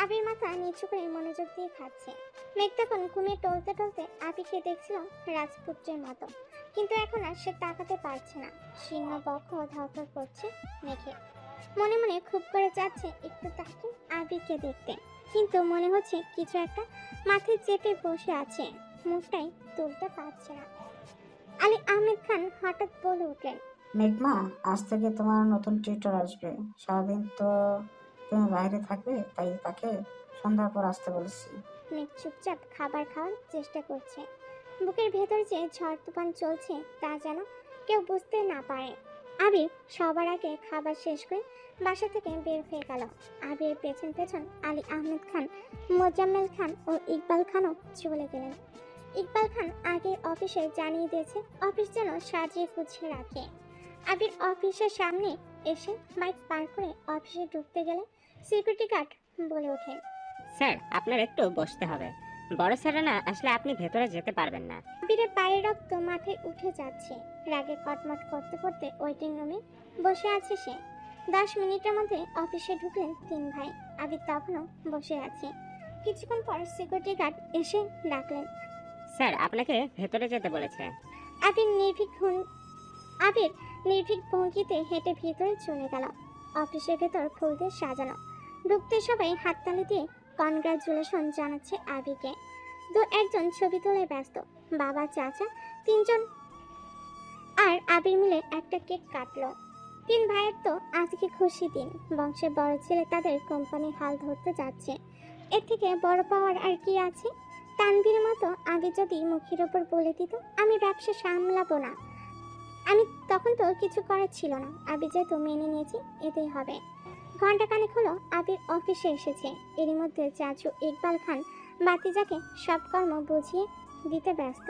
আবির মাথা নিচু করে মনোযোগ দিয়ে খাচ্ছে। মেঘ তখন ঘুমিয়ে টলতে টলতে আবিরকে দেখছিল রাজপুত্রের মতো, কিন্তু এখন আর সে তাকাতে পারছে না। শীর্ণ বক্ষ ধরধর করছে মেঘে। মনে মনে খুব করে যাচ্ছে একটু তাকে আবিরকে দেখতে, কিন্তু মনে হচ্ছে কিছু একটা মাথায় চেপে বসে আছে, মুখটাই তুলতে পারছে না। আলী আহমেদ খান হঠাৎ বলে উঠলেন, মেঘমা, আজ থেকে তোমার নতুন টিউটর আসবে। সারাদিন তো তুমি বাইরে থাকবে, তাই তাকে সন্ধ্যার পর আসতে বলেছি। মেঘ চুপচাপ খাবার খাওয়ার চেষ্টা করছে। বুকের ভেতর যে ঝড় তুফান চলছে তা যেন কেউ বুঝতে না পারে। আবির সবার আগে খাবার শেষ করে বাসা থেকে বের হয়ে গেল। আবির পেছন পেছন আলী আহমেদ খান, মোজাম্মেল খান ও ইকবাল খানও চলে গেলেন। ইকবাল খান আগে অফিসে জানিয়ে দিয়েছে অফিস যেন সাজিয়ে গুছিয়ে রাখে। আবির অফিসের সামনে এসে বাইক পার করে অফিসে ঢুকতে গেলে সিকিউরিটি গার্ড বলে ওঠে, স্যার, আপনার একটু বসতে হবে। বড় স্যাররা না আসলে আপনি ভেতরে যেতে পারবেন না। আবিরের পায়ের রক্ত মাথায় উঠে যাচ্ছে। রাগে কটমট করতে করতে ওয়েটিং রুমে বসে আছে সে। 10 মিনিটের মধ্যে অফিসে ঢুকলেন 3 ভাই। আবির তখনও বসে আছে। কিছুক্ষণ পর সিকিউরিটি গার্ড এসে ডাকলেন, স্যার, আপনাকে ভেতরে যেতে বলেছে। আবির নির্ভীক ভঙ্গিতে হেঁটে ভিতরে চলে গেল। অফিসের ভেতর ফুল দিয়ে সাজানো। ঢুকতে সবাই হাততালি দিয়ে কনগ্রাচুলেশন জানাচ্ছে আবিরকে। 2-1 ছবি তোলায় ব্যস্ত। বাবা, চাচা 3 জন আর আবির মিলে একটা কেক কাটলো। 3 ভাইয়ের তো আজকে খুশি দিন। বংশের বড় ছেলে তাদের কোম্পানির হাল ধরতে যাচ্ছে। এর থেকে বড় পাওয়ার আর কি আছে? তানভীর মতো আগে যদি মুখের ওপর বলে দিত আমি ব্যবসা সামলাবো না, আমি তখন তো কিছু করার ছিল না। আবির যেহেতু মেনে নিয়েছি, এতেই হবে। ঘন্টা খানেক হলো আবির অফিসে এসেছে। এরই মধ্যে চাচু ইকবাল খান বাতিজাকে সব কর্ম বুঝিয়ে দিতে ব্যস্ত।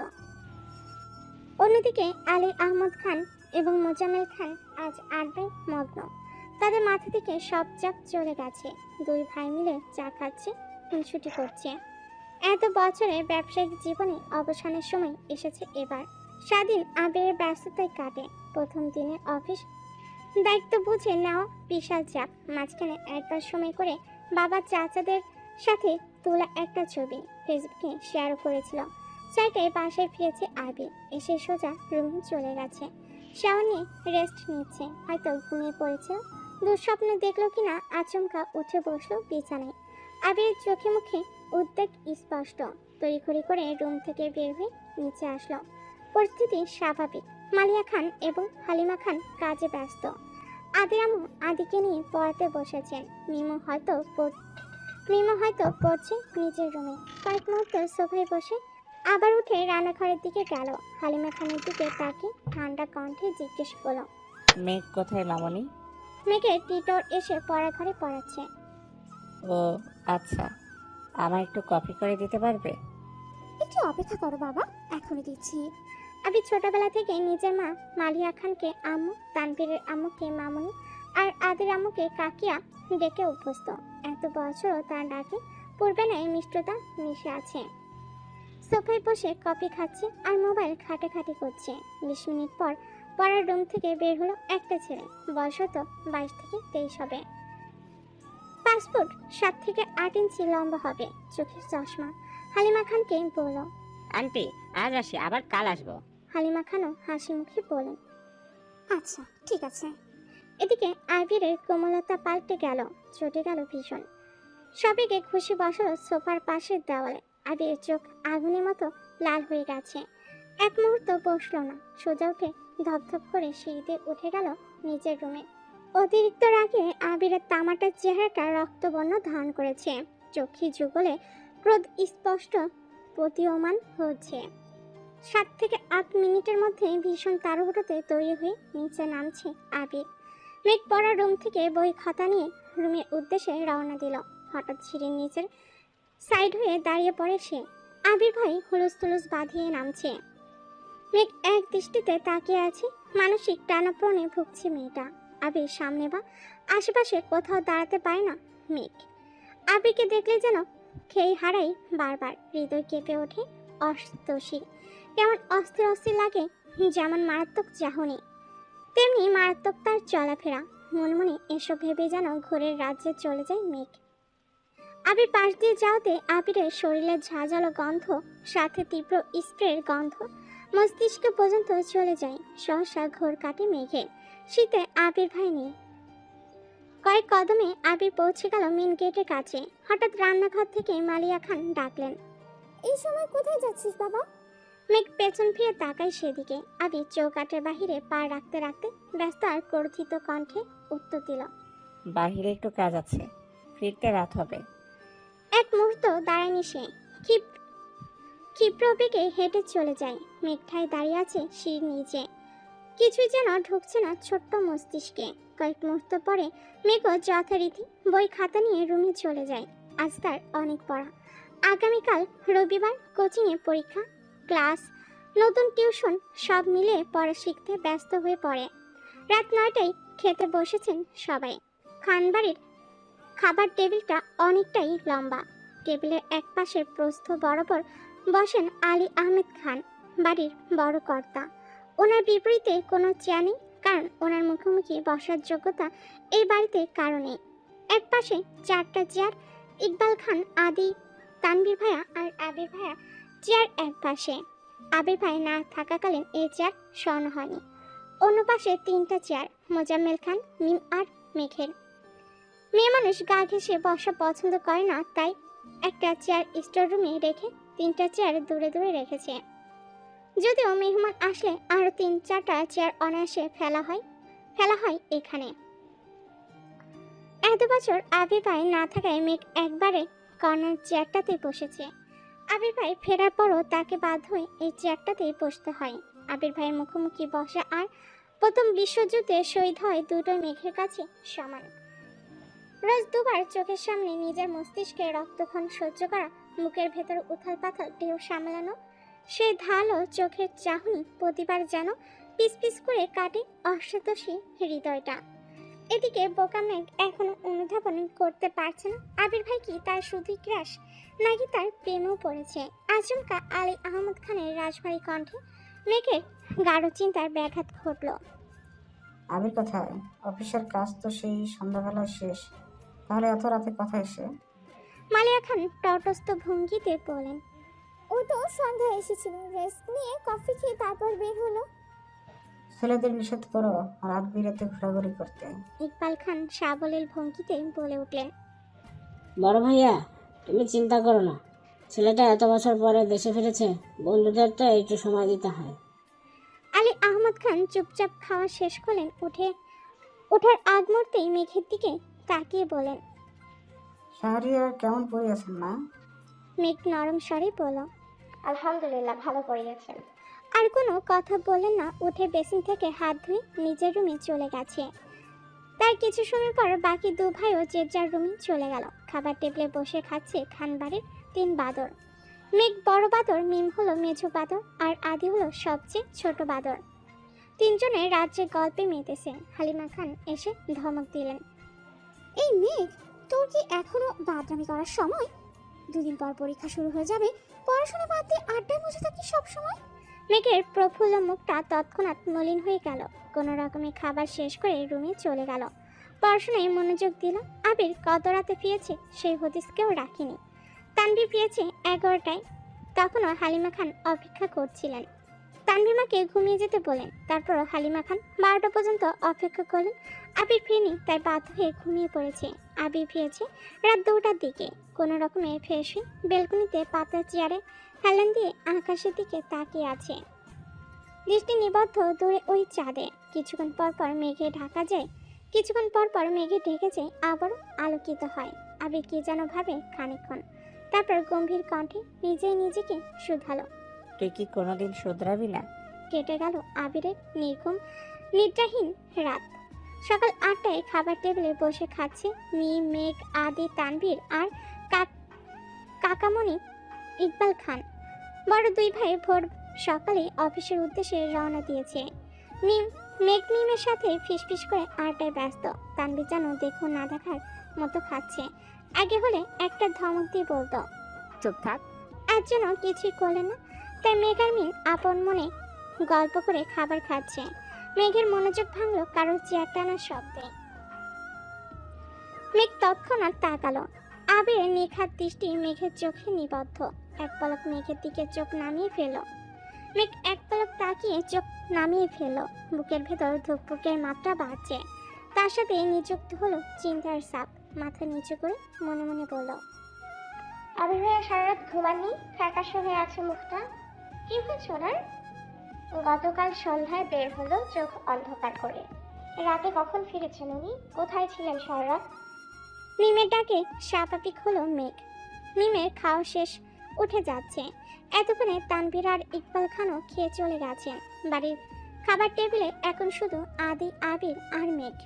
অন্যদিকে আলী আহমদ খান এবং মোজাম্মেল খান আজ আড্ডায় মগ্ন। তাদের মাথা থেকে সব চাপ চলে গেছে। 2 ভাই মিলে চা খাচ্ছে, ছুটি করছে। এত বছরের ব্যবসায়িক জীবনে অবসানের সময় এসেছে এবার। সারাদিন আবিরের ব্যস্ততায় কাটে। প্রথম দিনের অফিস দায়িত্ব বুঝে নেওয়া বিশাল চাপ। মাঝখানে একবার সময় করে বাবা চাচাদের সাথে তোলা একটা ছবি ফেসবুকে শেয়ার করেছিল। 4টায় বাসায় ফিরেছে আবির। এসে সোজা রুমে চলে গেছে। শাওয়ার নিয়ে রেস্ট নিচ্ছে, হয়তো ঘুমিয়ে পড়েছে। দুঃস্বপ্ন দেখলো কিনা আচমকা উঠে বসলো বিছানায়। আবিরের চোখে মুখে উদ্বেগ স্পষ্ট। তড়িঘড়ি করে রুম থেকে বের হয়ে নিচে আসলো। পরিস্থিতি স্বাভাবিক। মালিয়া খান এবং হালিমা খান কাজে ব্যস্ত। আদির আম্মু আদিকে নিয়ে পড়াতে বসেছেন। মিমো হয়তো পড়ছে নিজের রুমে। কয়েক মুহূর্ত সোফায় বসে আবার উঠে রান্নাঘরের দিকে গেল। হালিমা খানের দিকে তাকে ঠান্ডা কণ্ঠে জিজ্ঞেস করলো, মেঘ কোথায় মামনি? মেয়েকে টিটর এসে পড়া ঘরে পড়াচ্ছে। ও আচ্ছা, আমার একটু কফি করে দিতে পারবে? একটু অপেক্ষা করো বাবা, এখনই দিচ্ছি। আমি ছোটবেলা থেকে নিজের মা মালিয়া খানকে আম্মু, তানভীরের আম্মুকে মামুনি আর আদির আম্মুকে কাকিয়া ডেকে অভ্যস্ত। এত বছরও তার ডাকে পূর্বে নাই মিষ্টতা মিশে আছে। সোফায় বসে কফি খাচ্ছে আর মোবাইল ঘাটাঘাটি করছে। 20 মিনিট পর পড়ার রুম থেকে বের হলো একটা ছেলে। বয়স হতো 22 থেকে 23 হবে। 5 ফুট 7 থেকে 8 ইঞ্চি লম্বা হবে, চোখের চশমা। হালিমা খানকে বলল, আন্টি, আজ আসি, আবার কাল আসবো। হালিমা খানও হাসি মুখে বলেন, আচ্ছা ঠিক আছে। এদিকে আবিরের কোমলতা পাল্টে গেল, চটে গেল ভীষণ। সবেগে খুশি বসালো সোফার পাশের দেওয়ালে। আবিরের চোখ আগুনের মতো লাল হয়ে গেছে। এক মুহূর্ত বসলো না, সোজা উঠে ধপধপ করে সিঁড়িতে উঠে গেল নিজের রুমে। অতিরিক্ত রাগে আবিরের তামাটার চেহারাটা রক্তবর্ণ ধারণ করেছে। চোখে যুগলে ক্রোধ স্পষ্ট প্রতীয়মান হচ্ছে। 7 থেকে 8 মিনিটের মধ্যে ভীষণ তাড়াহুড়োতে তৈরি হয়ে নিচে নামছে আবির। মেঘ পড়ার রুম থেকে বই খাতা নিয়ে রুমের উদ্দেশ্যে রওনা দিল। হঠাৎ সিঁড়ির নিচের সাইড হয়ে দাঁড়িয়ে পড়ে সে। আবির ভাই হুলুস তুলুস বাঁধিয়ে নামছে। মেঘ এক দৃষ্টিতে তাকিয়ে আছে। মানসিক টানাপোড়েনে ভুগছে মেয়েটা। আবির সামনে বা আশেপাশে কোথাও দাঁড়াতে পারে না মেঘ। আবিরকে দেখলে যেন খেই হারাই বারবার, হৃদয় কেঁপে ওঠে অস্তশীল। কেমন অস্থির অস্থির লাগে, যেমন মারাত্মক চাহনি তেমনি মারাত্মক তার চলাফেরা। মনে মনে এসব ভেবে যেন ঘোরের রাজ্যে চলে যায় মেঘ। আবির পাশ দিয়ে যাওয়াতে আবিরের শরীরের ঝাঁঝালো গন্ধ সাথে তীব্র স্প্রের গন্ধ মস্তিষ্ক পর্যন্ত চলে যায়। সহসা ঘোর কাটে মেঘের। শীতে আবির ভাই নেই। কয়েক কদমে আবির পৌঁছে গেল মেন গেটের কাছে। হঠাৎ রান্নাঘর থেকে মালিয়া খান ডাকলেন, এই সময় কোথায় যাচ্ছিস বাবা? মেঘ পেছন ফিরে তাকায় সেদিকে। আবির চৌকাঠের বাহিরে পা রাখতে রাখতে ব্যস্ত আর ক্রোধিত কণ্ঠে উত্তর দিল, বাহিরে একটু কাজ আছে, ফিরতে রাত হবে। এক মুহূর্ত দাঁড়ায়নি সে। ক্ষিপ্র বেগে হেঁটে চলে যায়। মেঘঠায় দাঁড়িয়ে আছে সিঁড়ির নিচে। কিছুই যেন ঢুকছে না ছোট্ট মস্তিষ্কে। কয়েক মুহূর্ত পরে মেঘও যথারীতি বই খাতা নিয়ে রুমে চলে যায়। আজ তার অনেক পড়া। আগামীকাল রবিবার, কোচিংয়ে পরীক্ষা, ক্লাস, নতুন টিউশন সব মিলে পড়া শিখতে ব্যস্ত হয়ে পড়ে। রাত 9টায় খেতে বসেছেন সবাই। খানবাড়ির খাবার টেবিলটা অনেকটাই লম্বা। টেবিলের এক পাশের প্রস্থ বরাবর বসেন আলী আহমেদ খান, বাড়ির বড় কর্তা। ওনার বিপরীতে কোনো চেয়ার নেই, কারণ ওনার মুখোমুখি বসার যোগ্যতা এই বাড়িতে কারো নেই। এক পাশে 4টা চেয়ার। ইকবাল খান, আদি, তানভীর ভাইয়া আর আবির ভাইয়া চেয়ার এক পাশে। আবির ভাই না থাকাকালীন এই চেয়ার সরানো হয়নি। অন্য পাশে 3টা চেয়ার, মোজাম্মেল খান, মিম আর মেঘের। মেয়ে মানুষ গা ঘেঁষে বসা পছন্দ করে না, তাই একটা চেয়ার স্টোর রুমে রেখে 3টা চেয়ার দূরে দূরে রেখেছে। যদিও মেহমান আসলে আরো 3-4টা চেয়ার অনায়াসে ফেলা হয় এখানে। এত বছর আবির ভাই না থাকায় মেঘ একবারে কর্নার চেয়ারটাতে বসেছে। আবির ভাই ফেরার পরও তাকে বাধ্য হয়ে এই চেয়ারটাতেই বসতে হয়। আবির ভাইয়ের মুখোমুখি বসা আর প্রথম বিশ্বযুদ্ধে শহীদ হয় দুটোই মেঘের কাছে সমান। রোজ দুবার চোখের সামনে নিজের মস্তিষ্কে রক্তক্ষরণ সহ্য করা, মুখের ভেতর উথাল পাথাল ঢেউ সামলানো সেই ধারালো চোখের চাহনি প্রতিবার যেন পিস পিস করে কাটে অসন্তোষী হৃদয়টা। এদিকে বোকা মেঘ এখনো অনুধাবন করতে পারছে না আবির ভাই কি তার শুধুই ক্রাশ, নাকি তার প্রেমেও পড়েছে। আচমকা আলী আহমদ খানের রাজবাড়ি কণ্ঠে মেঘের গাঢ় চিন্তার ব্যাঘাত ঘটল। আবির কোথায়? অফিসের কাজ তো সেই সন্ধ্যাবেলায় শেষ, তাহলে এত রাতে কোথায় এসে? মালিয়া খান তটস্থ ভঙ্গিতে বলেন, ও তো সন্ধ্যায় এসেছিল, রেস্ট নিয়ে কফি খেয়ে তারপর বের হলো। ছেলেদের নিষেধ করো রাত বিরাতে ঘোরাঘুরি করতে। ইকবাল খান সাবলীল ভঙ্গিতে বলে উঠলেন, বড় ভাইয়া, তুমি চিন্তা করো না, ছেলেটা এত বছর পরে দেশে ফিরেছে, বন্ধুদের তো একটু সময় দিতে হয়। আলী আহমদ খান চুপচাপ খাওয়া শেষ করলেন। ওঠার আগ মুহূর্তেই মেঘের দিকে তাকিয়ে বলেন, শাহরিয়ার কেমন পড়িয়েছেন মা? মেঘ নরম স্বরে বলল, আলহামদুলিল্লাহ, ভালো পড়িয়েছেন। আর কোনো কথা বললেন না। উঠে বেসিন থেকে হাত ধুয়ে নিজের রুমে চলে গেছে। তার কিছু সময় পর বাকি 2 ভাইও যে যার রুমে চলে গেল। খাবার টেবিলে বসে খাচ্ছে খানবাড়ির 3 বাদর। মেঘ বড় বাদর, মিম হলো মেঝো বাদর আর আদি হলো সবচেয়ে ছোট বাদর। 3 জনের রাজ্যে গল্পে মেতেছে। হালিমা খান এসে ধমক দিলেন, এই মেঘ, তোর কি এখনো বাদরামি করার সময়? 2 দিন পর পরীক্ষা শুরু হয়ে যাবে, পড়াশোনা বাদ দিয়ে আড্ডায় বসে থাকিস সব সময়। মেঘের প্রফুল্ল মুখটা তৎক্ষণাৎ মলিন হয়ে গেল। কোনো রকমে খাবার শেষ করে রুমে চলে গেল। পড়াশোনায় মনোযোগ দিল। আবির কত রাতে ফিরেছে সেই হদিসকেও রাখিনি। তানভীর ফিরেছে 11টায়। তখনও হালিমা খান অপেক্ষা করছিলেন। তানভীর মাকে ঘুমিয়ে যেতে বলেন। তারপরও হালিমা খান 12টা পর্যন্ত অপেক্ষা করলেন। আবির ফিরেনি, তাই বাধ্য হয়ে ঘুমিয়ে পড়েছে। আবির ফিরেছে রাত 2টার দিকে। কোনো রকমে ফ্রেশ হয়ে বেলকনিতে পাতা চেয়ারে হেলান দিয়ে আকাশের দিকে তাকিয়ে আছে। দৃষ্টি নিবদ্ধ দূরে ওই চাঁদে। কিছুক্ষণ পর পর মেঘে ঢাকা যায়, কিছুক্ষণ পর পর মেঘে ঢেকে যায়, আবারও আলোকিত হয়। আবির কি যেন ভাবে খানিকক্ষণ, তারপর গম্ভীর কণ্ঠে নিজেই নিজেকে শুধালো, তুই কি কোনোদিন শুধরাবি না? কেটে গেল আবিরের নির্ঘুম নিদ্রাহীন রাত। সকাল 8টায় খাবার টেবিলে বসে খাচ্ছে মিম, মেঘ, আদি, তানভীর আর কাকামণি ইকবাল খান। বড় দুই ভাই ভোর সকালে অফিসের উদ্দেশ্যে রওনা দিয়েছে। মিমের সাথে ফিসফিস করে আড্ডায় ব্যস্ত। তানভীর যেন দেখো না দেখার মতো খাচ্ছে। আগে হলে একটা ধমক দিয়ে বলতো, চুপ থাক। আজ যেন কিছুই করলেন না। তাই মেঘ আর মিম আপন মনে গল্প করে খাবার খাচ্ছে। মেঘের মনোযোগ ভাঙলো কারোর চেয়ার টানার শব্দে। মেঘ তৎক্ষণাৎ তাকালো। আবিরের নিখাত দৃষ্টি মেঘের চোখে নিবদ্ধ। এক পলক মেঘের দিকে চোখ নামিয়ে ফেল। মেঘ এক পলক তাকিয়ে চোখ নামিয়ে ফেল। বুকের ভেতর ধুকপুকের মাত্রা বাড়ছে। তার সাথে নিযুক্ত হলো চিন্তার চাপ। মাথা নিচু করে মনে মনে বলল, আবির ভাইয়া সারা রাত ঘুমাননি, ফ্যাকাশে হয়ে আছে মুখটা। কি হয়েছে ওনার? গতকাল সন্ধ্যায় বের হলো চোখ অন্ধকার করে। রাতে কখন ফিরেছেন উনি? কোথায় ছিলেন সারা রাত? মিমের ডাকে স্বাভাবিক হলো মেঘ। মিমের খাওয়া শেষ, উঠে যাচ্ছে। এতক্ষণে তানভীর আর ইকবাল খানও খেয়ে চলে গেছেন। বাড়ির খাবার টেবিলে এখন শুধু আদি, আবির আর মেঘ।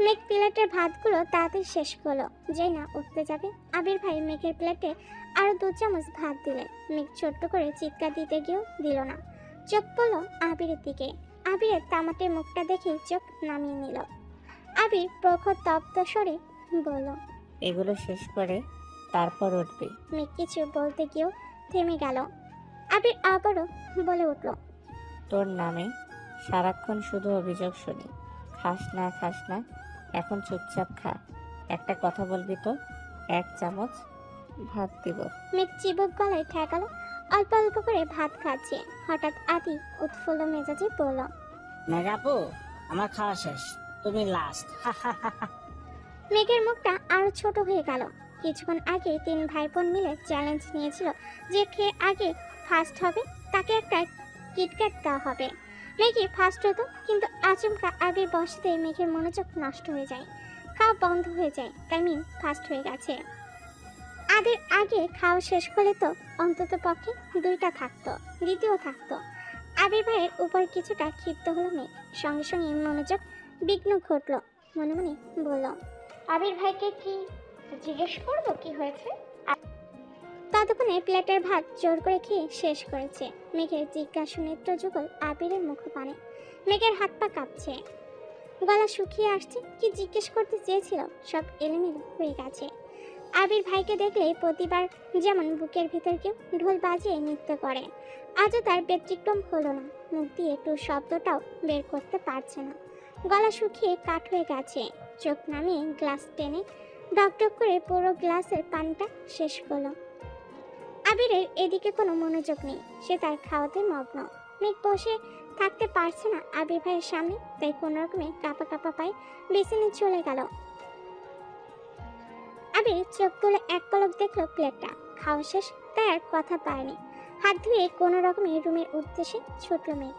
মেঘ প্লেটের ভাতগুলো তাড়াতাড়ি শেষ করলো। যেই না উঠতে যাবে, আবির ভাই মেঘের প্লেটে আরো 2 চামচ ভাত দিলেন। মেঘ ছোট্ট করে চিৎকার দিতে গিয়েও দিল না। চোখ পড়লো আবিরের দিকে। আবিরের তামাটে মুখটা দেখে চোখ নামিয়ে নিল। আবির প্রখর তপ্ত স্বরে বলল, এগুলো শেষ করে তারপর উঠবি। মেঘ কিছু বলতে গিয়েও থেমে গেল। আবির আবারও বলে উঠল, তোর নামে সারাক্ষণ শুধু অভিযোগ শুনি। খাস না, এখন চুপচাপ খা। একটা কথা বলবি তো? 1 চামচ ভাত দিব। মেঘ চিবুক গলায় ঠেকালো। অল্প অল্প করে ভাত খাচ্ছে। হঠাৎ আদি উৎফুল্ল মেজাজে বলল, মেঘাপু, আমার খাওয়া শেষ, তুমি লাস্ট। মেঘের মুখটা আরো ছোট হয়ে গেল। কিছুক্ষণ আগে 3 ভাই বোন মিলে চ্যালেঞ্জ নিয়েছিল যে খেয়ে আগে ফার্স্ট হবে তাকে একটা কিটক্যাট দেওয়া হবে। মেঘে ফার্স্ট হতো, কিন্তু আচমকা আবির বসতে মেঘের মনোযোগ নষ্ট হয়ে যায়। খাওয়া বন্ধ হয়ে যায়। তাই মিম ফার্স্ট হয়ে গেছে। আদির আগে খাওয়া শেষ করলে তো অন্তত পক্ষে 2টা থাকতো, দ্বিতীয় থাকতো। আবির ভাইয়ের উপর কিছুটা ক্ষিপ্ত হলো মেঘ। সঙ্গে সঙ্গে মনোযোগ বিঘ্ন ঘটলো। মনে মনে বলল, আবির ভাইকে কি জিজ্ঞেস করবো কি হয়েছে? ততক্ষণে প্লেটের ভাত জোর করে খেয়ে শেষ করেছে। মেঘের জিজ্ঞাসা নেত্র যুগল আবিরের মুখপানে। মেঘের হাত পা কাঁপছে, গলা শুকিয়ে আসছে। কি জিজ্ঞেস করতে চেয়েছিল সব এলোমেলো হয়ে গেছে। আবির ভাইকে দেখলে প্রতিবার যেমন বুকের ভিতর কেউ ঢোল বাজিয়ে নৃত্য করে, আজও তার ব্যতিক্রম হলো না। মুখ দিয়ে একটু শব্দটাও বের করতে পারছে না। গলা শুকিয়ে কাঠ হয়ে গেছে। চোখ নামিয়ে গ্লাস টেনে ডকডক করে পুরো গ্লাসের পানিটা শেষ করলো। আবিরের এদিকে কোনো মনোযোগ নেই। সে তার খাওয়াতে মগ্ন। মেঘ বসে থাকতে পারছে না আবির ভাইয়ের সামনে। তাই কোনো রকমে কাঁপা কাঁপা পায়ে বেসিনে চলে গেল। আবির চোখ তুলে এক পলক দেখলো প্লেটটা। খাওয়া শেষ, তাই আর কথা পায়নি। হাত ধুয়ে কোনো রকমে রুমের উদ্দেশ্যে ছুটল মেঘ।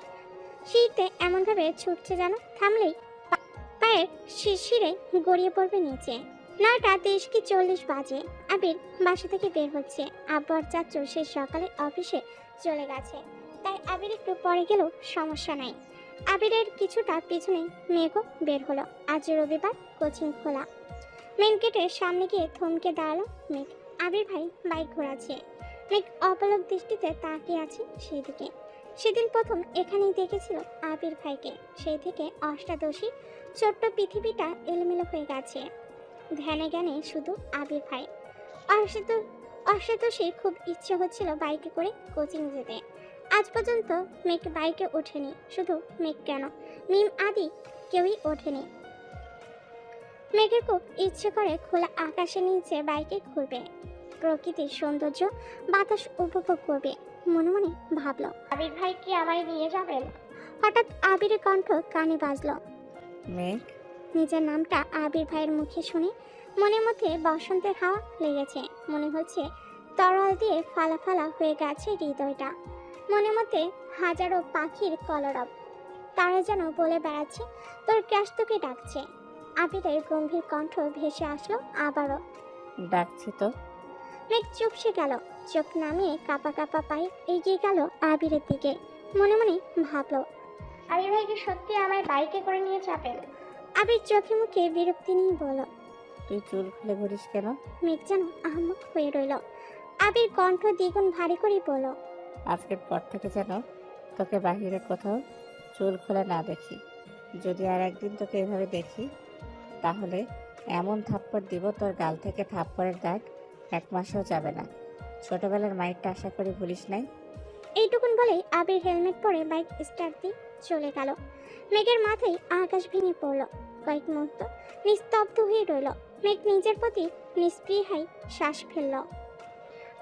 শীতে এমনভাবে ছুটছে যেন থামলেই পায়ের শিরশিরে গড়িয়ে পড়বে নিচে। 9:30-40 বাজে। আবির বাসা থেকে বের হচ্ছে। আব্বু আর চাচু সে সকালে অফিসে চলে গেছে, তাই আবির একটু পরে গেলেও সমস্যা নাই। আবিরের কিছুটা পিছনে মেঘও বের হলো। আজ রবিবার, কোচিং খোলা। মেন গেটের সামনে গিয়ে থমকে দাঁড়ালো মেঘ। আবির ভাই বাইক ঘোরাচ্ছে। মেঘ অপলক দৃষ্টিতে তাকিয়ে আছে সেই দিকে। সেদিন প্রথম এখানেই দেখেছিল আবির ভাইকে। সেই থেকে অষ্টাদশী ছোট্ট পৃথিবীটা এলোমেলো হয়ে গেছে। ধ্যানে জ্ঞানে শুধু আবির ভাই। অষ্টাদশীর খুব ইচ্ছে হচ্ছিল বাইকে করে কোচিং যেতে। আজ পর্যন্ত মেঘ বাইকে ওঠেনি। শুধু মেঘ কেন, মিম আদি কেউই ওঠেনি। মেঘের খুব ইচ্ছে করে খোলা আকাশের নিচে বাইকে ঘুরবে, প্রকৃতির সৌন্দর্য বাতাস উপভোগ করবে। মনে মনে ভাবলো, আবির ভাই কি আমায় নিয়ে যাবেন? হঠাৎ আবিরের কণ্ঠ কানে বাজলো। মেঘ, নিজের নামটা আবির ভাইয়ের মুখে শুনে মনের মধ্যে বসন্তের হাওয়া লেগেছে। মনে হচ্ছে তরল দিয়ে ফালা ফালা হয়ে গেছে হৃদয়টা। মনের মধ্যে হাজারো পাখির কলরব। তারা যেন বলে বেড়াচ্ছে, তোর ক্যাশ তোকে ডাকছে। আবিরের গম্ভীর কণ্ঠ ভেসে আসলো আবারও। ডাকছি তো। মেঘ চুপসে গেল। চোখ নামিয়ে কাঁপা কাঁপা পায়ে এগিয়ে গেল আবিরের দিকে। মনে মনে ভাবলো, আবির ভাই কি সত্যি আমায় বাইকে করে নিয়ে যাবেন? আবির চোখে মুখে বিরক্তি নিয়ে বলল। তুই চুল খুলে ঘুরিস কেন? মেঘ যেন আহম্মক হয়ে রইল। আবির কণ্ঠ দ্বিগুণ ভারী করে বলল। আজকের পর থেকে যেন তোকে বাহিরে কোথাও চুল খোলা না দেখি। যদি আর একদিন তোকে এভাবে দেখি তাহলে এমন থাপ্পড় দিব তোর গাল থেকে থাপ্পড়ের দাগ 1 মাসেও যাবে না। ছোটবেলার মাইরটা আশা করি ভুলিস নাই। এইটুকুন বলেই আবির হেলমেট পরে বাইক স্টার্ট দিয়ে চলে গেল। মেঘের মাথায় আকাশ ভেঙে পড়ল। কয়েক মুহূর্ত নিস্তব্ধ হয়ে রইল। মেঘ নিজের প্রতি নিস্পৃহায় শ্বাস ফেলল।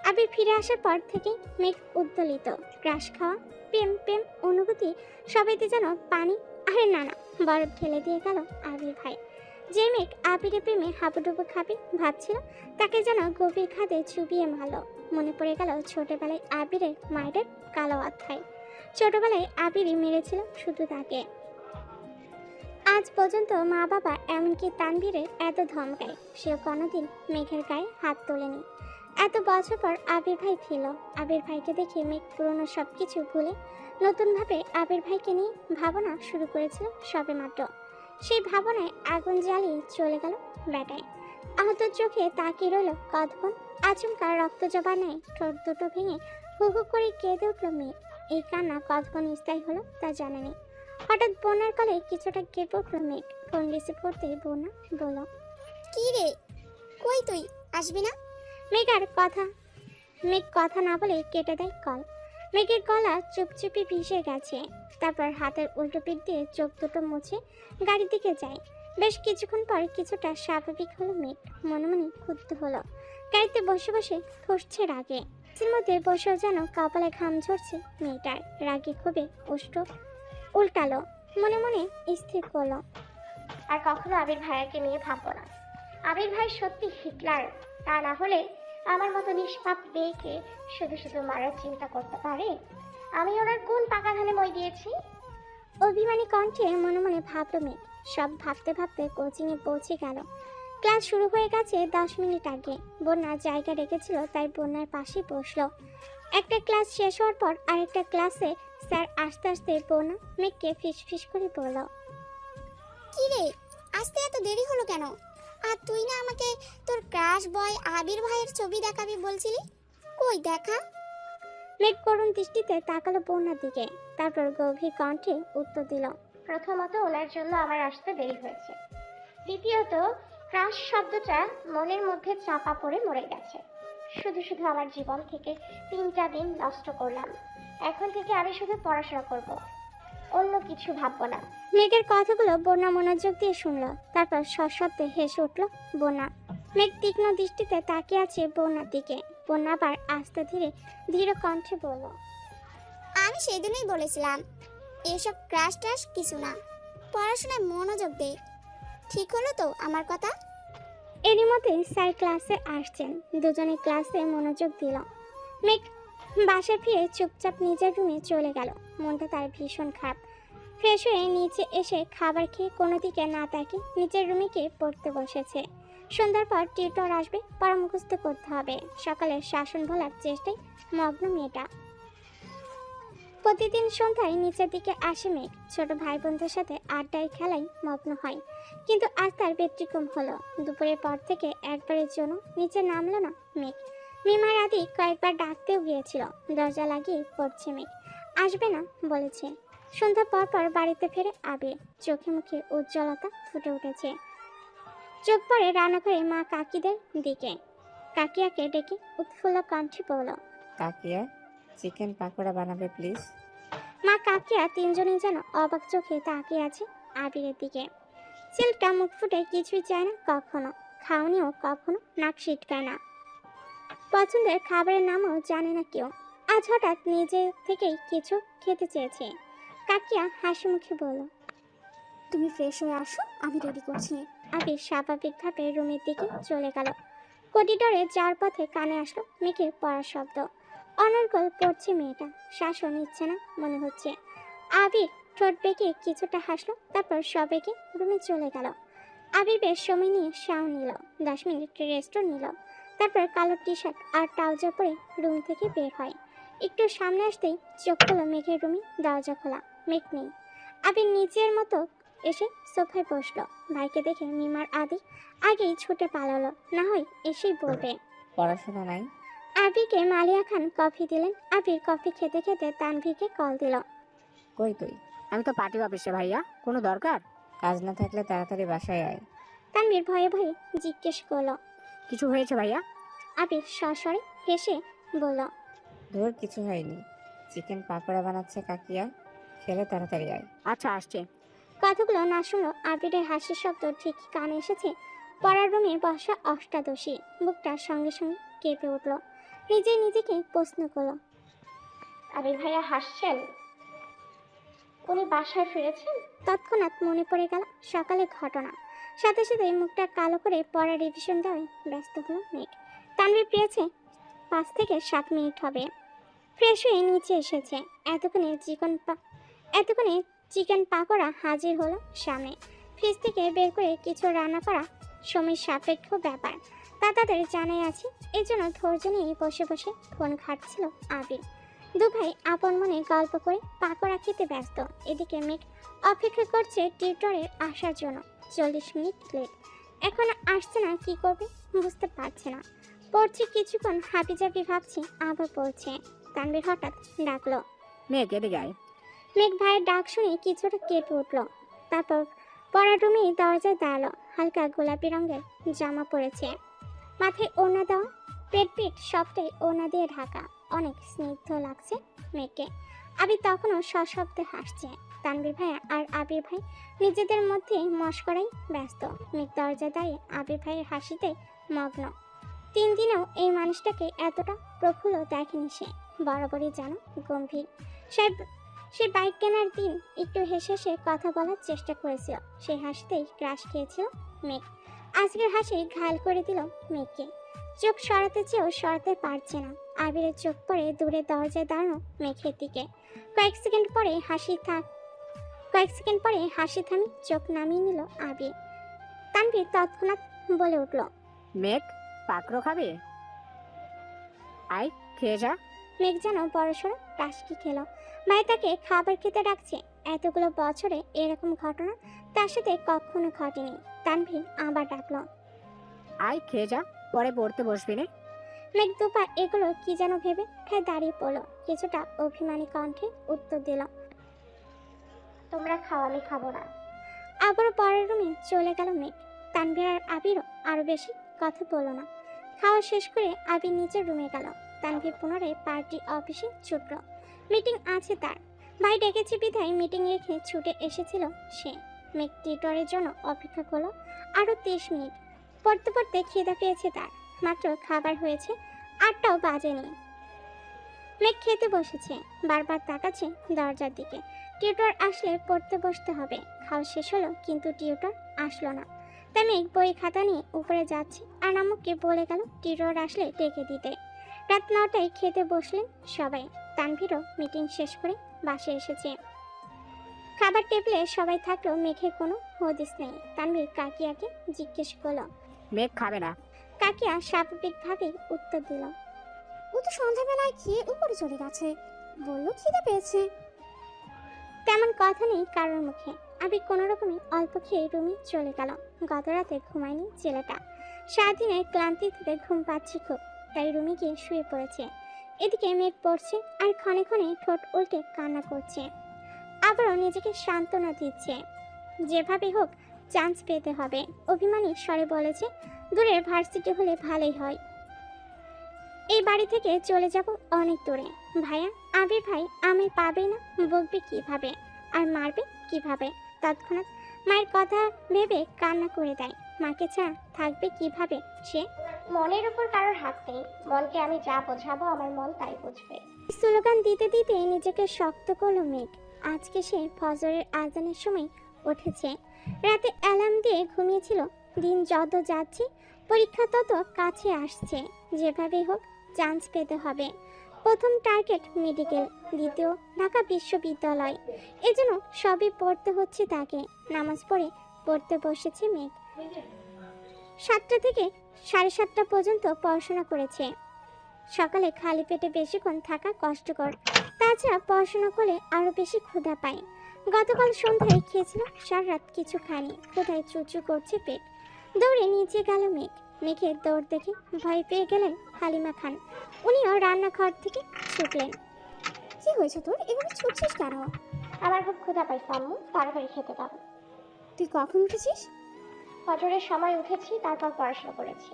আবির ফিরে আসার পর থেকে মেঘ উদ্দোলিত। ক্রাশ খাওয়া, প্রেম প্রেম অনুভূতি সবাইতে যেন পানি, আরে না না, বরফ ঢেলে দিয়ে গেল আবির ভাই। যে মেঘ আবিরের প্রেমে হাবুডুবু খাবে ভাবছিল, তাকে যেন গভীর খাদে চুবিয়ে মারল। মনে পড়ে গেল ছোটবেলায় আবিরের মায়ের কালো অধ্যায়। ছোটবেলায় আবিরই মেরেছিল শুধু তাকে। আজ পর্যন্ত মা বাবা এমনকি তানভীরের এত ধমকায়, সেও কোনোদিন মেঘের গায়ে হাত তোলেনি। এত বছর পর আবির ভাই ফিরল। আবির ভাইকে দেখে মেঘ পুরনো সব কিছু ভুলে নতুনভাবে আবির ভাইকে নিয়ে ভাবনা শুরু করেছিল সবেমাত্র। সেই ভাবনায় আগুন জ্বালিয়ে চলে গেল বেটায়। আহত চোখে তাকিয়ে রইল কতক্ষণ। আচমকা রক্ত জবা নেয় ঠোঁট দুটো ভেঙে হু হু করে কেঁদে উঠল মেঘ। এই কান্না কতক্ষণ স্থায়ী হলো তা জানেনি। হঠাৎ বোনার কলে কিছুটা কেঁপে উঠল মেঘ। ফোন রিসিভ করতে বোনা বলল। কি রে, কই তুই আসবি না? মেঘ কথা না বলে কেটে দেয় কল। মেঘের গলা চুপচুপি ভিসে গেছে। তারপর হাতের উল্টো পিঠ দিয়ে চোখ দুটো মুছে গাড়ির দিকে যায়। বেশ কিছুক্ষণ পর কিছুটা স্বাভাবিক হলো মেঘ। মনে মনে ক্ষুব্ধ হলো। গাড়িতে বসে বসে ফুঁসছে রাগে। এর মধ্যে বসেও যেন কপালে ঘাম ঝরছে মেয়েটার। রাগে ক্ষোভে ওষ্ঠ উল্টালো। মনে মনে স্থির করলো, আর কখনো আবির ভাইয়াকে নিয়ে ভাববো না। আবির ভাই সত্যি হিটলার। তা না হলে আমার মতো নিষ্পাপ মেয়েকে শুধু শুধু মারার চিন্তা করতে পারে? আমি ওনার কোন পাকা ধানে মই দিয়েছি? অভিমানী কণ্ঠে মনে মনে ভাবলো মেঘ। সব ভাবতে ভাবতে কোচিংয়ে পৌঁছে গেল। ক্লাস শুরু হয়ে গেছে 10 মিনিট আগে। বন্যা জায়গা রেখেছিল তাই বন্যার পাশে বসলো। একটা ক্লাস শেষ হওয়ার পর আরেকটা ক্লাসে স্যার আস্তে আস্তে বন্যা মেঘকে ফিস ফিস করে বলল। কি রে, আসতে এত দেরি হলো কেন? আর তুই না আমাকে তোর ক্রাশ বয় আবির ভাইয়ের ছবি দেখাবি বলছিলি, কই দেখা? মেঘ করুণ দৃষ্টিতে তাকালো বন্যার দিকে। তারপর গভীর কণ্ঠে উত্তর দিল। প্রথমত ওনার জন্য আমার আসতে দেরি হয়েছে। দ্বিতীয়ত ক্রাশ শব্দটা মনের মধ্যে চাপা পড়ে মরে গেছে। শুধু শুধু আমার জীবন থেকে 3টা দিন নষ্ট করলাম। এখন থেকে আমি শুধু পড়াশোনা করব, অন্য কিছু ভাববো না। মেঘের কথাগুলো বন্যা মনোযোগ দিয়ে শুনলো। তারপর সশব্দে হেসে উঠল বন্যা। মেঘ তীক্ষ্ণ দৃষ্টিতে তাকিয়ে আছে বন্যার দিকে। বন্যা আবার আস্তে ধীরে ধীর কণ্ঠে বলল। আমি সেদিনই বলেছিলাম এসব ক্রাশ ট্রাশ কিছু না, পড়াশোনায় মনোযোগ দে। ঠিক হলো তো আমার কথা? এরই মধ্যে স্যার ক্লাসে আসছেন। দুজনে ক্লাসে মনোযোগ দিল। মেঘ বাসায় ফিরে চুপচাপ নিজের রুমে চলে গেল। মনটা তার ভীষণ খারাপ। ফ্রেশ হয়ে নিচে এসে খাবার খেয়ে কোনো দিকে না তাকিয়ে নিজের রুমে গিয়ে পড়তে বসেছে। সন্ধ্যার পর টিউটর আসবে, পড়া মুখস্থ করতে হবে। সকালে শাসন ভোলার চেষ্টায় মগ্ন মেয়েটা। প্রতিদিন সন্ধ্যায় নিচের দিকে আসে মেঘ। ছোট ভাই বোনদের সাথে আড্ডায় খেলায় মগ্ন হয়। কিন্তু আজ তার ব্যতিক্রম হলো। দুপুরের পর থেকে একবারের জন্য নিচে নামলো না মেঘ। মিমার আদি কয়েকবার ডাকতেও গিয়েছিল। দরজা লাগিয়ে পড়ছে মেঘ। আসবে না বলেছে। সন্ধ্যা পর পর বাড়িতে ফেরে আবির। চোখে মুখে উজ্জ্বলতা ফুটে উঠেছে। চোখ পড়ে রান্নাঘরে মা কাকিদের দিকে। কাকিয়াকে ডেকে উৎফুল্ল কণ্ঠে বলল। কাকিয়া, চিকেন পাকোড়া বানাবে প্লিজ। মা কাকিয়া তিনজনই যেন অবাক চোখে তাকিয়ে আছে আবিরের দিকে। ছেলেটা মুখ ফুটে কিছুই চায় না কখনো, খাওনিও কখনো নাক ছিটকায় না। পছন্দের খাবারের নামও জানে না কেউ। আজ হঠাৎ নিজে থেকেই কিছু খেতে চেয়েছে। কাকিয়া হাসি মুখে বলল। তুমি ফ্রেশ হয়ে আসো, আমি রেডি করছি। আবির স্বাভাবিকভাবে রুমের দিকে চলে গেল। করিডোরে যাওয়ার পথে কানে আসলো মেঘের পড়ার শব্দ। অনর্গল পড়ছে মেয়েটা, শ্বাসও নিচ্ছে না মনে হচ্ছে। আবির ঠোঁট বেঁকে কিছুটা হাসলো। তারপর সবেগে রুমে চলে গেল। আবির বেশ সময় নিয়ে শাওয়ার নিল। 10 মিনিট রেস্টও নিল। তারপর কালো টি শার্ট আর ট্রাউজার পরে রুম থেকে বের হয়। একটু সামনে আসতেই চোখ খুলো মেঘের রুমে। দরজা খোলা, মেঘ নেই। আবির নিজের মতো এসে সোফায় বসলো। ভাইকে দেখে মিমার আদি আগেই ছুটে পালালো, না হয় এসেই বলবে। পড়াশোনা নাই? আবিরকে মালিয়া খান কফি দিলেন। আবির কফি খেতে খেতে তানভীরকে কল দিল। কই তুই? আমি তো পার্টি অফিসে ভাইয়া, কোনো দরকার? কাজ না থাকলে তাড়াতাড়ি বাসায় আয়। তানভীর ভয়ে ভয়ে জিজ্ঞেস করলো। কিছু হয়েছে ভাইয়া? আবির সশরে হেসে বলল, ধুর, কিছু হয়নি। চিকেন পাকোড়া বানাচ্ছে কাকিয়া, খেলে তাড়াতাড়ি আয়। আচ্ছা, আসছে। কথাগুলো না শুনলো আবিরের হাসির শব্দ ঠিক কানে এসেছে। পড়ার রুমে বসা অষ্টাদশী বুকটা সঙ্গে সঙ্গে কেঁপে উঠল। নিজেকে প্রশ্ন করলো, আবির ভাইয়া হাসছেন? উনি বাসায় ফিরেছেন? তৎক্ষণাৎ মনে পড়ে গেল সকালের ঘটনা। সাথে সাথে মুখটা কালো করে পড়া রিভিশন দেওয়ায় ব্যস্ত হলো মেঘ। তানভীর পেয়েছে 5 থেকে 7 মিনিট হবে। ফ্রেশ হয়ে নিচে এসেছে। এতক্ষণে চিকেন পাকোড়া হাজির হলো সামনে। ফ্রিজ থেকে বের করে কিছু রান্না করা সময় সাপেক্ষ ব্যাপার, তা তাদের জানাই আছে। এই জন্য ধৈর্য নিয়ে বসে বসে ফোন ঘাটছিল আবির। দু ভাই আপন মনে গল্প করে পাকোড়া খেতে ব্যস্ত। এদিকে মেঘ অপেক্ষা করছে টিউটরের আসার জন্য। 40 মিনিট লেট, এখন আসছে না, কি করবে বুঝতে পারছে না। পড়ছি কিছুক্ষণ, হাবিজাবি ভাবছি, আবার পড়ছে। তানভীর হঠাৎ ডাকলো, মেঘ এদিকে আয়। মেঘ ভাইয়ের ডাক শুনে কিছুটা কেঁপে উঠল। তারপর পড়ার রুমেই দরজায় দাঁড়ালো। হালকা গোলাপি রঙের জামা পরেছে, মাথায় ওড়না দেওয়া, পিঠ সবটাই ওড়না দিয়ে ঢাকা। অনেক স্নিগ্ধ লাগছে মেঘকে। আবির তখনও সশব্দে হাসছে। তানভীর ভাইয়া আর আবির ভাই নিজেদের মধ্যে মশকরাই ব্যস্ত। মেঘ দরজায় দাঁড়িয়ে আবির ভাইয়ের হাসিতে মগ্ন। 3 দিনেও এই মানুষটাকে এতটা প্রফুল্ল দেখেনি সে। বরাবরই যেন গম্ভীর। সে বাইক কেনার দিন একটু হেসে হেসে কথা বলার চেষ্টা করেছিল। সেই হাসিতেই ক্রাশ খেয়েছিল মেঘ। আজকের হাসি ঘায়ল করে দিল মেঘকে। চোখ সরাতে চেয়েও সরাতে পারছে না। আবিরের চোখ পড়ে দূরে দরজায় দাঁড়ানো মেঘের দিকে। কয়েক সেকেন্ড পরে হাসি থামি চোখ নামিয়ে নিল আবির। তানভীর তৎক্ষণাৎ বলে উঠল, মেঘ, পাকড়ো খাবে? আয়, খেয়ে যা। মেঘ যেন বড়সড় টাসকি খেলো। ভাই তাকে খাবার খেতে ডাকছে। এতগুলো বছরে এরকম ঘটনা তার সাথে কখনো ঘটেনি। তানভীর আবার ডাকলো, আয়, খেয়ে যা, পরে পড়তে বসবি না। মেঘ দুপা এগুলো কি যেন ভেবে খায় দাঁড়িয়ে পড়লো। কিছুটা অভিমানী কণ্ঠে উত্তর দিল, তোমরা খাও, আমি খাবো না। আবারও পরের রুমে চলে গেল মেঘ। তানভীর আর আবিরও আরো বেশি কথা বলল না। খাওয়া শেষ করে আবির নিচের রুমে গেল। তানভীর পুনরায় পার্টি অফিসে ছুটল। মিটিং আছে তার। ভাই ডেকেছে বিধায় মিটিং রেখে ছুটে এসেছিল সে। মেঘ টিউটরের জন্য অপেক্ষা করলো আরো 30 মিনিট। পড়তে পড়তে খিদে পেয়েছে তার। মাত্র খাবার হয়েছে, 8টাও বাজেনি। মেঘ খেতে বসেছে, বারবার তাকাচ্ছে দরজার দিকে। টিউটর আসলে পড়তে বসতে হবে। খাওয়া শেষ হলো, কিন্তু টিউটর আসলো না। তাই মেঘ বই খাতা নিয়ে উপরে যাচ্ছে আর আম্মুকে বলে গেল টিউটর আসলে ডেকে দিতে। রাত 9টায় খেতে বসলেন সবাই। তানভীরও মিটিং শেষ করে বাসায় এসেছে। খাবার টেবিলে সবাই থাকলেও মেঘের কোনো হদিস নেই। তানভীর কাকিয়াকে জিজ্ঞেস করলো, মেঘ খাবে না। কাকিয়া স্বাভাবিকভাবেই উত্তর দিল, ও তো সন্ধ্যাবেলায় খেয়ে উপরে চলে গেছে, বললো খিদে পেয়েছে। তেমন কথা নেই কারোর মুখে। আবির কোনো রকমে অল্প খেয়ে রুমে চলে গেল। গত রাতে ঘুমায়নি ছেলেটা। সারাদিনের ক্লান্তি থেকে ঘুম পাচ্ছে খুব, তাই রুমে গিয়ে শুয়ে পড়েছে। এদিকে মেঘ পড়ছে আর ক্ষণে ক্ষণে ঠোঁট উল্টে কান্না করছে। আবারও নিজেকে সান্ত্বনা দিচ্ছে, যেভাবে হোক চান্স পেতে হবে। অভিমানী স্বরে বলেছে, দূরের ভার্সিটি হলে ভালোই হয়। এই বাড়ি থেকে চলে যাব অনেক দূরে। ভাইয়া, আবির ভাই আমায় পাবে না, বকবে কিভাবে আর মারবে কিভাবে। তৎক্ষণাৎ মায়ের কথা ভেবে কান্না করে দেয়। মাকে ছাড়া থাকবে কিভাবে সে? মনের উপর কারোর হাত নেই। মনকে আমি যা বোঝাবো আমার মন তাই বুঝবে। স্লোগান দিতে দিতে নিজেকে শক্ত করলো মেঘ। আজকে সে ফজরের আজানের সময় উঠেছে। রাতে অ্যালার্ম দিয়ে ঘুমিয়েছিল। দিন যত যাচ্ছে পরীক্ষা তত কাছে আসছে। যেভাবেই হোক চান্স পেতে হবে। প্রথম টার্গেট মেডিকেল, দ্বিতীয় ঢাকা বিশ্ববিদ্যালয়। এজন্য সবই পড়তে হচ্ছে তাকে। নামাজ পড়তে বসেছে মেঘ। 7টা থেকে 7:30 পর্যন্ত পড়াশোনা করেছে। সকালে খালি পেটে বেশিক্ষণ থাকা কষ্টকর। তাছাড়া পড়াশোনা করলে আরো বেশি ক্ষুধা পায়। গতকাল সন্ধ্যায় খেয়েছিল, সারা রাত কিছু খায়নি, কোথায় চুচু করছে পেট। দৌড়ে নিচে গেল মেঘ। মেঘের দৌড় দেখে ভয় পেয়ে গেলেন হালিমা খান। উনিও রান্নাঘর থেকে ছুটলেন। কি হয়েছে তোর, এভাবে ছুটছিস কেন? আমার খুব ক্ষুধা পাইছে আম্মু, তাড়াতাড়ি খেতে দাও। তুই কখন উঠেছিস? ফজরের সময় উঠেছি, তারপর পড়াশোনা করেছি।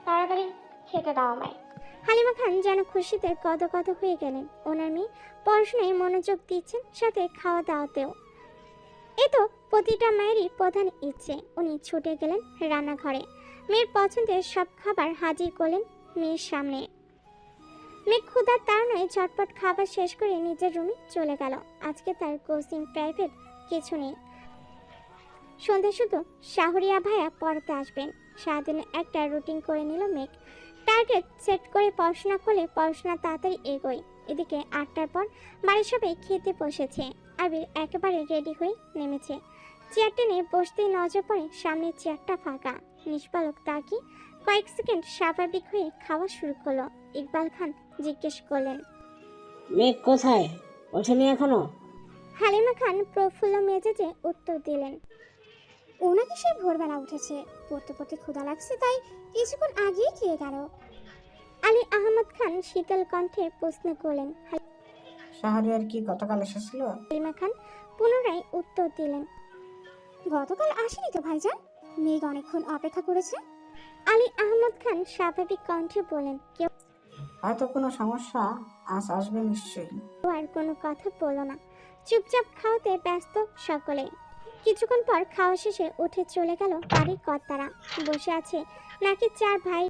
তাড়াতাড়ি খেতে দাও আমায়। হালিমা খান যেন খুশিতে গদগদ হয়ে গেলেন। ওনার মেয়ে পড়াশোনায় মনোযোগ দিচ্ছেন, সাথে খাওয়া দাওয়াতেও। এ তো প্রতিটা মায়েরই প্রধান ইচ্ছে। উনি ছুটে গেলেন রান্নাঘরে। মেয়ের পছন্দের সব খাবার হাজির করলেন মেয়ের সামনে। মেয়ে ক্ষুধার তাড়নায় ঝটপট খাবার শেষ করে নিজের রুমে চলে গেল। আজকে তার কোচিং প্রাইভেট কিছু নেই। সন্ধ্যে শুধু শাহরিয়া ভাইয়া পড়াতে আসবেন। সারাদিনে একটা রুটিন করে নিল মেঘ। টার্গেট সেট করে পড়াশোনা করলে পড়াশোনা তাড়াতাড়ি এগোয়। এদিকে 8টার পর বাড়ির সবাই খেতে বসেছে। আবির একেবারে রেডি হয়ে নেমেছে। চেয়ার টেনে বসতেই নজর পড়ে সামনের চেয়ারটা ফাঁকা। নিষ্পালক তাকিয়ে কয়েক সেকেন্ড স্বাভাবিক হয়ে খাওয়া শুরু করলো। ইকবাল খান জিজ্ঞেস করলেন, মেঘ কোথায়, ওঠেনি এখনো? হালিমা খান প্রফুল্ল মেজাজে উত্তর দিলেন, ও নাকি সেই ভোরবেলা উঠেছে, পড়তে পড়তে ক্ষুধা লাগছে তাই কিছুক্ষণ আগেই খেয়ে গেল। আলী আহমদ খান শীতল কণ্ঠে প্রশ্ন করলেন। শাহরিয়ার কি গতকাল এসেছিল? হালিমা খান পুনরায় উত্তর দিলেন, গতকাল আসেনি তো ভাইজান, মেঘ অনেকক্ষণ অপেক্ষা করেছে। আলী আহমদ খান স্বাভাবিক কণ্ঠে বলেন। কেউ হয়তো কোনো সমস্যা, আজ আসবে নিশ্চয়ই। আর কোনো কথা বলল না। চুপচাপ খাওয়াতে ব্যস্ত সকলে। কিছুক্ষণ পর খাওয়া শেষে উঠে চলে গেল বাড়ির কর্তারা। বসে আছে নাকি 4 ভাই